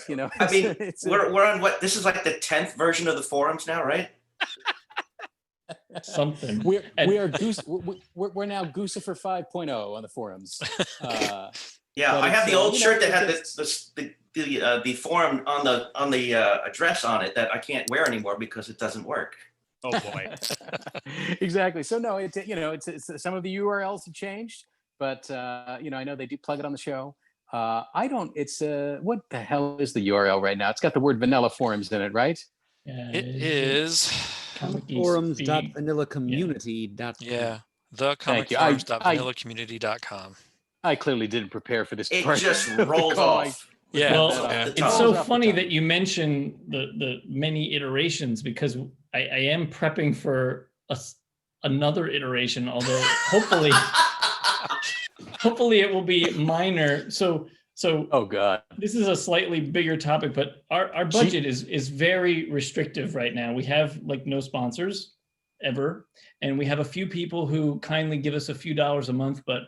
mean, we're on what? This is like the 10th version of the forums now, right? Something. We're now Goosifer 5.0 on the forums. Yeah, I have the old shirt that had the forum on the address on it that I can't wear anymore because it doesn't work. Oh boy. Exactly. So no, it's some of the URLs have changed, but I know they do plug it on the show. I don't. It's what the hell is the URL right now? It's got the word vanilla forums in it, right? Yeah, it is forums.vanillacommunity.com. Yeah, the comicforums.vanillacommunity.com. I clearly didn't prepare for this. It part just of the rolls call. off. Yeah, well, it's so funny that you mention the many iterations, because I am prepping for another iteration, although hopefully it will be minor. So oh god, this is a slightly bigger topic, but our budget is very restrictive right now. We have like no sponsors ever, and we have a few people who kindly give us a few dollars a month, but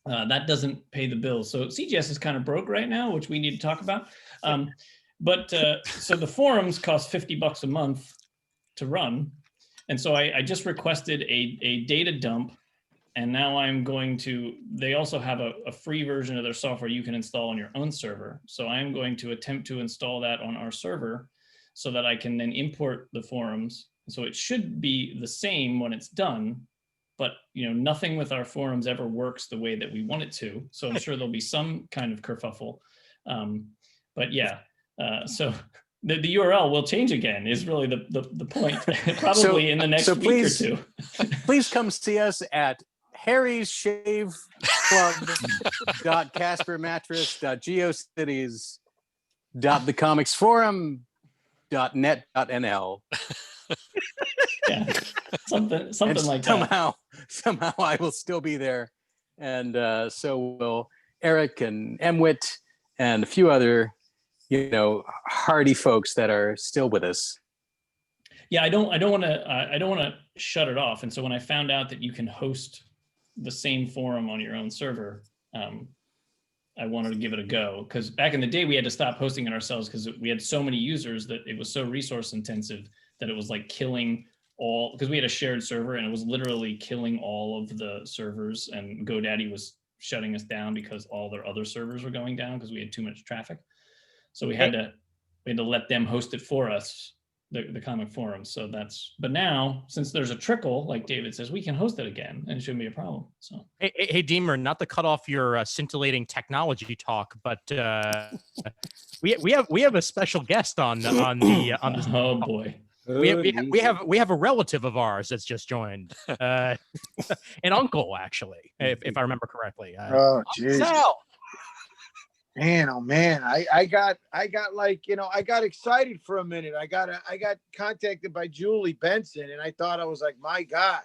that doesn't pay the bills. So CGS is kind of broke right now, which we need to talk about. So the forums cost $50 a month to run. And so I just requested a data dump, and now they also have a free version of their software you can install on your own server. So I'm going to attempt to install that on our server so that I can then import the forums. So it should be the same when it's done, but nothing with our forums ever works the way that we want it to. So I'm sure there'll be some kind of kerfuffle. But yeah, so the URL will change again is really the point, probably in the next week or two. Please come see us at Harry's Shave Club.CasperMattress.geocities.thecomicsforum.net.nl. Yeah, something like that. Somehow I will still be there, and so will Eric and Emwit and a few other, hardy folks that are still with us. Yeah, I don't want to shut it off. And so when I found out that you can host the same forum on your own server, I wanted to give it a go, because back in the day we had to stop hosting it ourselves because we had so many users that it was so resource intensive that it was like killing all, because we had a shared server and it was literally killing all of the servers, and GoDaddy was shutting us down because all their other servers were going down because we had too much traffic. So we had to let them host it for us, the comic forums. So but now, since there's a trickle, like David says, we can host it again and it shouldn't be a problem. So hey Deemer, not to cut off your scintillating technology talk, but we have a special guest on this. Oh boy. We have a relative of ours that's just joined, an uncle actually, if I remember correctly. Oh geez. Man, oh man, I got like, I got excited for a minute. I got contacted by Julie Benson, and I thought, I was like, my God,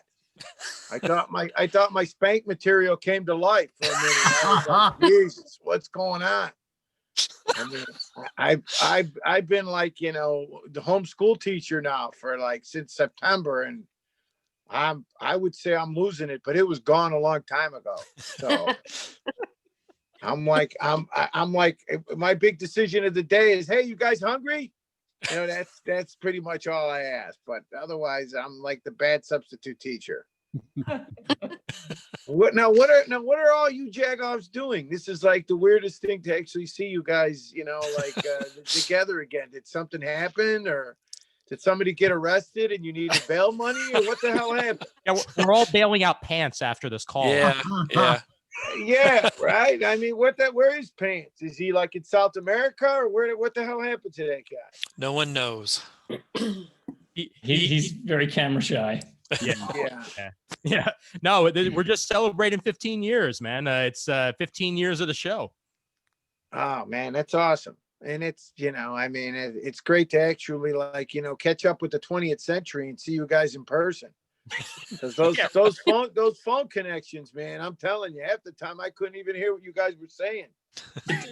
I thought my spank material came to life for a minute. I was like, Jesus, what's going on? I mean, I've been like, the homeschool teacher now for like since September, and I would say I'm losing it, but it was gone a long time ago. So I'm like, my big decision of the day is, hey, you guys hungry? That's pretty much all I ask. But otherwise, I'm like the bad substitute teacher. What are all you jagoffs doing? This is like the weirdest thing to actually see you guys, together again. Did something happen, or Did somebody get arrested and you needed bail money, or what the hell happened? Yeah, we're all bailing out pants after this call. Yeah, yeah. Yeah, right. I mean, where is Pants? Is he like in South America, or what the hell happened to that guy? No one knows. He's very camera shy. Yeah. No, we're just celebrating 15 years, man. It's 15 years of the show. Oh man, that's awesome. And it's, I mean, it's great to actually catch up with the 20th century and see you guys in person. Because those phone connections, man, I'm telling you, half the time I couldn't even hear what you guys were saying.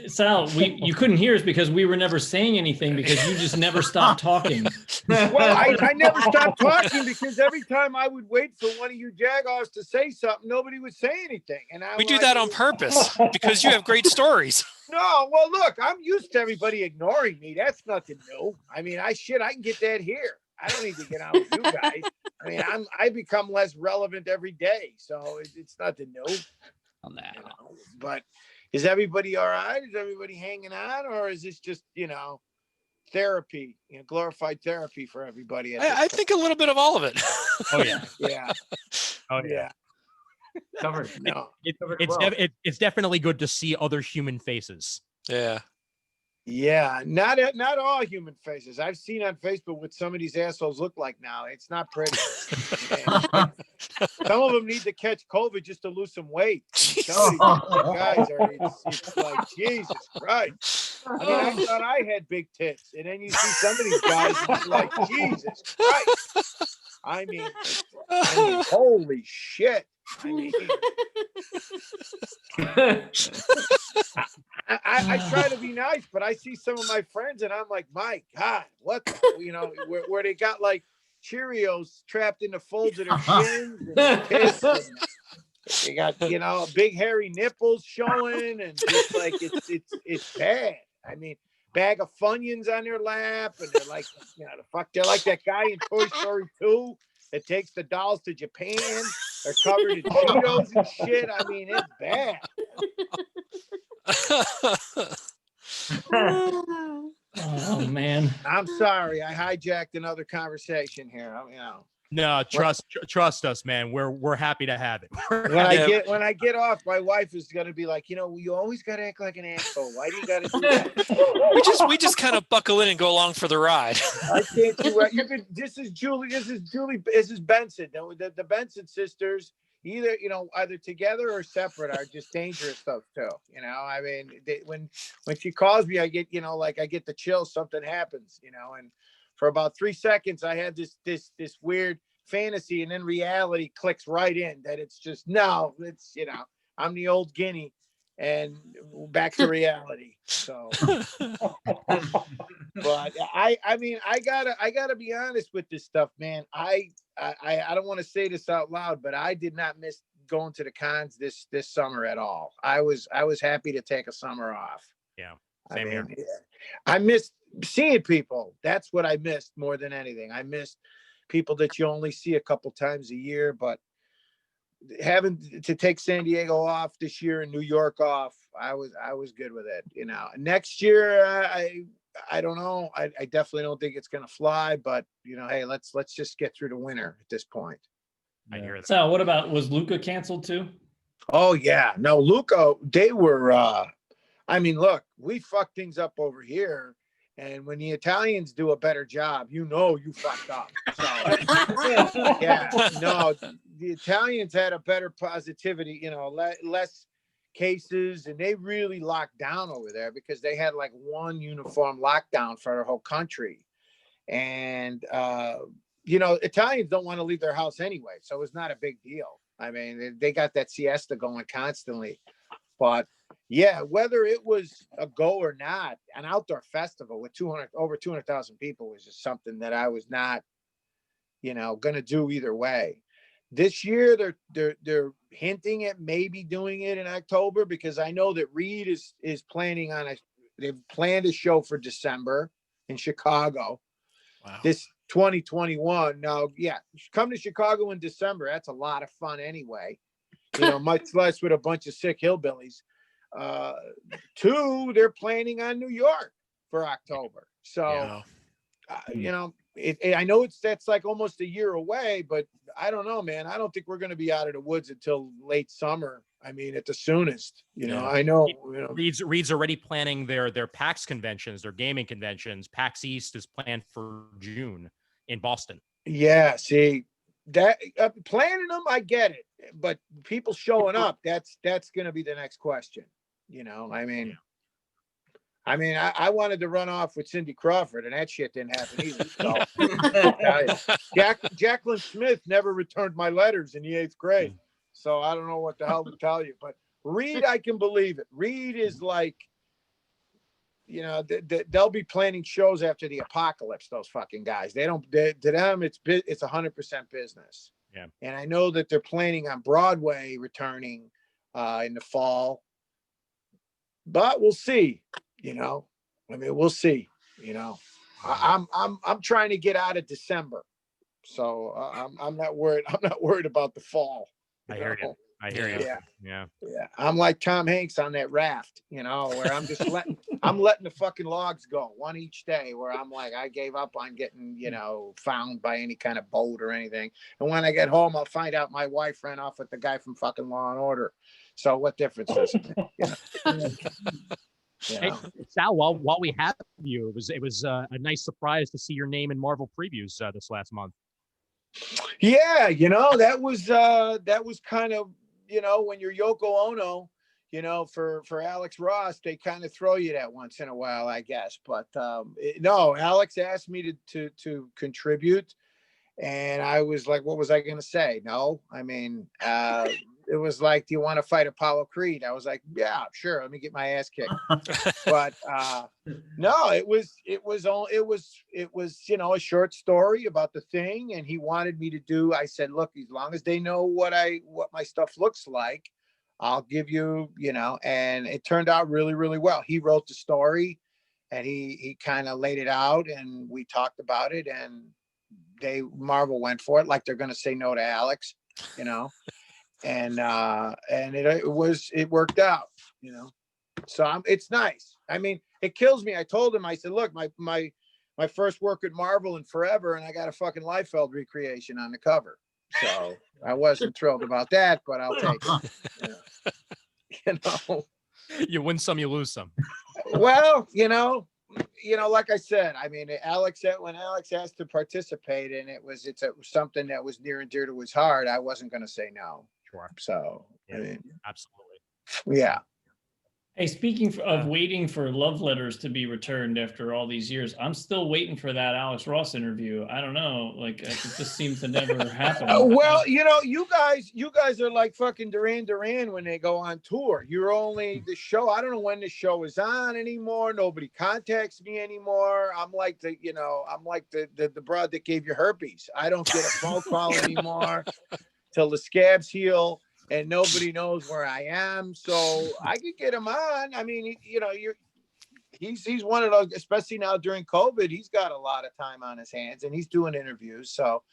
Sal, you couldn't hear us because we were never saying anything because you just never stopped talking. Well, I never stopped talking because every time I would wait for one of you jagoffs to say something, nobody would say anything. And We do that on purpose because you have great stories. No, well, look, I'm used to everybody ignoring me. That's nothing new. I mean, I can get that here. I don't need to get on with you guys. I mean, I become less relevant every day, so it's nothing new. On that, but is everybody all right? Is everybody hanging on, or is this just therapy, glorified therapy for everybody? I think a little bit of all of it. Oh yeah, yeah. Oh yeah. Covered. No, It's definitely good to see other human faces. Yeah. Yeah, not all human faces. I've seen on Facebook what some of these assholes look like now. It's not pretty. Some of them need to catch COVID just to lose some weight. Some of these guys are, it's like, Jesus Christ. I mean, I thought I had big tits. And then you see some of these guys, and it's like, Jesus Christ. I mean, holy shit. I mean, I try to be nice, but I see some of my friends and I'm like, my God, what, where they got like Cheerios trapped in the folds of their shins and piss, and they got, big hairy nipples showing, and just like, it's bad. I mean, bag of Funyuns on their lap, and they're like, they're like that guy in Toy Story 2 that takes the dolls to Japan. They're covered in Cheetos and shit. I mean, it's bad. Oh man, I'm sorry. I hijacked another conversation here. No, trust us, man. We're happy to have it. When I get off, my wife is gonna be like, you always gotta act like an asshole. Why do you gotta do that? We just kind of buckle in and go along for the ride. I can't do it. This is Julie. This is Benson. The Benson sisters, either together or separate, are just dangerous stuff too. I mean, when she calls me, I get I get the chills. Something happens, and for about 3 seconds, I had this weird fantasy, and then reality clicks right in that it's just no. It's I'm the old guinea, and back to reality. So, but I mean, I gotta be honest with this stuff, man. I don't want to say this out loud, but I did not miss going to the cons this summer at all. I was happy to take a summer off. Yeah, same here. I missed seeing people. That's what I missed more than anything. I missed people that you only see a couple times a year, but having to take San Diego off this year and New York off, I was good with it. Next year, I don't know. I definitely don't think it's gonna fly, but hey, let's just get through the winter at this point. I hear that. So what about, was Luca canceled too? Oh yeah, no, Luca. They were. I mean, look, we fucked things up over here, and when the Italians do a better job, you fucked up. So, yeah, no, the Italians had a better positivity, less cases, and they really locked down over there because they had like one uniform lockdown for the whole country. And, Italians don't want to leave their house anyway, so it's not a big deal. I mean, they got that siesta going constantly. But yeah, whether it was a go or not, an outdoor festival with over 200,000 people was just something that I was not, going to do either way. This year, they're hinting at maybe doing it in October, because I know that Reed is planning on they've planned a show for December in Chicago. Wow. This 2021. Now, yeah, come to Chicago in December. That's a lot of fun anyway. Much less with a bunch of sick hillbillies. 2, they're planning on New York for October. So, I know that's like almost a year away, but I don't know, man. I don't think we're going to be out of the woods until late summer. I mean, at the soonest. You know, I know. You know, Reed's already planning their PAX conventions, their gaming conventions. PAX East is planned for June in Boston. yeah. See that planning them, I get it, but people showing up, that's going to be the next question. You know, I mean, I wanted to run off with Cindy Crawford, and that shit didn't happen either. So, Jacqueline Smith never returned my letters in the 8th grade. So I don't know what the hell to tell you. But Reed, I can believe it. Reed is like, you know, they'll be planning shows after the apocalypse. Those fucking guys. They don't. To them, it's 100% business. Yeah. And I know that they're planning on Broadway returning in the fall. But we'll see. You know, I mean, we'll see. You know, I'm trying to get out of December, so I'm not worried. I'm not worried about the fall. I hear you. I hear you. Yeah. I'm like Tom Hanks on that raft, you know, where I'm just letting the fucking logs go one each day. Where I'm like, I gave up on getting, you know, found by any kind of boat or anything. And when I get home, I'll find out my wife ran off with the guy from fucking Law and Order. So what difference does it make? You know? Hey, Sal, while we have you, it was a nice surprise to see your name in Marvel previews this last month. Yeah, you know, that was kind of, you know, when you're Yoko Ono, you know, for Alex Ross, they kind of throw you that once in a while, I guess. But no, Alex asked me to contribute, and I was like, what was I going to say? No, I mean, it was like, do you want to fight Apollo Creed? I was like, yeah, sure. Let me get my ass kicked. But no, it was, you know, a short story about the Thing. And he wanted me to do, I said, look, as long as they know what my stuff looks like, I'll give you, you know, and it turned out really, really well. He wrote the story and he kind of laid it out and we talked about it, and Marvel went for it. Like they're going to say no to Alex, you know. And it worked out, you know. So it's nice. I mean, it kills me. I told him, I said, look, my first work at Marvel in forever, and I got a fucking Liefeld recreation on the cover. So I wasn't thrilled about that, but I'll take it. You know, you win some, you lose some. Well, you know, like I said, I mean, when Alex asked to participate, and it's something that was near and dear to his heart, I wasn't going to say no. Sure. So, yeah, I mean, absolutely. Yeah. Hey, speaking of waiting for love letters to be returned after all these years, I'm still waiting for that Alex Ross interview. I don't know, like it just seems to never happen. Well, you know, you guys are like fucking Duran Duran when they go on tour. You're only the show. I don't know when the show is on anymore. Nobody contacts me anymore. I'm like the broad that gave you herpes. I don't get a phone call anymore till the scabs heal. And nobody knows where I am, so I could get him on. I mean, you know, he's one of those, especially now during COVID. He's got a lot of time on his hands, and he's doing interviews. So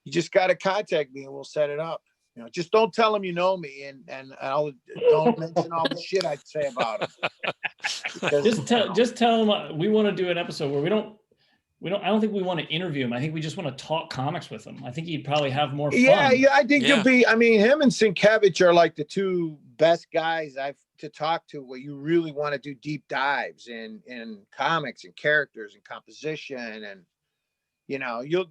you just got to contact me, and we'll set it up. You know, just don't tell him you know me, and don't mention all the shit I'd say about him. Because, just tell him we want to do an episode where we don't. I don't think we want to interview him. I think we just want to talk comics with him. I think he'd probably have more fun. Yeah, I think you'll be. I mean, him and Sienkiewicz are like the two best guys I've to talk to where you really want to do deep dives in comics and characters and composition, and you know, you'll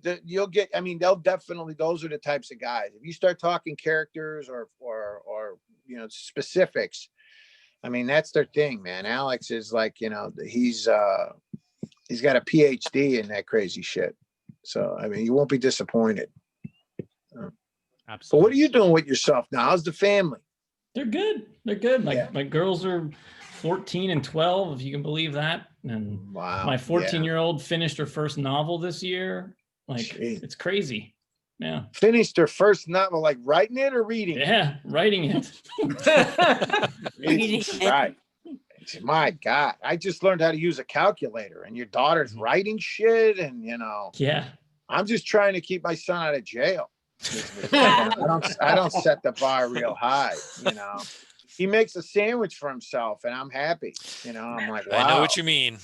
get. I mean, those are the types of guys. If you start talking characters or you know, specifics, I mean, that's their thing, man. Alex is like, you know, he's got a PhD in that crazy shit. So, I mean, you won't be disappointed. Absolutely. So what are you doing with yourself now? How's the family? They're good. They're good. My girls are 14 and 12, if you can believe that. And wow, my 14-year-old finished her first novel this year. Like, it's crazy. Yeah. Finished her first novel, like writing it or reading? Yeah, writing it. Reading it. Right. My God, I just learned how to use a calculator, and your daughter's writing shit, and you know. Yeah. I'm just trying to keep my son out of jail. I don't set the bar real high, you know. He makes a sandwich for himself, and I'm happy. You know, I'm like, wow. I know what you mean.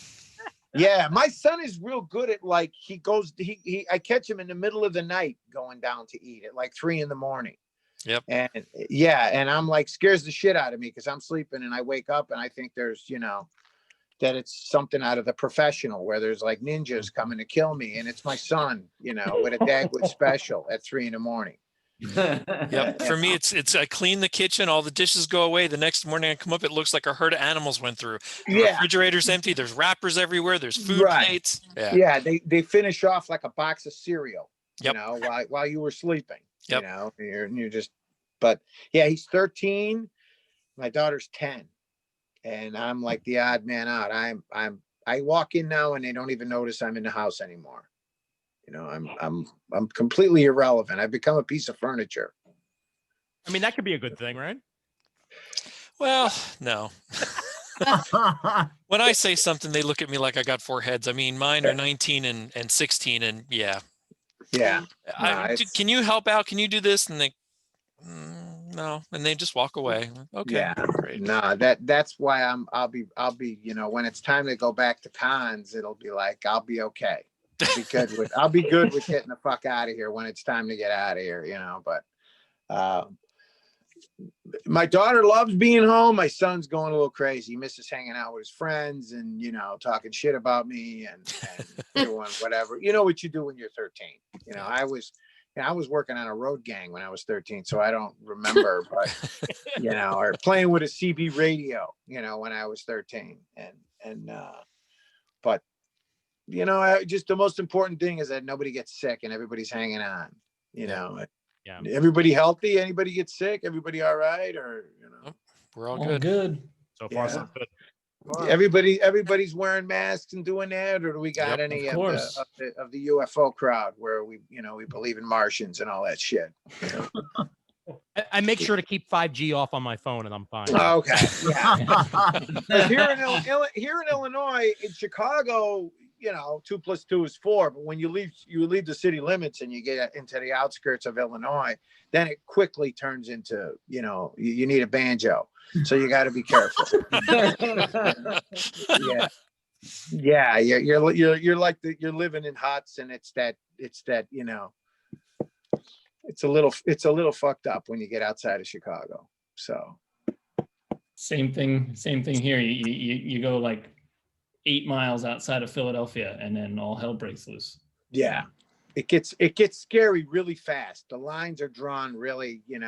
Yeah, my son is real good at like I catch him in the middle of the night going down to eat at like 3 a.m. Yep. And yeah, and I'm like scares the shit out of me because I'm sleeping and I wake up and I think there's, that it's something out of The Professional where there's like ninjas coming to kill me, and it's my son, with a Dagwood special at 3 a.m. Yep. For me, it's I clean the kitchen, all the dishes go away. The next morning I come up, it looks like a herd of animals went through. The Yeah. refrigerator's empty. There's wrappers everywhere. There's food Right. plates. Yeah. Yeah, they finish off like a box of cereal, Yep. while you were sleeping. Yep. You're just, but yeah, he's 13. My daughter's 10, and I'm like the odd man out. I walk in now and they don't even notice I'm in the house anymore. I'm completely irrelevant. I've become a piece of furniture. I mean, that could be a good thing, right? Well, no. When I say something, they look at me like I got 4 heads. I mean, mine are 19 and 16, and yeah. Yeah. Can you help out? Can you do this? And they, no, and they just walk away. Okay. Yeah. Great. No, that's why I'll be, when it's time to go back to cons, it'll be like, I'll be okay. I'll be good with getting the fuck out of here when it's time to get out of here, but, my daughter loves being home. My son's going a little crazy. He misses hanging out with his friends and, talking shit about me and doing whatever. You know what you do when you're 13. I was working on a road gang when I was 13, so I don't remember, but, or playing with a CB radio, when I was 13. But, just the most important thing is that nobody gets sick and everybody's hanging on, Yeah. Everybody healthy? Anybody get sick? Everybody all right? Or we're all All good. So far, so good. Everybody's wearing masks and doing that, or do we got Yep, any of of course. the UFO crowd where we believe in Martians and all that shit? I make sure to keep 5G off on my phone, and I'm fine. Okay. Yeah. 'Cause here in Illinois, in Chicago, 2 + 2 is 4. But when you leave the city limits and you get into the outskirts of Illinois, then it quickly turns into, you need a banjo. So you got to be careful. Yeah. Yeah. You're like you're living in huts, and it's that, it's a little fucked up when you get outside of Chicago. So Same thing here. You go like 8 miles outside of Philadelphia and then all hell breaks loose. yeah, it gets scary really fast. The lines are drawn really, you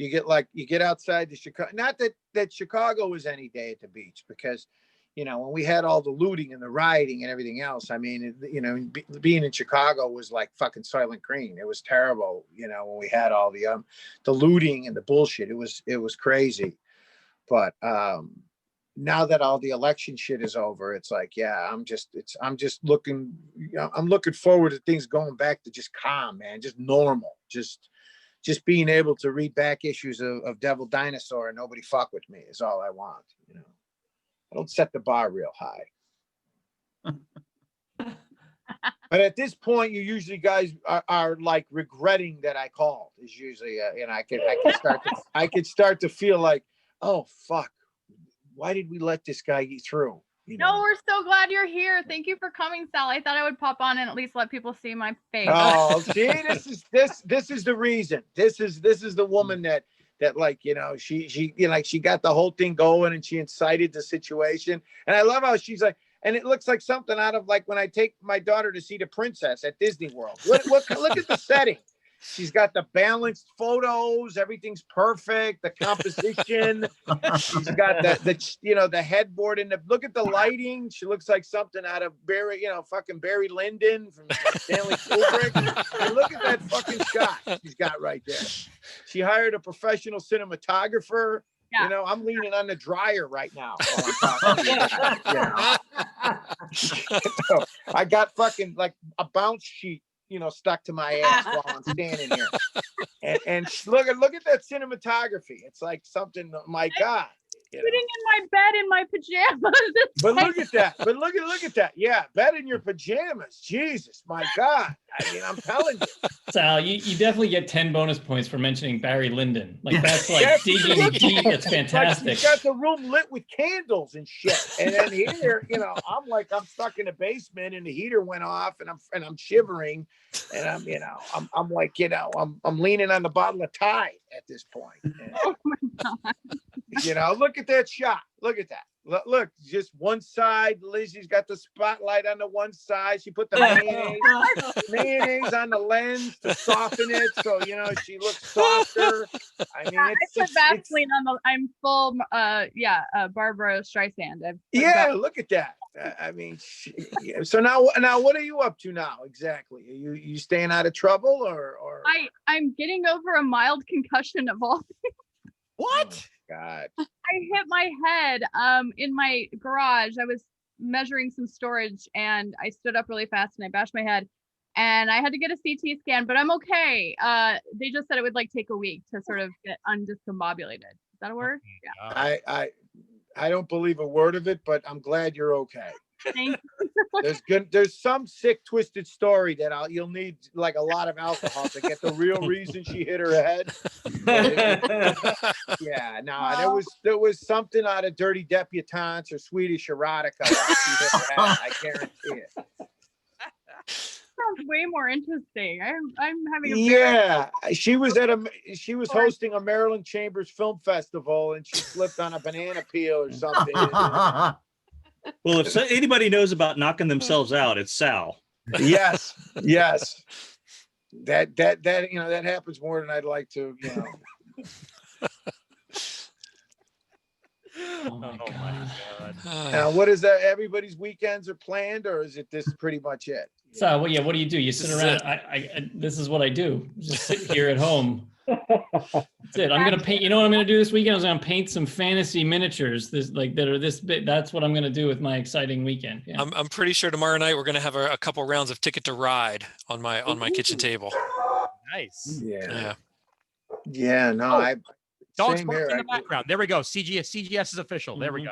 get outside the Chicago, not that Chicago was any day at the beach, because, when we had all the looting and the rioting and everything else, I mean, being in Chicago was like fucking Soylent Green. It was terrible, when we had all the looting and the bullshit. It was crazy. But now that all the election shit is over, it's like, yeah, I'm looking forward to things going back to just calm, man, just normal, just being able to read back issues of Devil Dinosaur and nobody fuck with me is all I want. I don't set the bar real high. But at this point, you usually guys are like regretting that I called. Is usually, I could start to feel like, oh fuck, why did we let this guy get through? No, we're so glad you're here. Thank you for coming, Sal. I thought I would pop on and at least let people see my face. Oh, see, this is the reason. This is the woman that like, she got the whole thing going and she incited the situation. And I love how she's like, and it looks like something out of like when I take my daughter to see the princess at Disney World. Look at the setting. She's got the balanced photos. Everything's perfect. The composition. She's got the headboard and look at the lighting. She looks like something out of fucking Barry Lyndon from Stanley Kubrick. And look at that fucking shot she's got right there. She hired a professional cinematographer. Yeah. I'm leaning on the dryer right now while I'm talking to you. So I got fucking like a bounce sheet, stuck to my ass while I'm standing here. And look at that cinematography. It's like something, my God. Sitting in my bed in my pajamas. But look at that. But look at that. Yeah, bed in your pajamas. Jesus, my God. I mean, I'm telling you. Sal, you definitely get 10 bonus points for mentioning Barry Lyndon. Like that's like digging deep. It's fantastic. Like, you got the room lit with candles and shit. And then here, I'm stuck in the basement and the heater went off and I'm shivering and I'm like, I'm leaning on the bottle of Tide at this point. And, Oh my God. look at that shot. Look at that. Look, just one side. Lizzie's got the spotlight on the one side. She put the mayonnaise on the lens to soften it, so she looks softer. I mean, I put Vaseline on the. I'm full. Barbara Streisand. Look at that. I mean, so now what are you up to now exactly? Are you staying out of trouble or? I'm getting over a mild concussion of all things. What? God. I hit my head in my garage. I was measuring some storage and I stood up really fast and I bashed my head and I had to get a CT scan, but I'm okay. They just said it would take a week to sort of get undiscombobulated. Is that a word? Yeah. I don't believe a word of it, but I'm glad you're okay. Thank you. There's some sick, twisted story that you'll need like a lot of alcohol to get the real reason she hit her head. There was something out of Dirty Debutantes or Swedish erotica that she hit her head. I guarantee it. Sounds way more interesting. I'm having a she was hosting a Maryland Chambers Film Festival and she slipped on a banana peel or something. Well, if anybody knows about knocking themselves out, it's Sal. Yes. That happens more than I'd like to. Oh my God. Now, what is that? Everybody's weekends are planned, or is it this pretty much it? So, what do you do? You sit around. This is what I do. Just sit here at home. That's it. I'm gonna paint. You know what I'm gonna do this weekend? I'm gonna paint some fantasy miniatures. That are this big. That's what I'm gonna do with my exciting weekend. Yeah. I'm pretty sure tomorrow night we're gonna have a couple rounds of Ticket to Ride on my kitchen table. Nice. Yeah. No, dogs barking in the background. There we go. CGS is official. There we go.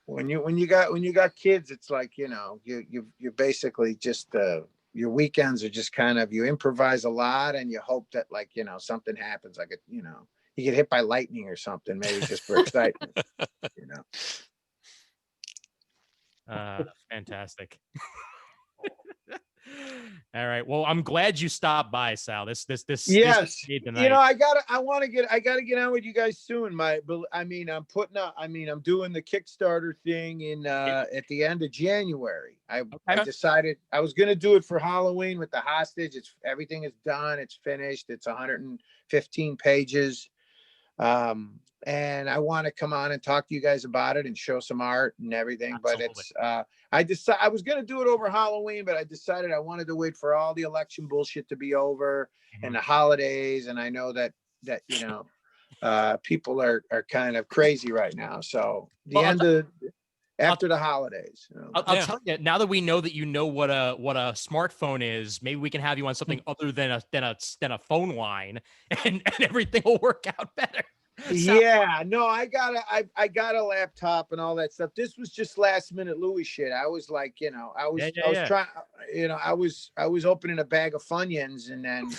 When you got kids, it's like you're basically just your weekends are just kind of, you improvise a lot and you hope that something happens, like you get hit by lightning or something, maybe just for excitement. Fantastic. All right. Well, I'm glad you stopped by, Sal. This yes. Tonight. I gotta get on with you guys soon. I'm doing the Kickstarter thing at the end of January. I decided I was gonna do it for Halloween with the hostage. Everything is done. It's finished. It's 115 pages. And I want to come on and talk to you guys about it and show some art and everything. Absolutely. But I was going to do it over Halloween, but I decided I wanted to wait for all the election bullshit to be over and the holidays. And I know that people are kind of crazy right now. So after the holidays. I'll tell you, now that we know that you know what a smartphone is, maybe we can have you on something other than a phone line and everything will work out better. Yeah, no, I got a laptop and all that stuff. This was just last minute Louis shit. I was like, I was trying, I was opening a bag of Funyuns and then,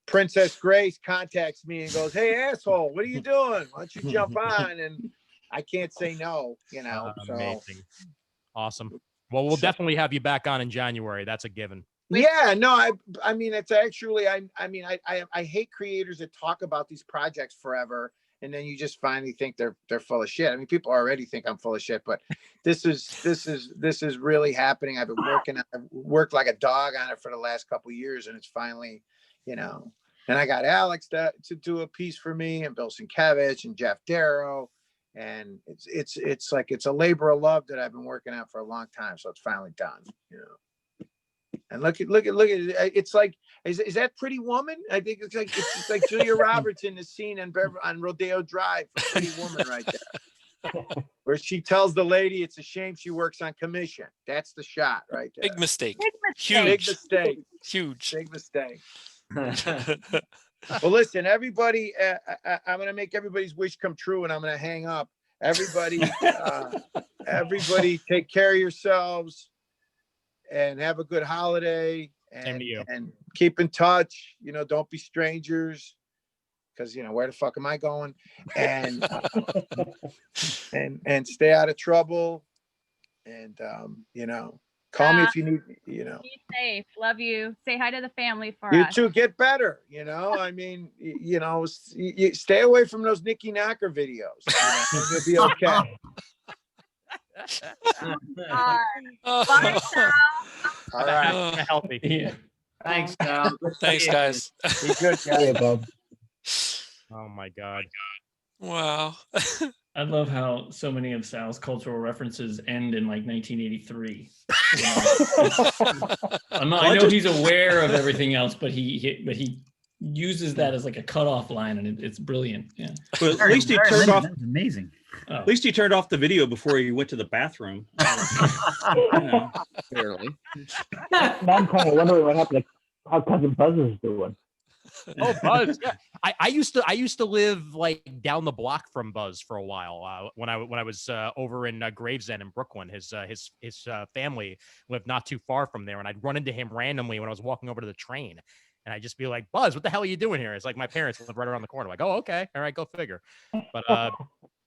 Princess Grace contacts me and goes, "Hey, asshole, what are you doing? Why don't you jump on?" And I can't say no, Amazing. Awesome. Well, we'll definitely have you back on in January. That's a given. Yeah, no, I mean, it's actually, I hate creators that talk about these projects forever. And then you just finally think they're full of shit. I mean, people already think I'm full of shit, but this is really happening. I've worked like a dog on it for the last couple of years and it's finally, and I got Alex to do a piece for me and Bill Sienkiewicz and Jeff Darrow. And it's like, it's a labor of love that I've been working on for a long time. So it's finally done, And look at it. It's like, is that Pretty Woman? I think it's like Julia Roberts in the scene on Rodeo Drive for Pretty Woman right there. Where she tells the lady it's a shame she works on commission. That's the shot right there. Big mistake. Huge. Big mistake. Huge. Big mistake. Well, listen, everybody, I'm going to make everybody's wish come true, and I'm going to hang up. Everybody, everybody, take care of yourselves and have a good holiday. Same to you. And keep in touch. You know, don't be strangers, because you know where the fuck am I going? And and stay out of trouble. And you know, call me if you need. You know, Be safe. Love you. Say hi to the family for you us. too. Get better. You know, I mean, you know, you stay away from those Nicky Knacker videos. You know, you'll be okay. Bye, Sal. All right. Healthy. Yeah. Thanks, Sal. Good Thanks, seeing you. guys. Be good, Yeah, guys. Bob. Oh my God. Wow. I love how so many of Sal's cultural references end in like 1983. You know, I know he's aware of everything else, but he uses that as like a cutoff line, and it's brilliant. Yeah. But at least he turned off. That was amazing. At least he turned off the video before he went to the bathroom. You know. Barely. Now I'm kind of wondering what happened to how Cousin Buzz is doing. Oh, Buzz. Yeah. I used to live like down the block from Buzz for a while. When I was over in Gravesend in Brooklyn, his family lived not too far from there, and I'd run into him randomly when I was walking over to the train, and I'd just be like, "Buzz, what the hell are you doing here?" It's like my parents live right around the corner. Like, oh, okay, all right, go figure.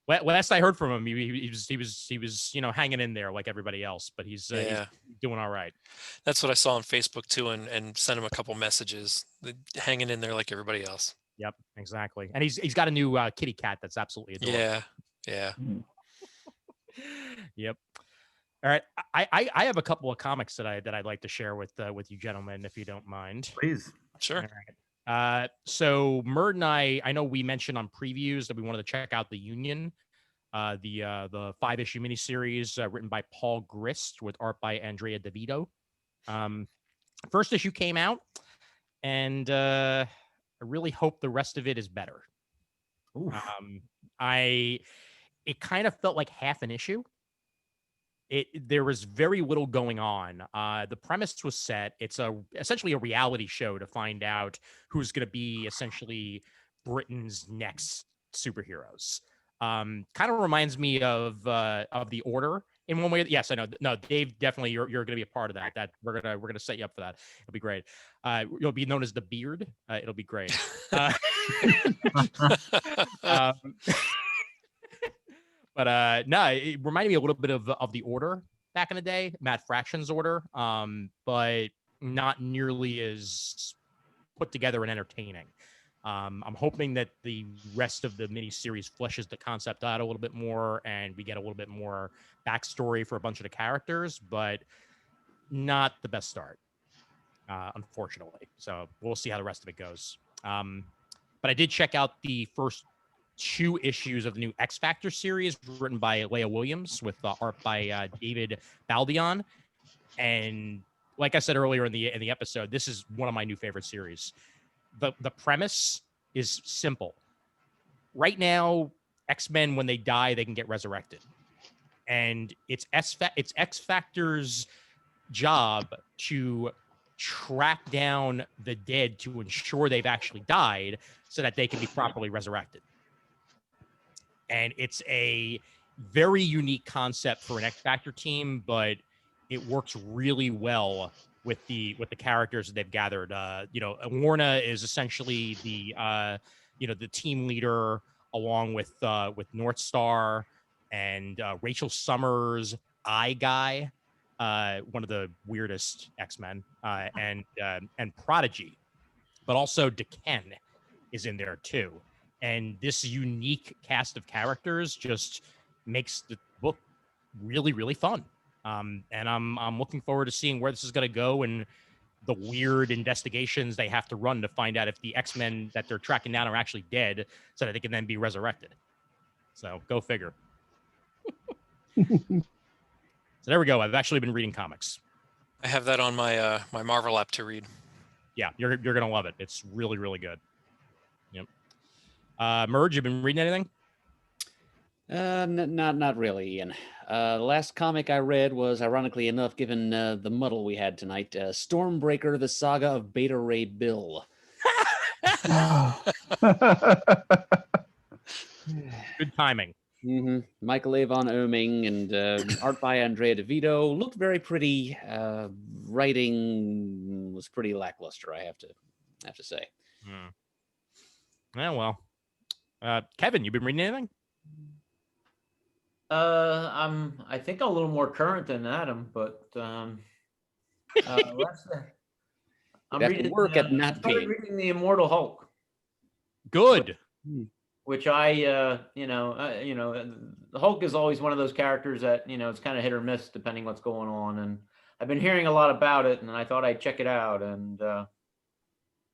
But last I heard from him, he was hanging in there like everybody else, but he's doing all right. That's what I saw on Facebook too, and sent him a couple messages, hanging in there like everybody else. Yep, exactly. And he's got a new kitty cat that's absolutely adorable. Yeah. Yep. All right, I have a couple of comics that I'd like to share with you gentlemen, if you don't mind. Please. Sure. All right. So Murd and I know we mentioned on previews that we wanted to check out the Union, the 5-issue miniseries written by Paul Grist with art by Andrea DeVito. First issue came out, and I really hope the rest of it is better. It kind of felt like half an issue. There was very little going on. The premise was set. It's essentially a reality show to find out who's going to be essentially Britain's next superheroes. Kind of reminds me of The Order in one way. Yes, I know. No, Dave, definitely you're going to be a part of that. That we're gonna set you up for that. It'll be great. You'll be known as the Beard. It'll be great. But no, it reminded me a little bit of The Order back in the day, Matt Fraction's Order, but not nearly as put together and entertaining. I'm hoping that the rest of the miniseries fleshes the concept out a little bit more, and we get a little bit more backstory for a bunch of the characters, but not the best start, unfortunately. So we'll see how the rest of it goes. But I did check out the first 2 issues of the new X Factor series written by Leah Williams with art by David Baldion. And like I said earlier in the episode, this is one of my new favorite series. The premise is simple. Right now, X-Men, when they die, they can get resurrected. And it's X Factor's job to track down the dead to ensure they've actually died so that they can be properly resurrected. And it's a very unique concept for an X Factor team, but it works really well with the characters that they've gathered. Lorna is essentially the team leader, along with North Star and Rachel Summers, Eye Guy, one of the weirdest X-Men, and Prodigy, but also Deken is in there too. And this unique cast of characters just makes the book really, really fun. And I'm looking forward to seeing where this is going to go and the weird investigations they have to run to find out if the X-Men that they're tracking down are actually dead so that they can then be resurrected. So go figure. So there we go. I've actually been reading comics. I have that on my my Marvel app to read. Yeah, you're going to love it. It's really, really good. Yep. Merge, you been reading anything? Not really, Ian. The last comic I read was, ironically enough, given the muddle we had tonight, Stormbreaker: The Saga of Beta Ray Bill. Good timing. Michael Avon Oeming and art by Andrea DeVito looked very pretty. Writing was pretty lackluster, I have to say. Yeah, well, Kevin, you been reading anything? I think a little more current than Adam, but I'm You'd have to work at not started being. reading The Immortal Hulk. Good. Which the Hulk is always one of those characters that, it's kind of hit or miss depending what's going on. And I've been hearing a lot about it, and I thought I'd check it out. And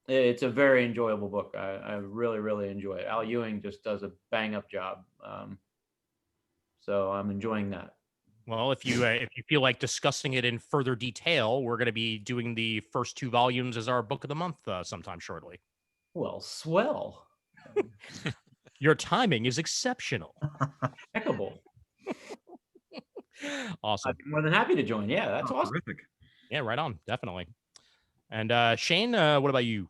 it's a very enjoyable book. I really, really enjoy it. Al Ewing just does a bang up job. So I'm enjoying that. Well, if you feel like discussing it in further detail, we're going to be doing the first 2 volumes as our book of the month sometime shortly. Well, swell. Your timing is exceptional. Impeccable. Awesome. I'd be more than happy to join. Yeah, that's awesome. Terrific. Yeah, right on. Definitely. And Shane, what about you?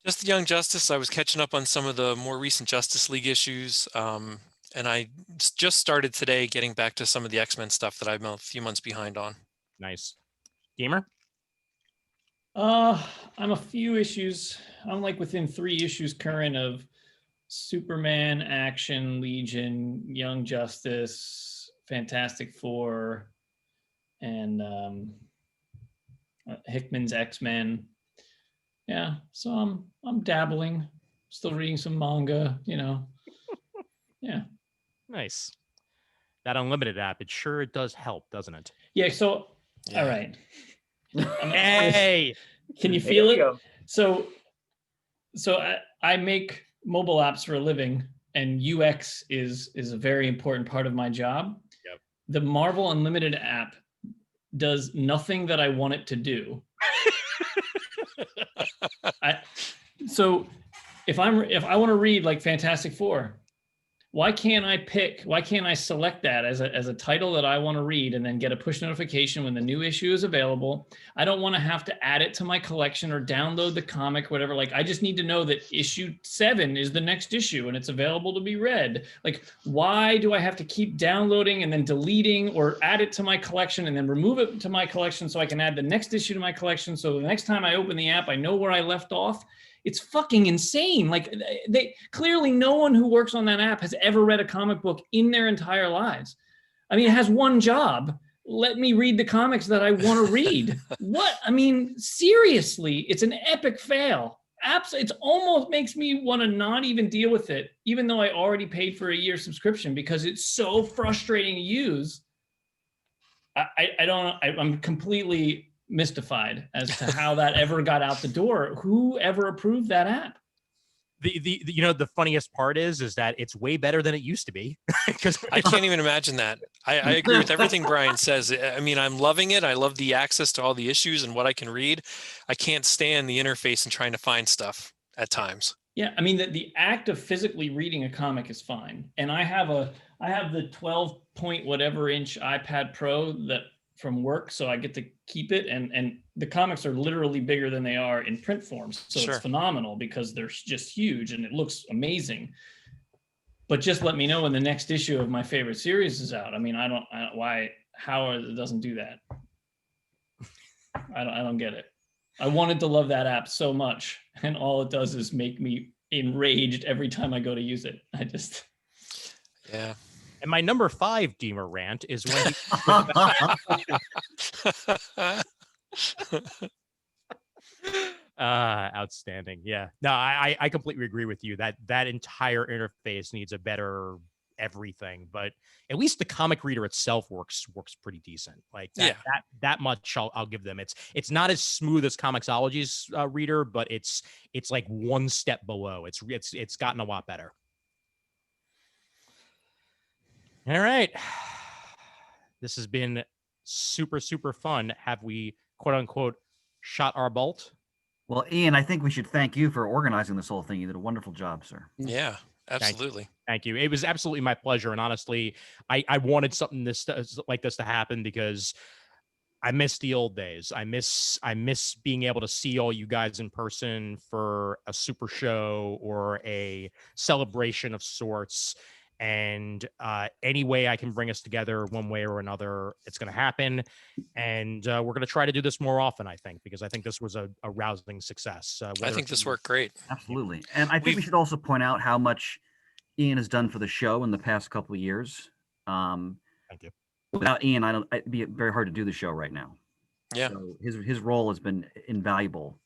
Just the Young Justice. I was catching up on some of the more recent Justice League issues. And I just started today getting back to some of the X-Men stuff that I'm a few months behind on. Nice. Gamer? I'm a few issues. I'm like within 3 issues current of Superman, Action, Legion, Young Justice, Fantastic Four, and Hickman's X-Men. Yeah, so I'm dabbling, still reading some manga, Yeah. Nice. That Unlimited app, it does help, doesn't it? Yeah, so all right. Hey, can you feel it? So I make mobile apps for a living, and UX is a very important part of my job. Yep. The Marvel Unlimited app does nothing that I want it to do. So if I want to read like Fantastic Four, why can't I select that as a title that I want to read and then get a push notification when the new issue is available? I don't want to have to add it to my collection or download the comic, whatever. Like, I just need to know that issue 7 is the next issue and it's available to be read. Like, why do I have to keep downloading and then deleting or add it to my collection and then remove it to my collection so I can add the next issue to my collection? So the next time I open the app, I know where I left off. It's fucking insane. Like, they clearly, no one who works on that app has ever read a comic book in their entire lives. I mean, it has one job. Let me read the comics that I want to read. What? I mean, seriously, it's an epic fail. It almost makes me want to not even deal with it, even though I already paid for a year subscription, because it's so frustrating to use. I'm completely mystified as to how that ever got out the door. Who ever approved that app? The funniest part is that it's way better than it used to be. Because I can't even imagine that. I agree with everything Brian says. I mean, I'm loving it. I love the access to all the issues and what I can read. I can't stand the interface and trying to find stuff at times. Yeah, I mean, the act of physically reading a comic is fine. And I have the 12 point whatever inch iPad Pro that from work, so I get to keep it, and the comics are literally bigger than they are in print forms, so Sure. It's phenomenal because they're just huge and it looks amazing. But just let me know when the next issue of my favorite series is out. I mean, how it doesn't do that. I don't get it. I wanted to love that app so much, and all it does is make me enraged every time I go to use it. Yeah. And my number 5 Deemer rant is when outstanding. Yeah. No, I completely agree with you that entire interface needs a better everything, but at least the comic reader itself works pretty decent. Like that much I'll give them. It's not as smooth as Comixology's reader, but it's like one step below. It's gotten a lot better. All right. This has been super, super fun. Have we, quote unquote, shot our bolt? Well, Ian, I think we should thank you for organizing this whole thing. You did a wonderful job, sir. Yeah, absolutely. Thank you. It was absolutely my pleasure. And honestly, I wanted something like this to happen because I miss the old days. I miss being able to see all you guys in person for a super show or a celebration of sorts. And any way I can bring us together one way or another, it's going to happen. And we're going to try to do this more often, I think, because I think this was a rousing success. I think this worked great. Absolutely. And I think we should also point out how much Ian has done for the show in the past couple of years. Thank you. Without Ian, it'd be very hard to do the show right now. Yeah. So his role has been invaluable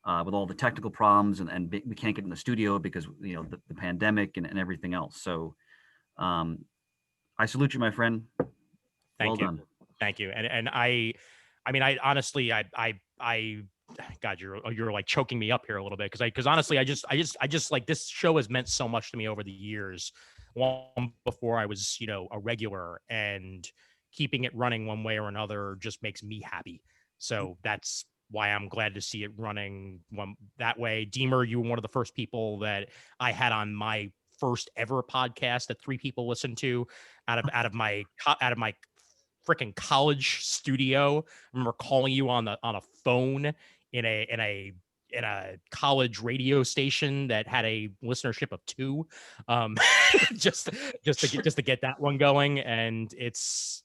with all the technical problems and we can't get in the studio because the pandemic and everything else. So I salute you, my friend. Thank you. Done. Thank you. And I mean, I honestly, God, you're like choking me up here a little bit because honestly, I just like this show has meant so much to me over the years, long before I was a regular, and keeping it running one way or another just makes me happy. So that's why I'm glad to see it running that way. Deemer, you were one of the first people that I had on my first ever podcast that 3 people listened to out of my freaking college studio. I remember calling you on a phone in a college radio station that had a listenership of 2, just to get that one going. And it's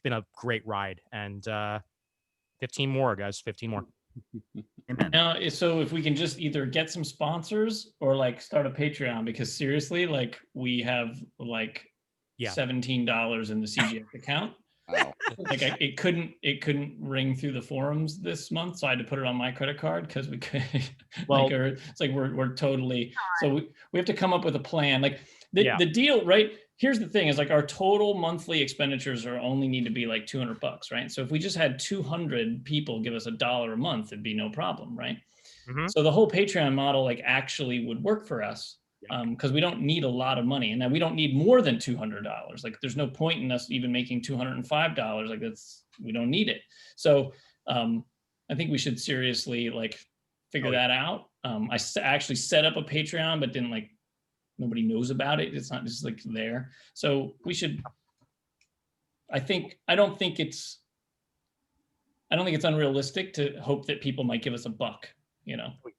been a great ride. And 15 more, guys, 15 more. Now, so if we can just either get some sponsors or like start a Patreon, because seriously, like we have like $17 in the CGS account. Wow. Like it couldn't ring through the forums this month, so I had to put it on my credit card because we could. Well, it's like we're totally. So we have to come up with a plan. Like the deal, right? Here's the thing: is like our total monthly expenditures are only need to be like $200, right? So if we just had 200 people give us $1 a month, it'd be no problem, right? Mhm. So the whole Patreon model like actually would work for us. Because we don't need a lot of money, and then we don't need more than $200. Like, there's no point in us even making $205. Like, we don't need it. So, I think we should seriously like figure that out. I actually set up a Patreon, but didn't like nobody knows about it. It's not just like there. So we should. I don't think it's unrealistic to hope that people might give us $1.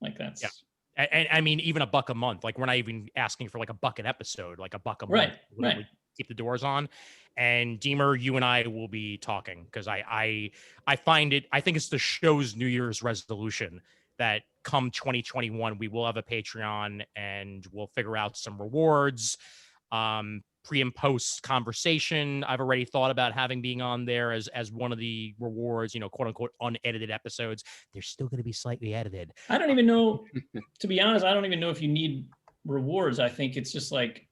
Like that's. Yeah. And I mean, even $1 a month, like we're not even asking for like $1 an episode, like $1 a month. Right. Keep the doors on. And Deemer, you and I will be talking because I think it's the show's New Year's resolution that come 2021, we will have a Patreon and we'll figure out some rewards, pre and post conversation. I've already thought about having being on there as one of the rewards, quote unquote, unedited episodes. They're still going to be slightly edited. I don't even know, to be honest, I don't even know if you need rewards. I think it's just like,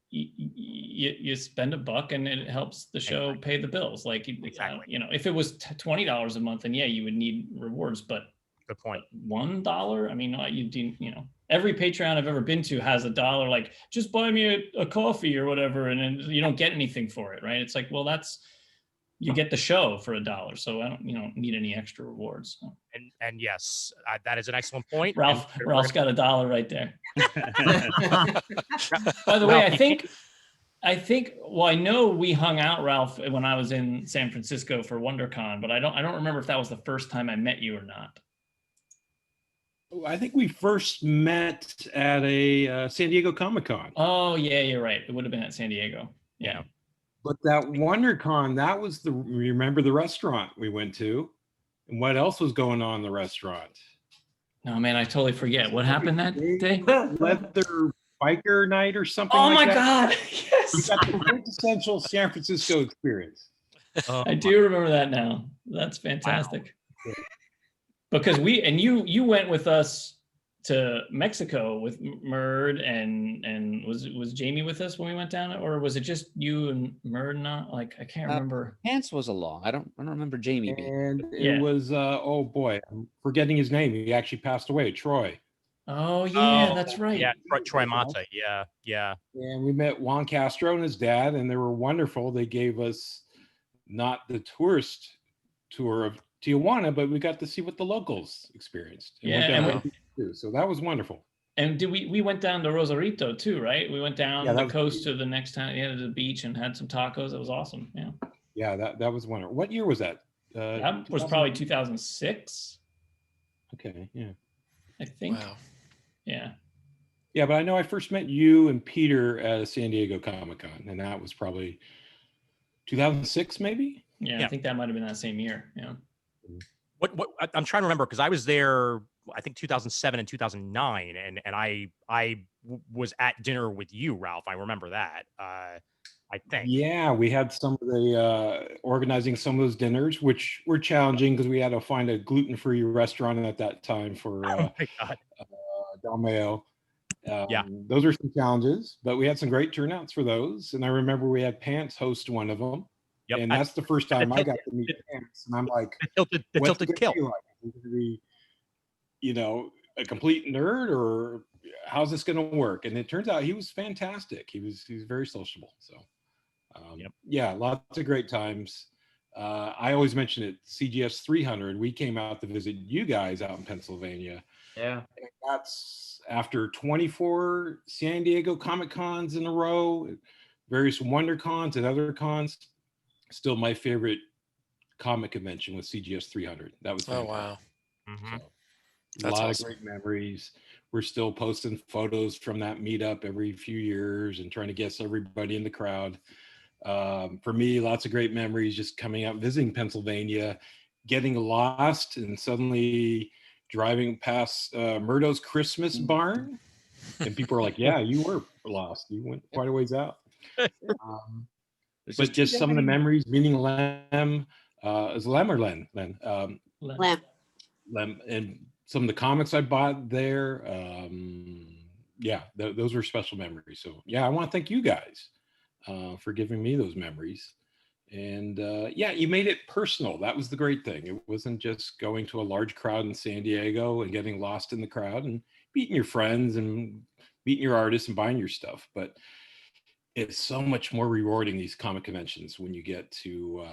you spend $1 and it helps the show pay the bills. Like, if it was $20 a month, then you would need rewards, but good point. $1, I mean, you do, every Patreon I've ever been to has $1, like just buy me a coffee or whatever, and then you don't get anything for it, right? It's like, well, you get the show for $1, so I don't need any extra rewards. So. And yes, that is an excellent point. Ralph's got $1 right there. By the way, I think. Well, I know we hung out, Ralph, when I was in San Francisco for WonderCon, but I don't remember if that was the first time I met you or not. I think we first met at a San Diego Comic-Con. Oh, yeah, you're right. It would have been at San Diego. Yeah. But that WonderCon, that was remember the restaurant we went to? And what else was going on in the restaurant? No, man, I totally forget. What happened that day? Leather biker night or something Oh, like my that. God. Yes. We got the quintessential San Francisco experience. I do remember that now. That's fantastic. Wow. Because you went with us to Mexico with Murd and was Jamie with us when we went down, or was it just you and Murd? Not like I can't remember. Pants was along. I don't remember Jamie. And it was oh boy, I'm forgetting his name. He actually passed away. Troy. Oh yeah, that's right. Yeah, Troy Mata. Yeah. And we met Juan Castro and his dad, and they were wonderful. They gave us not the tourist tour of Tijuana, but we got to see what the locals experienced. So that was wonderful. And we went down to Rosarito too, right? We went down the coast to the next town, to the beach, and had some tacos. It was awesome. Yeah. Yeah, that was wonderful. What year was that? That was probably 2006. Okay, yeah. I think. Wow. Yeah. Yeah, but I know I first met you and Peter at a San Diego Comic-Con, and that was probably 2006, maybe? Yeah, I think that might have been that same year. Yeah. I'm trying to remember because I was there, I think 2007 and 2009, and I was at dinner with you, Ralph. I remember that. I think. Yeah, we had some of the organizing some of those dinners, which were challenging because we had to find a gluten-free restaurant at that time for Oh my God. Del Mayo. Yeah. Those are some challenges, but we had some great turnouts for those. And I remember we had Pants host one of them. Yep. And that's the first time I got to meet Pants. And I'm like, the what's tilted it kilt. gonna be like? Is it gonna be, a complete nerd, or how's this going to work? And it turns out he was fantastic. He was very sociable. So yeah, lots of great times. I always mention it, CGS 300. We came out to visit you guys out in Pennsylvania. Yeah. And that's after 24 San Diego Comic Cons in a row, various Wonder Cons and other cons. Still my favorite comic convention was CGS 300. That was fantastic. Oh, wow. So, a That's lot awesome. of great memories. We're still posting photos from that meetup every few years and trying to guess everybody in the crowd. For me, lots of great memories just coming out, visiting Pennsylvania, getting lost, and suddenly driving past Murdo's Christmas barn. And people are like, yeah, you were lost. You went quite a ways out. But just some of the memories, meeting Lem, is Lem or Len? Lem. Lem, and some of the comics I bought there. Yeah, those were special memories. So yeah, I want to thank you guys for giving me those memories. And yeah, you made it personal. That was the great thing. It wasn't just going to a large crowd in San Diego and getting lost in the crowd and meeting your friends and meeting your artists and buying your stuff. But it's so much more rewarding, these comic conventions, when you get to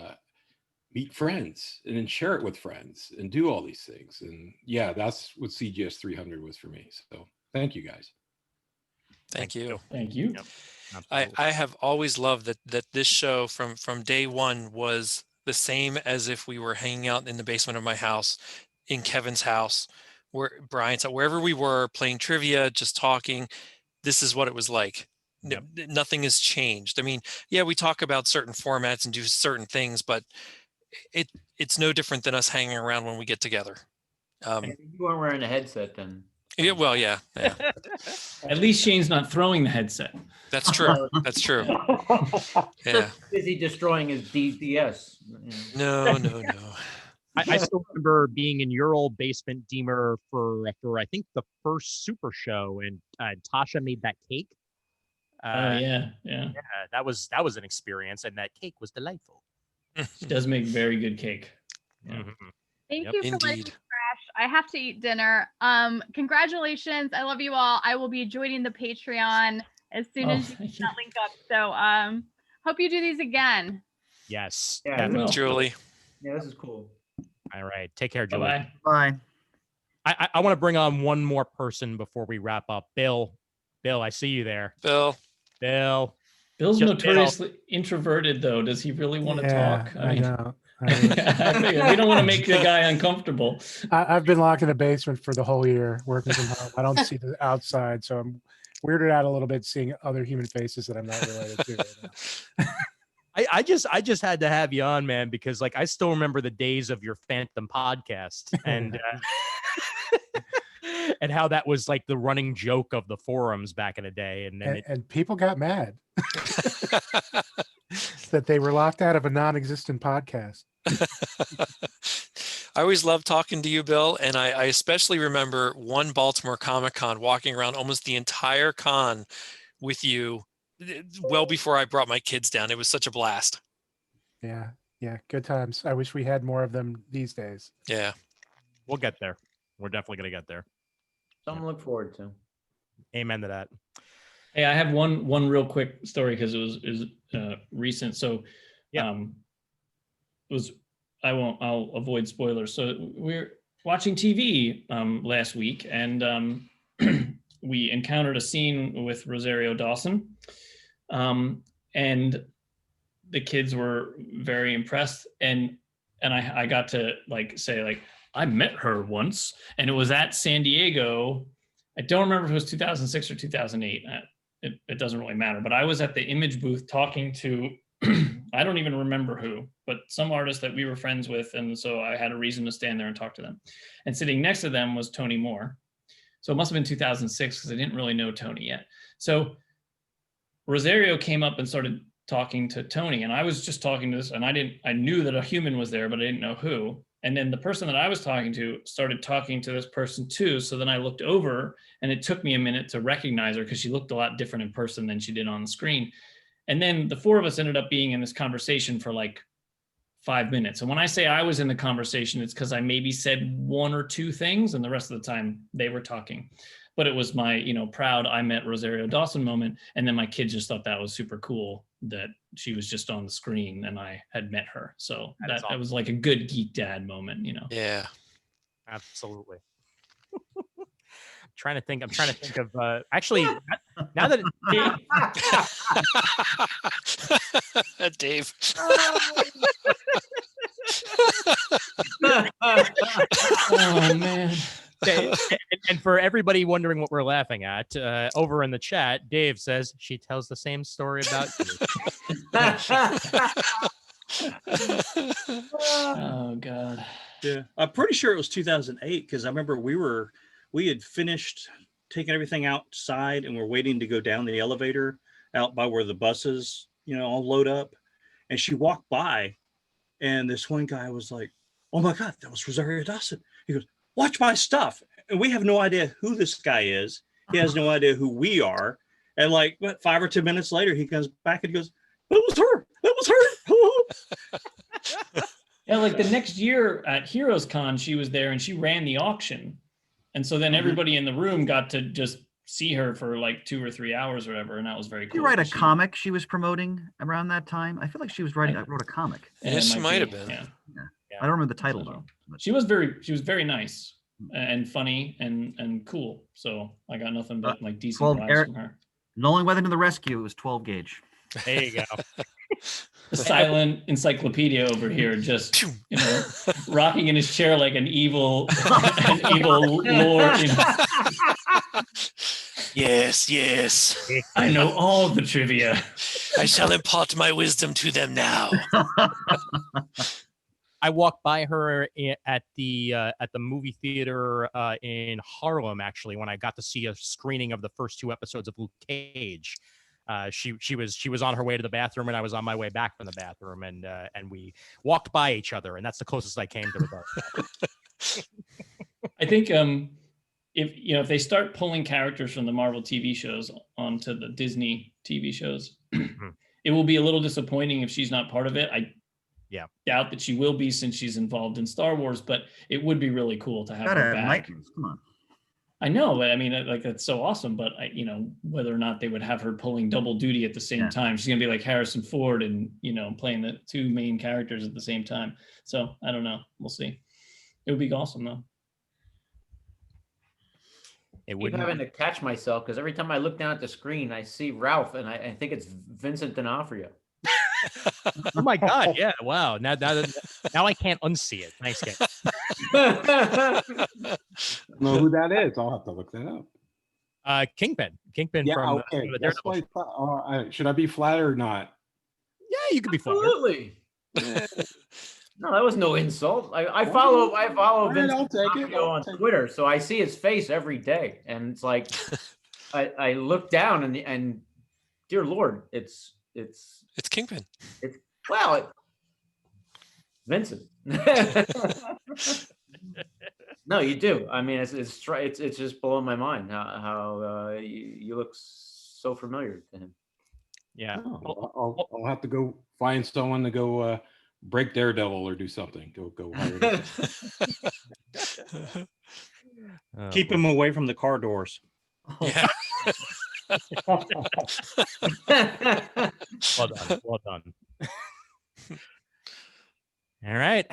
meet friends and then share it with friends and do all these things. And yeah, that's what CGS 300 was for me. So thank you guys. Thank you. Thank you. I have always loved that this show from day one was the same as if we were hanging out in the basement of my house, in Kevin's house, where Brian's, wherever we were, playing trivia, just talking. This is what it was like. Nothing has changed. I mean, yeah, we talk about certain formats and do certain things, but it's no different than us hanging around when we get together. If you weren't wearing a headset, then. Yeah, well, yeah. At least Shane's not throwing the headset. That's true. That's true. Yeah. Busy destroying his DDS. No. I still remember being in your old basement, Deemer, for I think the first Super Show, and Tasha made that cake. Oh yeah. That was an experience, and that cake was delightful. She does make very good cake. Yeah. Thank you for letting me crash. I have to eat dinner. Congratulations. I love you all. I will be joining the Patreon as soon as you get that link up. So hope you do these again. Yes. Yeah, definitely. Julie. Yeah, this is cool. All right. Take care, Julie. Bye. Bye. I want to bring on one more person before we wrap up. Bill, I see you there. Bill. Bill's Just notoriously introverted, though. Does he really want to talk? I know. I figured we don't want to make the guy uncomfortable. I've been locked in the basement for the whole year working from home. I don't see the outside, so I'm weirded out a little bit seeing other human faces that I'm not related to right now. I just had to have you on, man, because like I still remember the days of your Phantom podcast and and how that was like the running joke of the forums back in the day, and people got mad that they were locked out of a non-existent podcast. I always loved talking to you, Bill, and I especially remember one Baltimore Comic-Con, walking around almost the entire con with you, well before I brought my kids down. It was such a blast. Yeah, good times. I wish we had more of them these days. Yeah, we'll get there. We're definitely gonna get there. Something to look forward to. Amen to that. Hey, I have one real quick story because it was recent. So, I'll avoid spoilers. So we're watching TV last week, and we encountered a scene with Rosario Dawson, and the kids were very impressed. And and I got to like say like I met her once, and it was at San Diego. I don't remember if it was 2006 or 2008. It doesn't really matter, but I was at the Image booth talking to I don't even remember who, but some artist that we were friends with, and so I had a reason to stand there and talk to them. And sitting next to them was Tony Moore. So it must have been 2006 because I didn't really know Tony yet. So Rosario came up and started talking to Tony, and I was just talking to this, and I knew that a human was there, but I didn't know who. And then the person that I was talking to started talking to this person too. So then I looked over, and it took me a minute to recognize her because she looked a lot different in person than she did on the screen. And then the four of us ended up being in this conversation for like 5 minutes. And when I say I was in the conversation, it's because I maybe said one or two things, and the rest of the time they were talking. But it was my, proud I met Rosario Dawson moment. And then my kids just thought that was super cool that she was just on the screen and I had met her. So that was like a good geek dad moment, Yeah, absolutely. I'm trying to think of actually now that Dave. Oh man. And for everybody wondering what we're laughing at, over in the chat, Dave says she tells the same story about you. Oh God. Yeah, I'm pretty sure it was 2008 because I remember we had finished taking everything outside and we're waiting to go down the elevator out by where the buses, all load up. And she walked by, and this one guy was like, "Oh my God, that was Rosario Dawson." He goes, "Watch my stuff." And we have no idea who this guy is. He has no idea who we are. And like, 5 or 10 minutes later, he comes back and he goes, "That was her. That was her." Yeah, like the next year at Heroes Con, she was there and she ran the auction. And so then everybody in the room got to just see her for like 2 or 3 hours or whatever. And that was very cool. Did you write a comic she was promoting around that time? I feel like she was wrote a comic. Yes, she might have been. Yeah. I don't remember the title though. She was very nice and funny and cool. So I got nothing but like decent vibes from her. Nolan Weather to the rescue. It was 12 gauge. There you go. The silent encyclopedia over here, just rocking in his chair like an evil lord. Yes. I know all the trivia. I shall impart my wisdom to them now. I walked by her at the movie theater in Harlem, actually, when I got to see a screening of the first 2 episodes of Luke Cage. She was on her way to the bathroom, and I was on my way back from the bathroom, and we walked by each other, and that's the closest I came to it. I think if they start pulling characters from the Marvel TV shows onto the Disney TV shows, it will be a little disappointing if she's not part of it. I doubt that she will be since she's involved in Star Wars, but it would be really cool to have her back. Come on. I know, but I mean, like that's so awesome. But whether or not they would have her pulling double duty at the same time, she's gonna be like Harrison Ford and playing the 2 main characters at the same time. So I don't know. We'll see. It would be awesome though. I keep having to catch myself because every time I look down at the screen, I see Ralph, and I think it's Vincent D'Onofrio. Oh my God! Yeah, wow. Now I can't unsee it. Thanks, guys. I don't know who that is. I'll have to look that up. Kingpin Yeah, from okay. the That's Daredevil. why should I be flattered or not? Yeah, you could be flattered. Absolutely. No, that was no insult. I follow Vincent D'Onofrio on Twitter, so I see his face every day, and it's like I look down and dear Lord, it's Kingpin. It's Vincent. No, you do. I mean, it's just blowing my mind how you look so familiar to him. Yeah, I'll have to go find someone to go break Daredevil or do something. Go hire them. Keep him away from the car doors. Yeah. Well done. All right.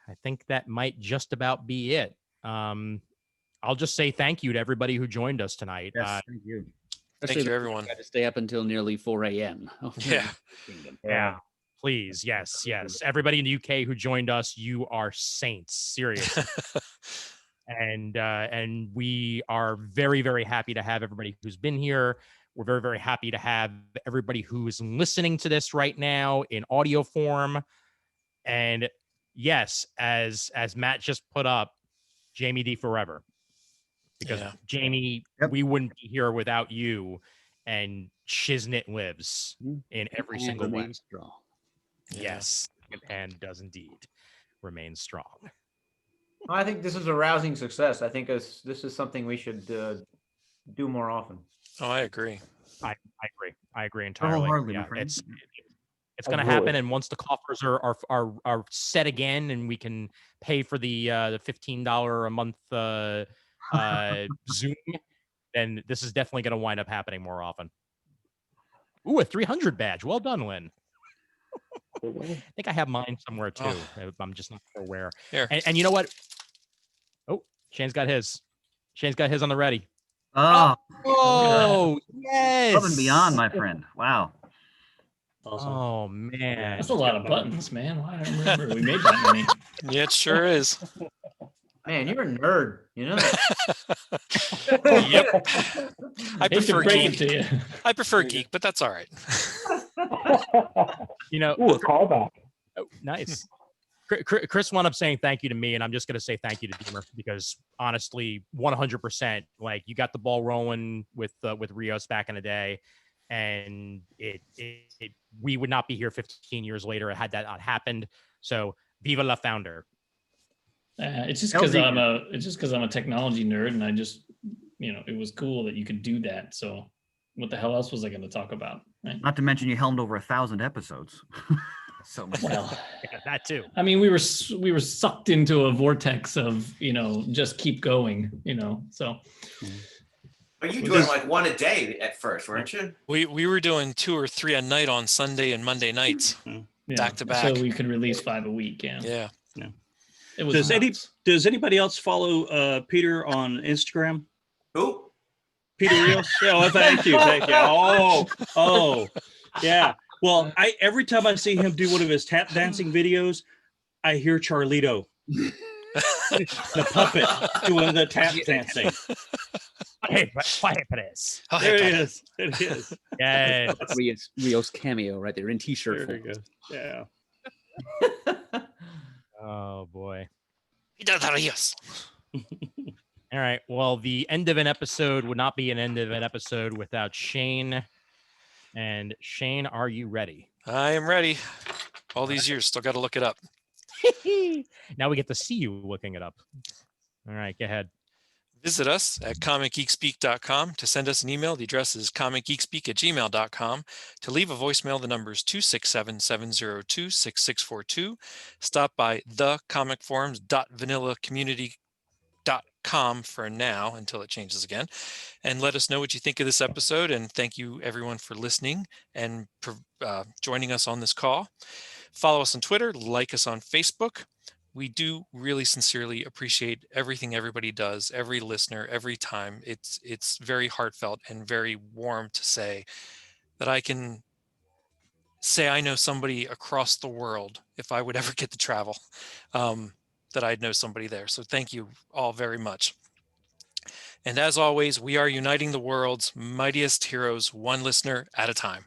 I think that might just about be it. I'll just say thank you to everybody who joined us tonight. Yes, thank you. Thank you, everyone. Got to stay up until nearly 4 a.m. Yeah. Yeah. Please, yes. Everybody in the UK who joined us, you are saints, seriously. And we are very, very happy to have everybody who's been here. We're very, very happy to have everybody who's listening to this right now in audio form. And yes, as Matt just put up, Jamie D forever. Because Jamie, we wouldn't be here without you. And Shiznit lives in every single way. Strong. Yes, and does indeed remain strong. I think this is a rousing success. I think this is something we should do more often. Oh, I agree. I agree entirely. Wholeheartedly, Yeah, my friend. it's going to happen, and once the coffers are set again, and we can pay for the $15 a month Zoom, then this is definitely going to wind up happening more often. Ooh, a 300 badge. Well done, Lynn. I think I have mine somewhere too. I'm just not sure where. Here. And you know what? Oh, Shane's got his. Shane's got his on the ready. Oh, yes. Above and beyond, my friend. Wow. Oh man, that's a lot of buttons, man. Why I don't remember we made that many. Yeah, it sure is. Man, you're a nerd, you know. Yep. I prefer break it Geek. to you. I prefer Geek, but that's all right. You know, Ooh, a callback. Oh, nice. Chris wound up saying thank you to me, and I'm just going to say thank you to Deemer because honestly, 100%, like you got the ball rolling with Rios back in the day, and we would not be here 15 years later had that not happened. So, viva la founder. It's just because I'm a technology nerd, and I just it was cool that you could do that. So, what the hell else was I going to talk about? Right? Not to mention you helmed over 1,000 episodes. So well, yeah, that too. I mean, we were sucked into a vortex of just keep going. So. But you doing like one a day at first, weren't you? We were doing 2 or 3 a night on Sunday and Monday nights, back to back. So we could release 5 a week. Yeah. Yeah. It was. Does anybody else follow Peter on Instagram? Who? Peter Rios. Oh, thank you. Oh, yeah. Well, every time I see him do one of his tap dancing videos, I hear Charlito, the puppet, doing the tap dancing. There it is. It is. Yeah, Rios cameo right there in t-shirt There form. we go. Yeah. Oh boy. Yes. All right. Well, the end of an episode would not be an end of an episode without Shane. And Shane, are you ready? I am ready. All these years, still got to look it up. Now we get to see you looking it up. All right, go ahead. Visit us at comicgeekspeak.com. To send us an email, the address is comicgeekspeak@gmail.com. To leave a voicemail, the number is 267-702-6642. Stop by thecomicforums.vanillacommunity.com for now until it changes again. And let us know what you think of this episode. And thank you, everyone, for listening and joining us on this call. Follow us on Twitter, like us on Facebook. We do really sincerely appreciate everything everybody does, every listener, every time. It's very heartfelt and very warm to say that I can say I know somebody across the world, if I would ever get to travel, that I'd know somebody there. So thank you all very much. And as always, we are uniting the world's mightiest heroes, one listener at a time.